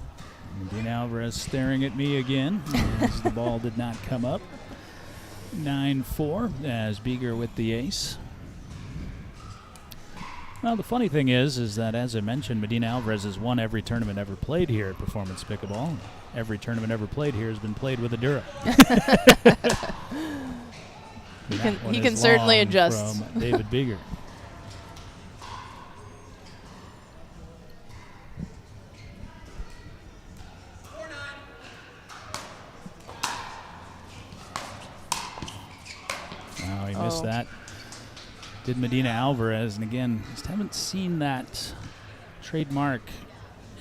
Medina Alvarez staring at me again as the ball did not come up. 9-4 as Beeger with the ace. Well, the funny thing is that, as I mentioned, Medina Alvarez has won every tournament ever played here at Performance Pickleball. Every tournament ever played here has been played with a Dura. he can certainly adjust. From David Beeger. Oh, he missed that. Did Medina Alvarez, and again, just haven't seen that trademark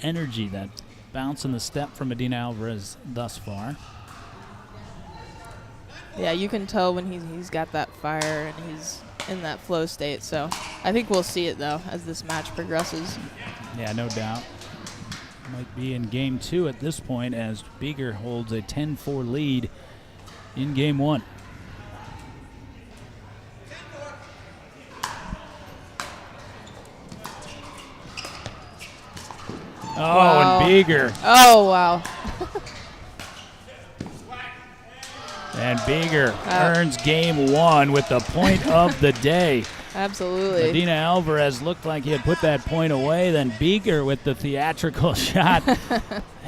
energy, that bounce in the step from Medina Alvarez thus far. Yeah, you can tell when he's got that fire and he's in that flow state. So I think we'll see it, though, as this match progresses. Yeah, no doubt. Might be in game 2 at this point as Beeger holds a 10-4 lead in game 1. Oh, wow. And Beeger. Oh, wow. And Beeger earns game 1 with the point of the day. Absolutely. Medina Alvarez looked like he had put that point away. Then Beeger with the theatrical shot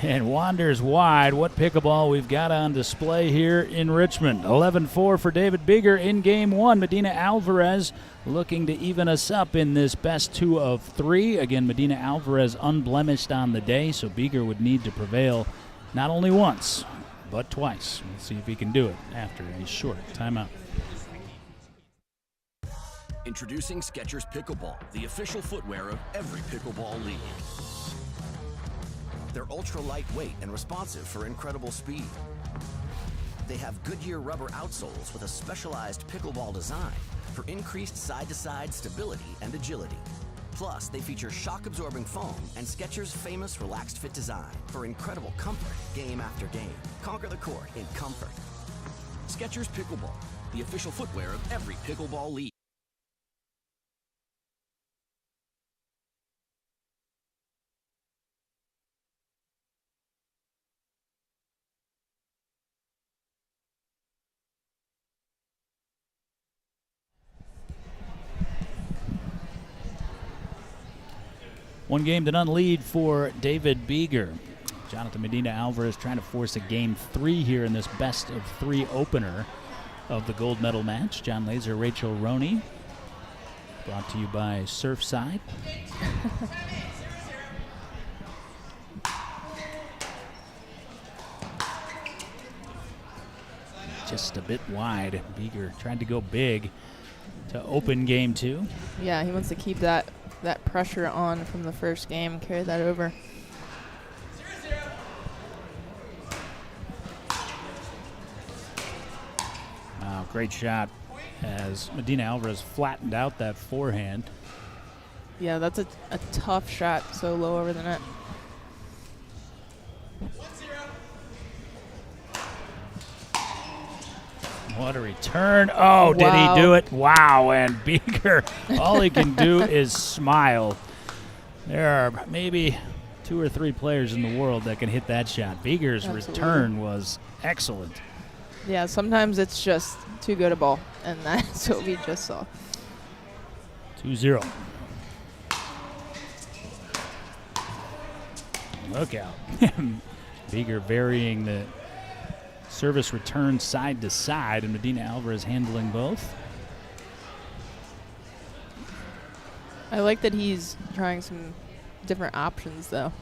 and wanders wide. What pickleball we've got on display here in Richmond. 11-4 for David Beeger in game 1. Medina Alvarez looking to even us up in this best 2 of 3. Again, Medina Alvarez unblemished on the day, so Beeger would need to prevail not only once, but twice. We'll see if he can do it after a short timeout. Introducing Skechers Pickleball, the official footwear of every pickleball league. They're ultra lightweight and responsive for incredible speed. They have Goodyear rubber outsoles with a specialized pickleball design for increased side-to-side stability and agility. Plus, they feature shock-absorbing foam and Skechers' famous relaxed fit design for incredible comfort game after game. Conquer the court in comfort. Skechers Pickleball, the official footwear of every pickleball league. One game to none lead for David Beeger. Jonathan Medina Alvarez trying to force a game 3 here in this best of 3 opener of the gold medal match. John Laser, Rachel Roney. Brought to you by Surfside. Just a bit wide. Beeger tried to go big to open game 2. Yeah, he wants to keep that pressure on from the first game, carry that over. Wow, great shot as Medina Alvarez flattened out that forehand. Yeah, that's a tough shot, so low over the net. What a return. Oh, wow. Did he do it? Wow, and Beeger, all he can do is smile. There are maybe 2 or 3 players in the world that can hit that shot. Beeger's return was excellent. Yeah, sometimes it's just too good a ball, and that's what we just saw. 2-0. Look out. Beeger varying the service return side to side, and Medina Alvarez handling both. I like that he's trying some different options, though.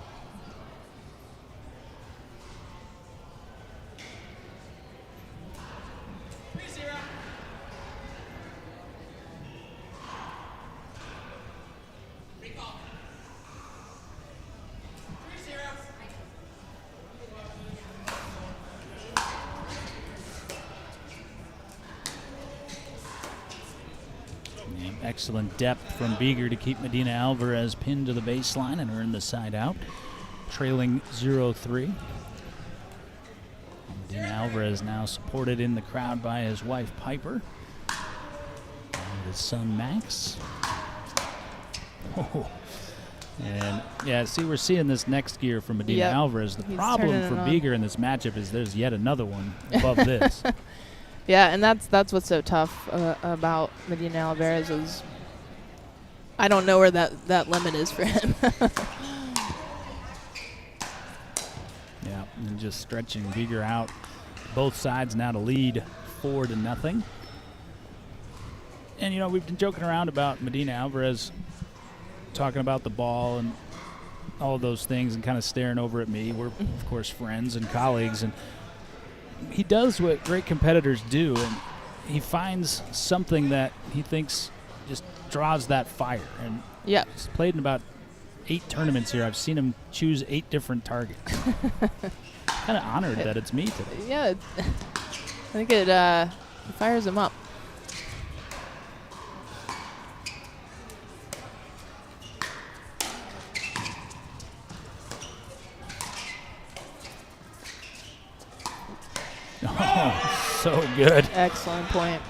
Excellent depth from Beeger to keep Medina Alvarez pinned to the baseline and earn the side out, trailing 0-3. Medina Alvarez now supported in the crowd by his wife Piper and his son Max. Oh. And yeah, see, we're seeing this next gear from Medina Alvarez. The problem for Beeger in this matchup is there's yet another one above this. Yeah, and that's what's so tough about Medina Alvarez is I don't know where that limit is for him. Yeah, and just stretching Beeger out. Both sides now to lead 4-0. And, you know, we've been joking around about Medina Alvarez talking about the ball and all of those things and kind of staring over at me. We're, of course, friends and colleagues, and he does what great competitors do, and he finds something that he thinks just draws that fire. And he's played in about 8 tournaments here. I've seen him choose 8 different targets. Kind of honored that it's me today. Yeah, I think it fires him up. Oh, so good. Excellent point.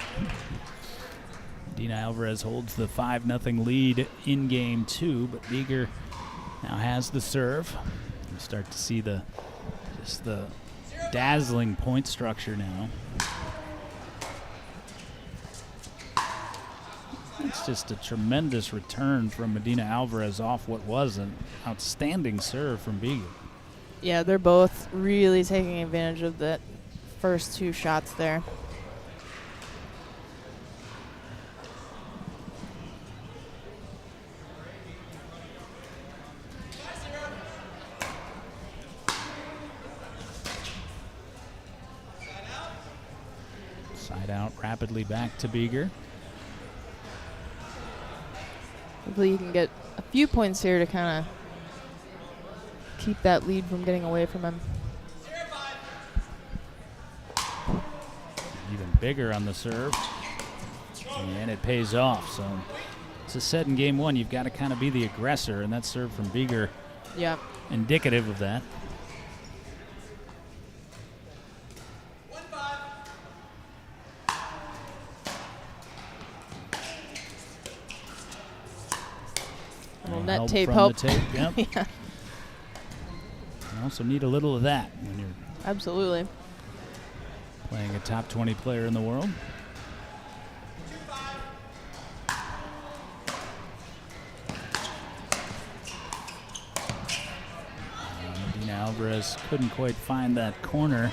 Medina Alvarez holds the 5-0 lead in game 2, but Beeger now has the serve. You start to see the dazzling point structure now. It's just a tremendous return from Medina Alvarez off what was an outstanding serve from Beeger. Yeah, they're both really taking advantage of that first 2 shots there. Side out rapidly back to Beeger. Hopefully you can get a few points here to kind of keep that lead from getting away from him. Even bigger on the serve, and it pays off. So it's a set in game 1. You've got to kind of be the aggressor, and that serve from Beeger, indicative of that. Well, net tape help. Yep. You also need a little of that when you're absolutely playing a top 20 player in the world. Medina Alvarez couldn't quite find that corner,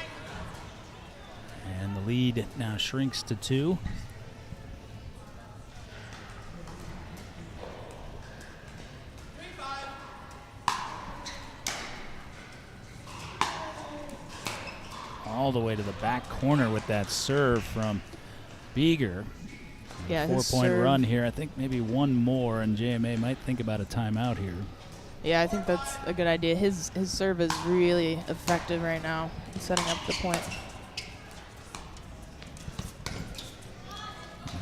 and the lead now shrinks to 2. All the way to the back corner with that serve from Beeger. Yeah, 4-point run here. I think maybe one more, and JMA might think about a timeout here. Yeah, I think that's a good idea. His serve is really effective right now, setting up the point.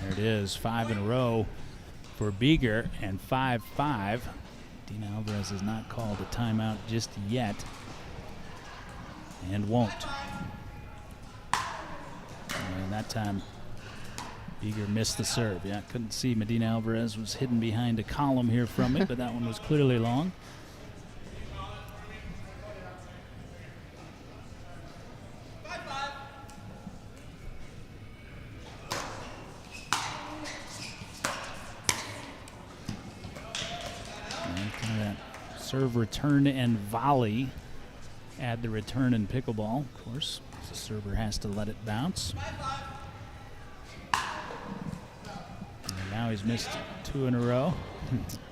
There it is, 5 in a row for Beeger, and 5-5. Medina Alvarez has not called a timeout just yet, and won't. And that time, Beeger missed the serve. Yeah, couldn't see Medina Alvarez was hidden behind a column here from me, but that one was clearly long. And kind of that serve, return, and volley. Add the return in pickleball, of course. The server has to let it bounce. And now he's missed 2 in a row.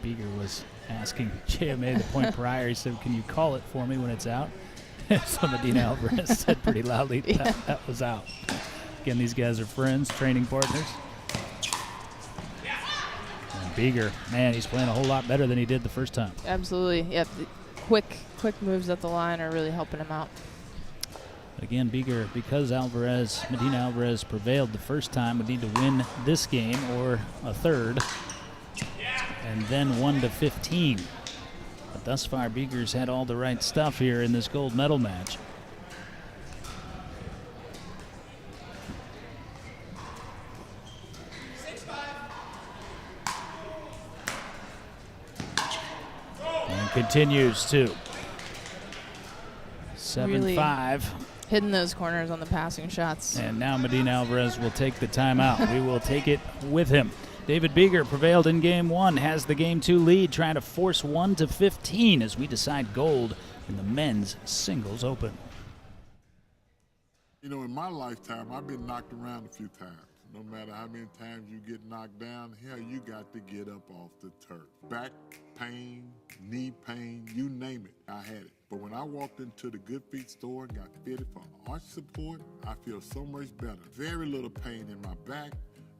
Beeger was asking JMA the point prior. He said, "Can you call it for me when it's out?" So Medina Alvarez said pretty loudly that was out. Again, these guys are friends, training partners. And Beeger, man, he's playing a whole lot better than he did the first time. Absolutely. Yep. Quick moves at the line are really helping him out. Again, Beeger, because Medina Alvarez prevailed the first time, would need to win this game or a third, and then 1-15. But thus far, Beeger's had all the right stuff here in this gold medal match. And continues to 7-5. Really hitting those corners on the passing shots. And now Medina Alvarez will take the timeout. We will take it with him. David Beeger prevailed in game 1, has the game 2 lead, trying to force 1-15 as we decide gold in the men's singles open. You know, in my lifetime, I've been knocked around a few times. No matter how many times you get knocked down, hell, you got to get up off the turf. Back pain, knee pain, you name it, I had it. But when I walked into the Good Feet store and got fitted for arch support, I feel so much better. Very little pain in my back.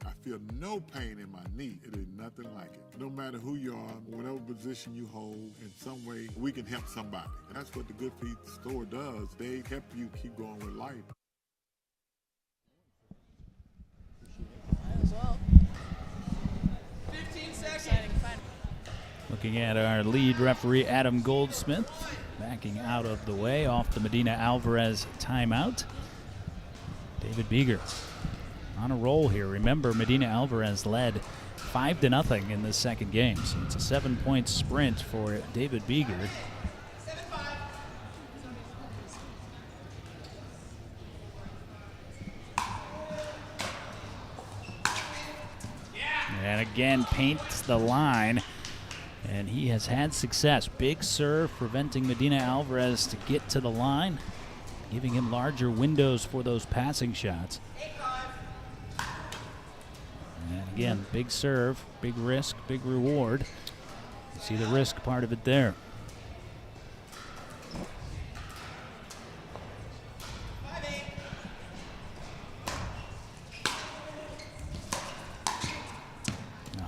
I feel no pain in my knee. It is nothing like it. No matter who you are, whatever position you hold, in some way, we can help somebody. And that's what the Good Feet store does. They help you keep going with life. As well. 15 seconds. Looking at our lead referee, Adam Goldsmith, backing out of the way off the Medina Alvarez timeout. David Beeger on a roll here. Remember, Medina Alvarez led 5-0 in this second game, so it's a 7-point sprint for David Beeger. And again, paints the line, and he has had success. Big serve preventing Medina Alvarez to get to the line, giving him larger windows for those passing shots. And again, big serve, big risk, big reward. You see the risk part of it there.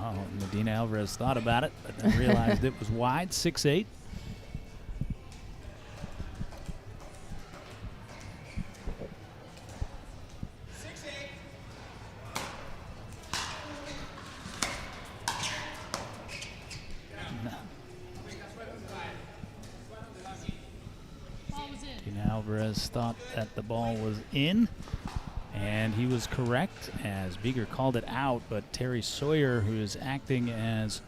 Oh, Medina Alvarez thought about it, but then realized it was wide, 6-8. Alvarez thought that the ball was in, and he was correct as Beeger called it out, but Terry Sawyer, who is acting as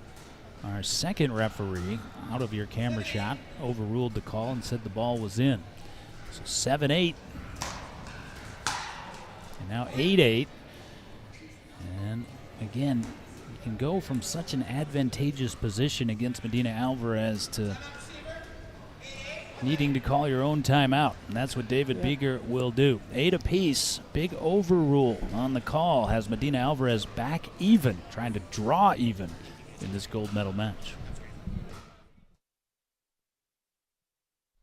our second referee, out of your camera shot, overruled the call and said the ball was in. So 7-8, and now 8-8, and again, you can go from such an advantageous position against Medina Alvarez to needing to call your own timeout, and that's what David Beeger will do. 8 apiece, big overrule on the call has Medina Alvarez back even, trying to draw even in this gold medal match.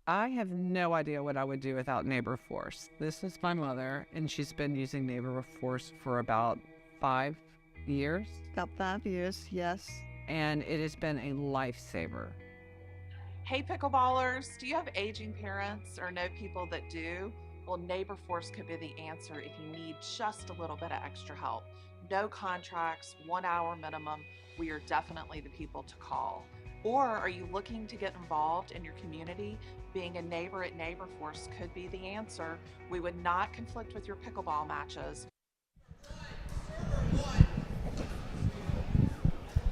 I have no idea what I would do without Neighbor Force. This is my mother, and she's been using Neighbor Force for about 5 years. About 5 years, yes. And it has been a lifesaver. Hey pickleballers, do you have aging parents or know people that do? Well, Neighbor Force could be the answer if you need just a little bit of extra help. No contracts, 1 hour minimum. We are definitely the people to call. Or are you looking to get involved in your community? Being a neighbor at Neighbor Force could be the answer. We would not conflict with your pickleball matches.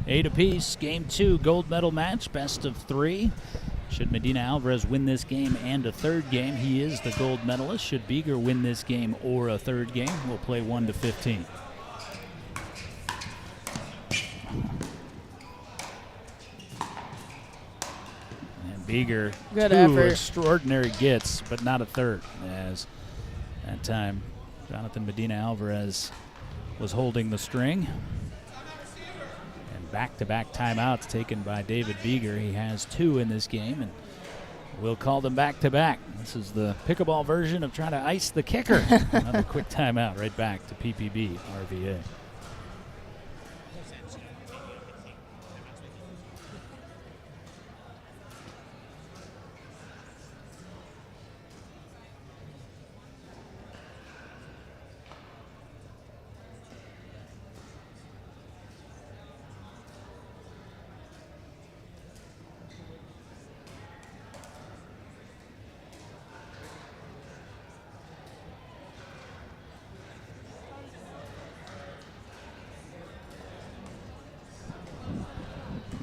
8 apiece, game 2, gold medal match, best of 3. Should Medina Alvarez win this game and a third game, he is the gold medalist. Should Beeger win this game or a third game, we'll play 1-15. And Beeger, good 2 effort. Extraordinary gets, but not a third, as that time Jonathan Medina Alvarez was holding the string. back-to-back timeouts taken by David Beeger. He has 2 in this game, and we'll call them back-to-back. This is the pickleball version of trying to ice the kicker. Another quick timeout right back to PPB RVA.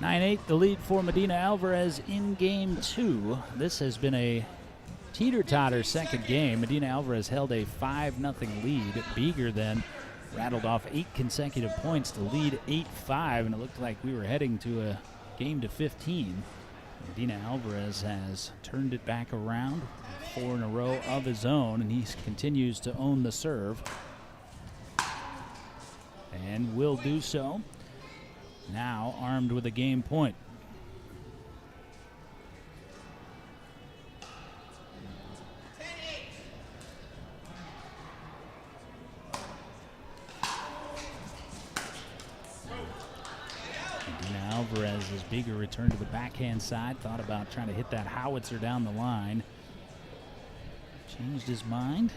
9-8 the lead for Medina Alvarez in game 2. This has been a teeter-totter second game. Medina Alvarez held a 5-0 lead. Beeger then rattled off 8 consecutive points to lead 8-5, and it looked like we were heading to a game to 15. Medina Alvarez has turned it back around, 4 in a row of his own, and he continues to own the serve and will do so. Now armed with a game point. Medina Alvarez, as Beeger returned to the backhand side, thought about trying to hit that howitzer down the line. Changed his mind.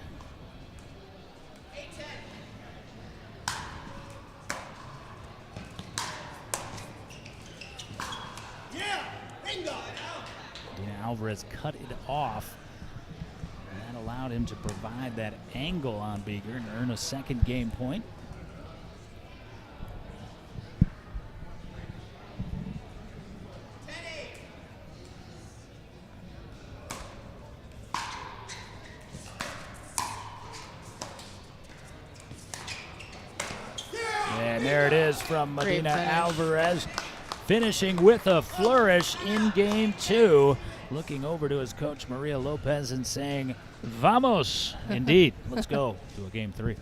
Alvarez cut it off, and that allowed him to provide that angle on Beeger and earn a second game point. And there it is from Medina Alvarez, finishing with a flourish in game 2. Looking over to his coach, Maria Lopez, and saying, "Vamos!" Indeed. Let's go to a game 3.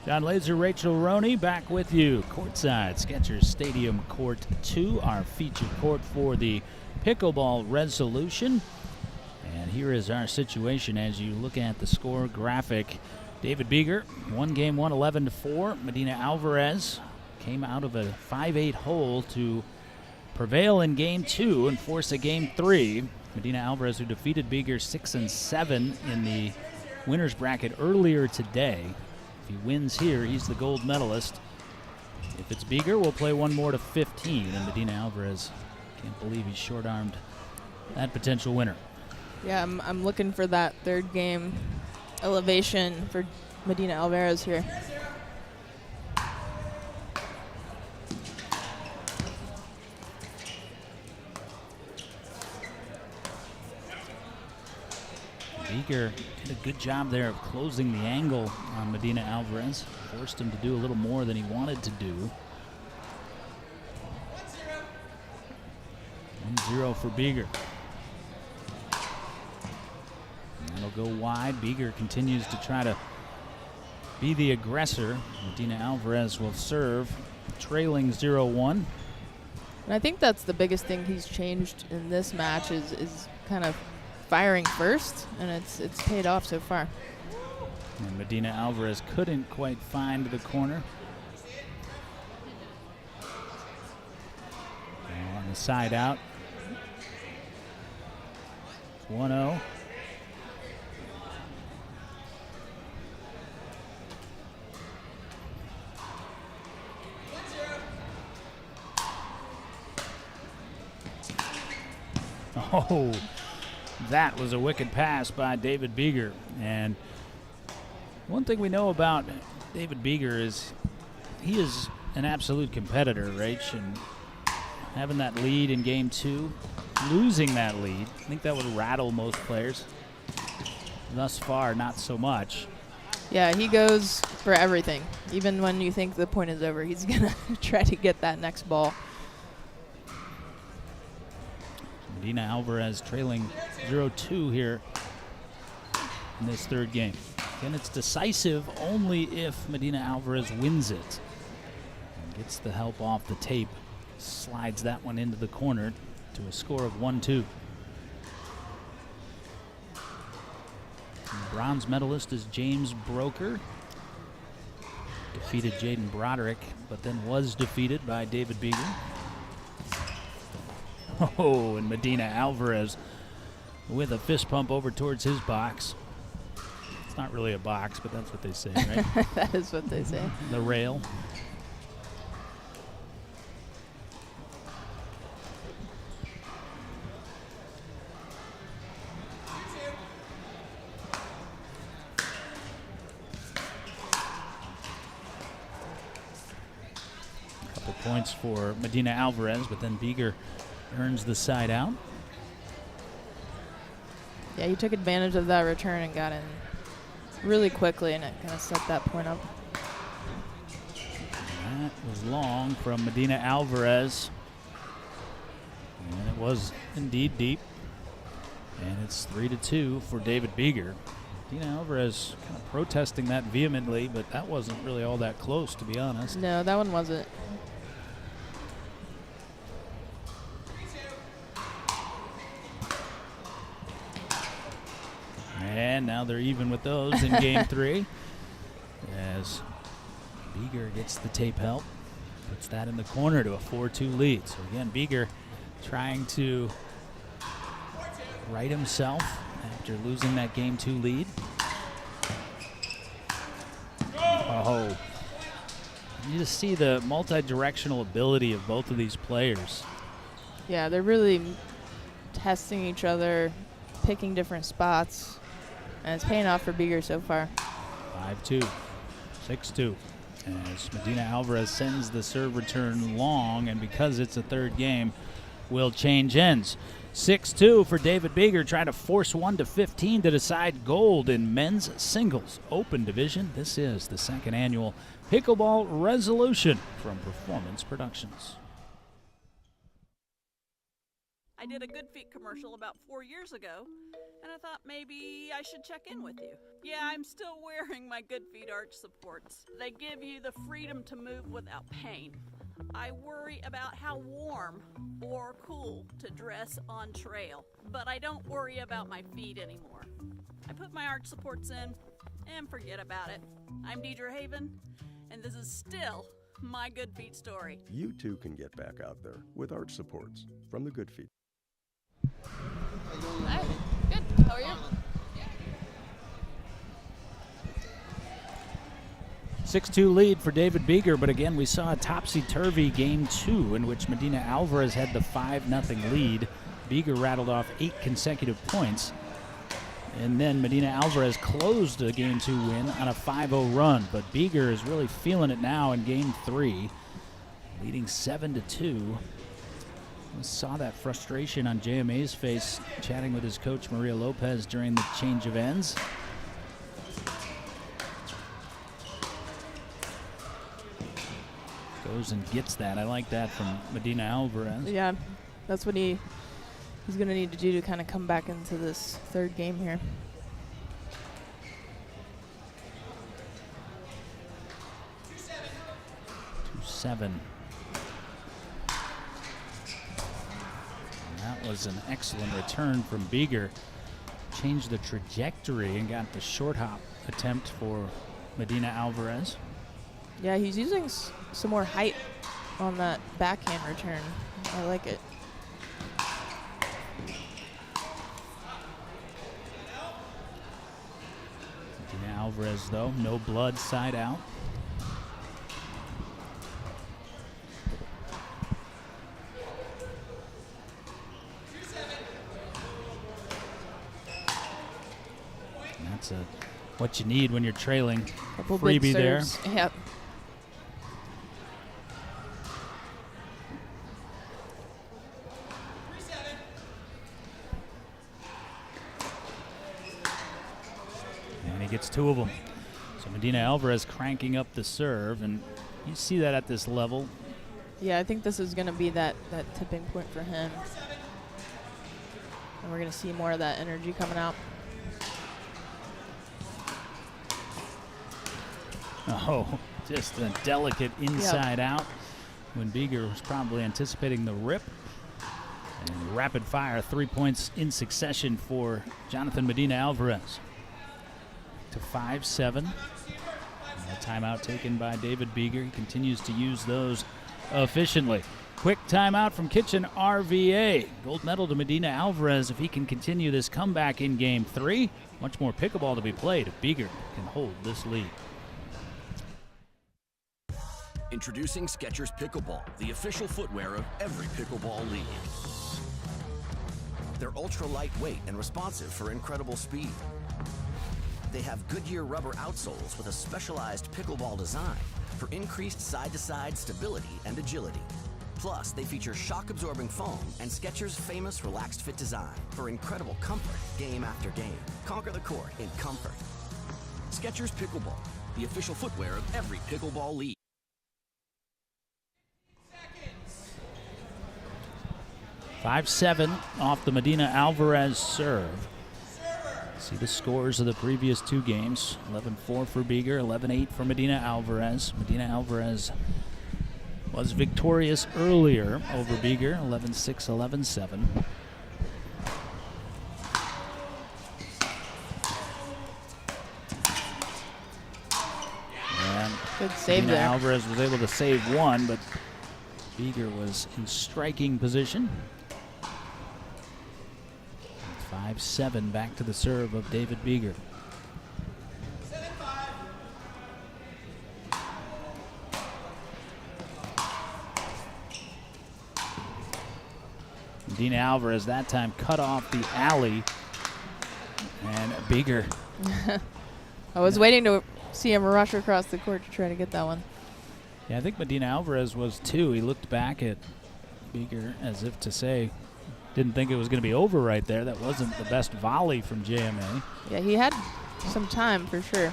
John Laser, Rachel Roney back with you courtside. Skechers Stadium Court 2, our feature court for the Pickleball Resolution. And here is our situation as you look at the score graphic. David Beeger, one game, won 11-4. Medina Alvarez came out of a 5-8 hole to prevail in game 2 and force a game 3. Medina Alvarez, who defeated Beeger 6-7 in the winner's bracket earlier today. If he wins here, he's the gold medalist. If it's Beeger, we'll play one more to 15, and Medina Alvarez can't believe he short-armed that potential winner. Yeah, I'm looking for that third game elevation for Medina Alvarez here. Beeger did a good job there of closing the angle on Medina Alvarez. Forced him to do a little more than he wanted to do. 1-0 for Beeger. That'll go wide. Beeger continues to try to be the aggressor. Medina Alvarez will serve, trailing 0-1. And I think that's the biggest thing he's changed in this match is kind of firing first, and it's paid off so far. And Medina Alvarez couldn't quite find the corner. On the side out. It's 1-0. Oh, that was a wicked pass by David Beeger. And one thing we know about David Beeger is he is an absolute competitor, Rach, and having that lead in game 2, losing that lead, I think that would rattle most players. Thus far, not so much. Yeah, he goes for everything. Even when you think the point is over, he's going to try to get that next ball. Medina Alvarez trailing 0-2 here in this third game. Again, it's decisive only if Medina Alvarez wins it. And gets the help off the tape. Slides that one into the corner to a score of 1-2. And the bronze medalist is James Broker. Defeated Jaden Broderick, but then was defeated by David Beeger. Oh, and Medina Alvarez with a fist pump over towards his box. It's not really a box, but that's what they say, right? That is what they say. The rail. Couple points for Medina Alvarez, but then Beeger earns the side out. Yeah, he took advantage of that return and got in really quickly, and it kind of set that point up. That was long from Medina Alvarez. And it was indeed deep. And it's 3-2 for David Beeger. Medina Alvarez kind of protesting that vehemently, but that wasn't really all that close, to be honest. No, that one wasn't. And now they're even with those in game 3 as Beeger gets the tape help, puts that in the corner to a 4-2 lead. So again, Beeger trying to right himself after losing that game 2 lead. Oh, you just see the multi-directional ability of both of these players. Yeah, they're really testing each other, picking different spots. And it's paying off for Beeger so far. 5-2, 6-2. As Medina Alvarez sends the serve return long, and because it's a third game, will change ends. 6-2 for David Beeger, trying to force 1-15 to decide gold in men's singles open division. This is the second annual Pickleball Resolution from Performance Productions. I did a Good Feet commercial about 4 years ago, and I thought maybe I should check in with you. Yeah, I'm still wearing my Good Feet arch supports. They give you the freedom to move without pain. I worry about how warm or cool to dress on trail, but I don't worry about my feet anymore. I put my arch supports in and forget about it. I'm Deidre Haven, and this is still my Good Feet story. You too can get back out there with arch supports from the Good Feet. Hi. Good. How are you? 6-2 lead for David Beeger, but again, we saw a topsy-turvy game 2 in which Medina Alvarez had the 5-0 lead. Beeger rattled off 8 consecutive points. And then Medina Alvarez closed a game 2 win on a 5-0 run, but Beeger is really feeling it now in game 3, leading 7-2. We saw that frustration on JMA's face chatting with his coach Maria Lopez during the change of ends. Goes and gets that. I like that from Medina Alvarez. Yeah, that's what he's going to need to do to kind of come back into this third game here. 2-7. That was an excellent return from Beeger. changed the trajectory and got the short hop attempt for Medina Alvarez. Yeah, he's using some more height on that backhand return. I like it. Medina Alvarez, though, no blood, side out. That's what you need when you're trailing. Couple Freebie big there. serves. Yep. And he gets 2 of them. So Medina Alvarez cranking up the serve, and you see that at this level. Yeah, I think this is going to be that tipping point for him. And we're going to see more of that energy coming out. Oh, just a delicate inside out when Beeger was probably anticipating the rip. And rapid fire, 3 points in succession for Jonathan Medina Alvarez. To 5-7. A timeout taken by David Beeger. He continues to use those efficiently. Quick timeout from Kitchen RVA. Gold medal to Medina Alvarez if he can continue this comeback in Game 3. Much more pickleball to be played if Beeger can hold this lead. Introducing Skechers Pickleball, the official footwear of every pickleball league. They're ultra lightweight and responsive for incredible speed. They have Goodyear rubber outsoles with a specialized pickleball design for increased side-to-side stability and agility. Plus, they feature shock-absorbing foam and Skechers' famous relaxed fit design for incredible comfort game after game. Conquer the court in comfort. Skechers Pickleball, the official footwear of every pickleball league. 5-7 off the Medina Alvarez serve. See the scores of the previous 2 games. 11-4 for Beeger, 11-8 for Medina Alvarez. Medina Alvarez was victorious earlier over Beeger, 11-6, 11-7. And good save Medina there. Alvarez was able to save 1, but Beeger was in striking position. 5-7 back to the serve of David Beeger. Medina Alvarez that time cut off the alley, and Beeger. I was waiting to see him rush across the court to try to get that one. Yeah, I think Medina Alvarez was too. He looked back at Beeger as if to say, didn't think it was going to be over right there. That wasn't the best volley from JMA. Yeah, he had some time for sure.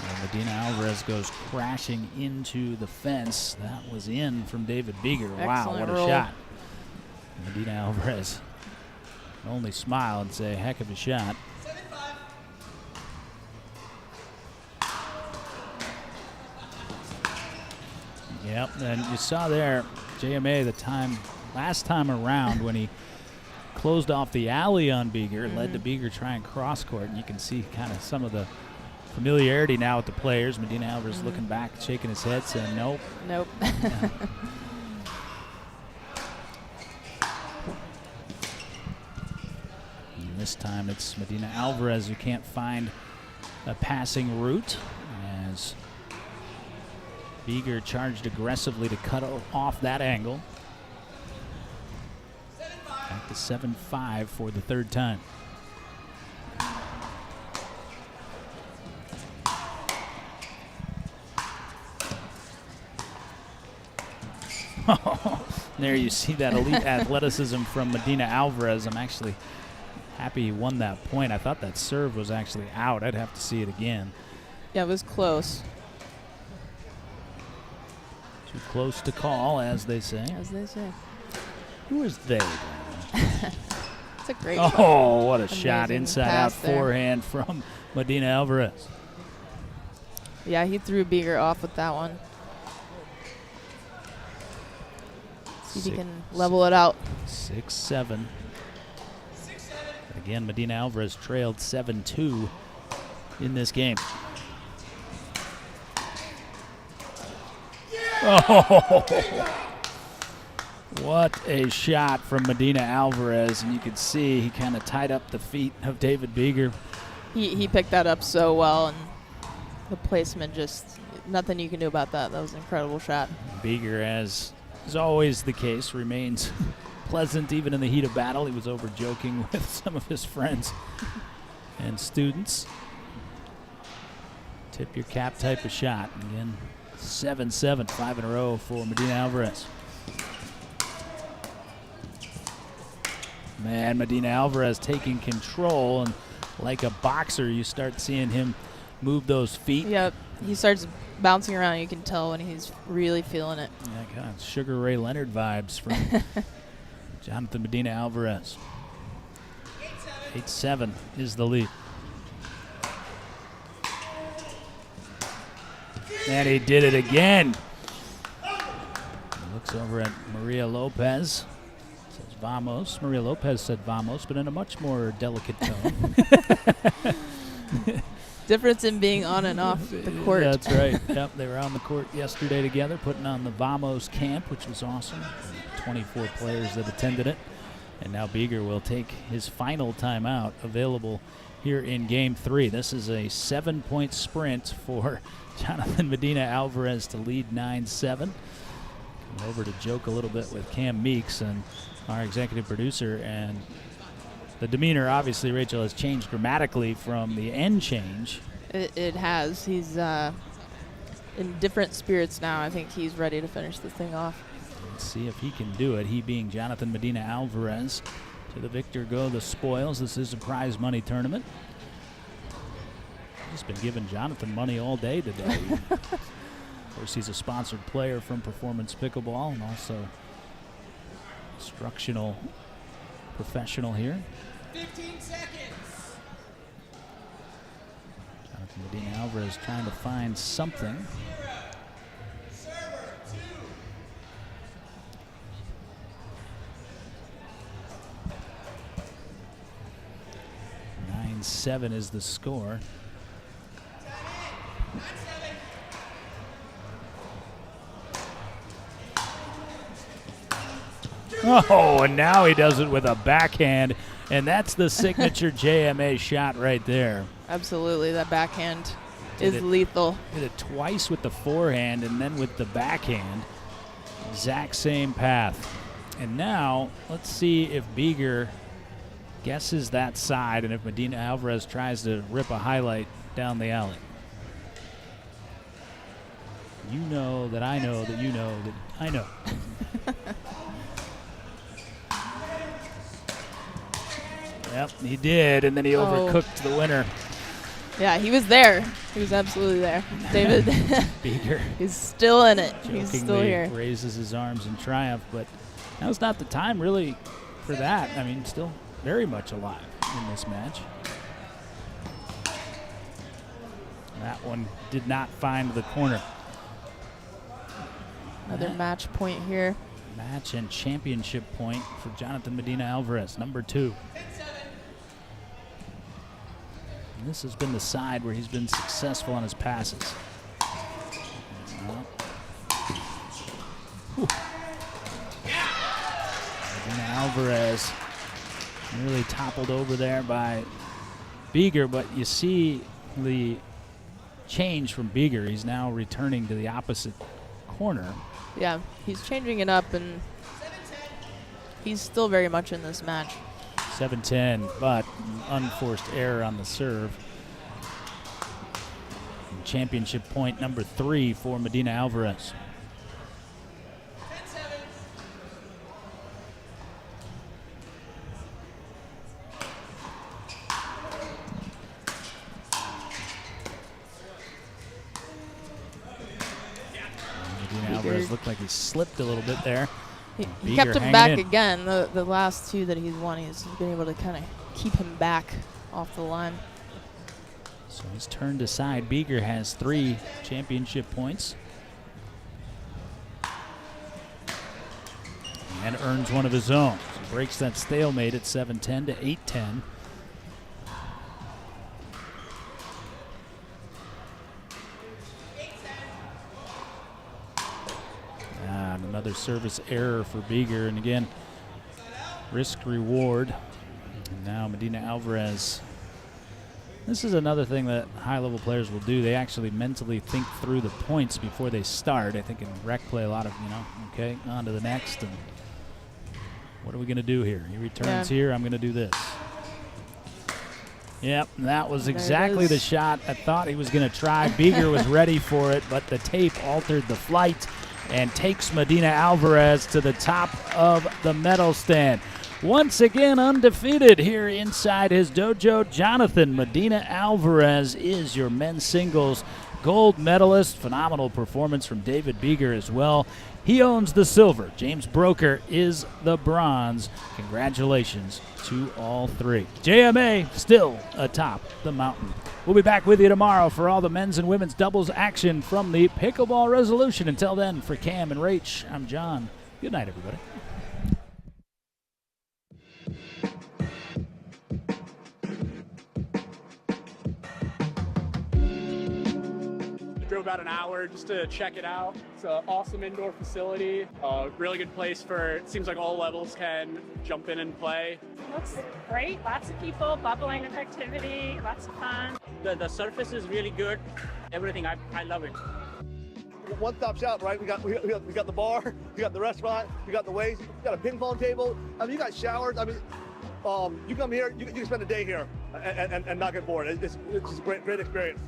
And Medina Alvarez goes crashing into the fence. That was in from David Beeger. Wow, what a roll. shot. Medina Alvarez can only smile and say, heck of a shot. Yep, and you saw there, JMA last time around when he closed off the alley on Beeger, led to Beeger trying cross court, and you can see kind of some of the familiarity now with the players. Medina Alvarez looking back, shaking his head, saying nope. Nope. Yeah. And this time it's Medina Alvarez who can't find a passing route, as Beeger charged aggressively to cut off that angle. Back to 7-5 for the 3rd time. There you see that elite athleticism from Medina Alvarez. I'm actually happy he won that point. I thought that serve was actually out. I'd have to see it again. Yeah, it was close. Too close to call, as they say. As they say. Who is they? It's a great shot. Oh, what a shot. Inside out there. forehand from Medina Alvarez. Yeah, he threw Beeger off with that one. If he can level it out. 6-7. Again, Medina Alvarez trailed 7-2 in this game. Oh, what a shot from Medina Alvarez. And you can see he kind of tied up the feet of David Beeger. He picked that up so well, and the placement just, nothing you can do about that. That was an incredible shot. Beeger, as is always the case, remains pleasant even in the heat of battle. He was over joking with some of his friends and students. Tip your cap type of shot. Again, 7-7, 5 in a row for Medina Alvarez. Man, Medina Alvarez taking control, and like a boxer, you start seeing him move those feet. Yep, he starts bouncing around. You can tell when he's really feeling it. Yeah, kind of Sugar Ray Leonard vibes from Jonathan Medina Alvarez. 8-7 is the lead. And he did it again. He looks over at Maria Lopez. Says vamos. Maria Lopez said vamos, but in a much more delicate tone. Difference in being on and off the court. That's right. Yep, they were on the court yesterday together, putting on the Vamos camp, which was awesome. 24 players that attended it. And now Beeger will take his final timeout, available here in Game 3. This is a 7-point sprint for Jonathan Medina Alvarez to lead 9-7. Come over to joke a little bit with Cam Meeks and our executive producer, and the demeanor, obviously, Rachel, has changed dramatically from the end change. It has. He's in different spirits now. I think he's ready to finish this thing off. Let's see if he can do it. He being Jonathan Medina Alvarez. To the victor go the spoils. This is a prize money tournament. He's been giving Jonathan money all day today. Of course, he's a sponsored player from Performance Pickleball and also instructional professional here. 15 seconds. Jonathan Medina Alvarez trying to find something. Server 9-7 is the score. Oh, and now he does it with a backhand, and that's the signature JMA shot right there. Absolutely, that backhand is lethal. Did it twice with the forehand and then with the backhand. Exact same path. And now, let's see if Beeger guesses that side and if Medina Alvarez tries to rip a highlight down the alley. You know that I know that you know that I know. Yep, he did, and then he overcooked the winner. Yeah, he was there. He was absolutely there. David Beeger. He's still in it. He's still here. Raises his arms in triumph, but now's not the time really for that. I mean, still very much alive in this match. That one did not find the corner. Another match point here. Match and championship point for Jonathan Medina Alvarez, number 2. And this has been the side where he's been successful on his passes. Medina Alvarez nearly toppled over there by Beeger, but you see the change from Beeger. He's now returning to the opposite corner. Yeah, he's changing it up, and he's still very much in this match. 7-10, but unforced error on the serve. And championship point number 3 for Medina Alvarez. Medina Alvarez looked like he slipped a little bit there. He kept him back again. The last 2 that he's won, he's been able to kind of keep him back off the line. So he's turned aside. Beeger has 3 championship points. and earns one of his own. So breaks that stalemate at 7-10 to 8-10. And another service error for Beeger, and again, risk reward. And now Medina Alvarez. This is another thing that high-level players will do. They actually mentally think through the points before they start. I think in rec play a lot of, okay, on to the next. And what are we going to do here? He returns here. I'm going to do this. Yep, that was exactly the shot I thought he was going to try. Beeger was ready for it, but the tape altered the flight and takes Medina Alvarez to the top of the medal stand. Once again undefeated here inside his dojo, Jonathan Medina Alvarez is your men's singles gold medalist. Phenomenal performance from David Beeger as well. He owns the silver. James Broker is the bronze. Congratulations to all three. JMA still atop the mountain. We'll be back with you tomorrow for all the men's and women's doubles action from the Pickleball Resolution. Until then, for Cam and Rach, I'm John. Good night, everybody. Drove about an hour just to check it out. It's an awesome indoor facility. Really good place for, it seems like all levels can jump in and play. Looks great. Lots of people, bubbling with activity, lots of fun. The surface is really good. Everything, I love it. One-stop shop, right? We got the bar, we got the restaurant, we got the waves, we got a ping pong table. I mean, you got showers. I mean, you come here, you can spend a day here and not get bored. It's just a great experience.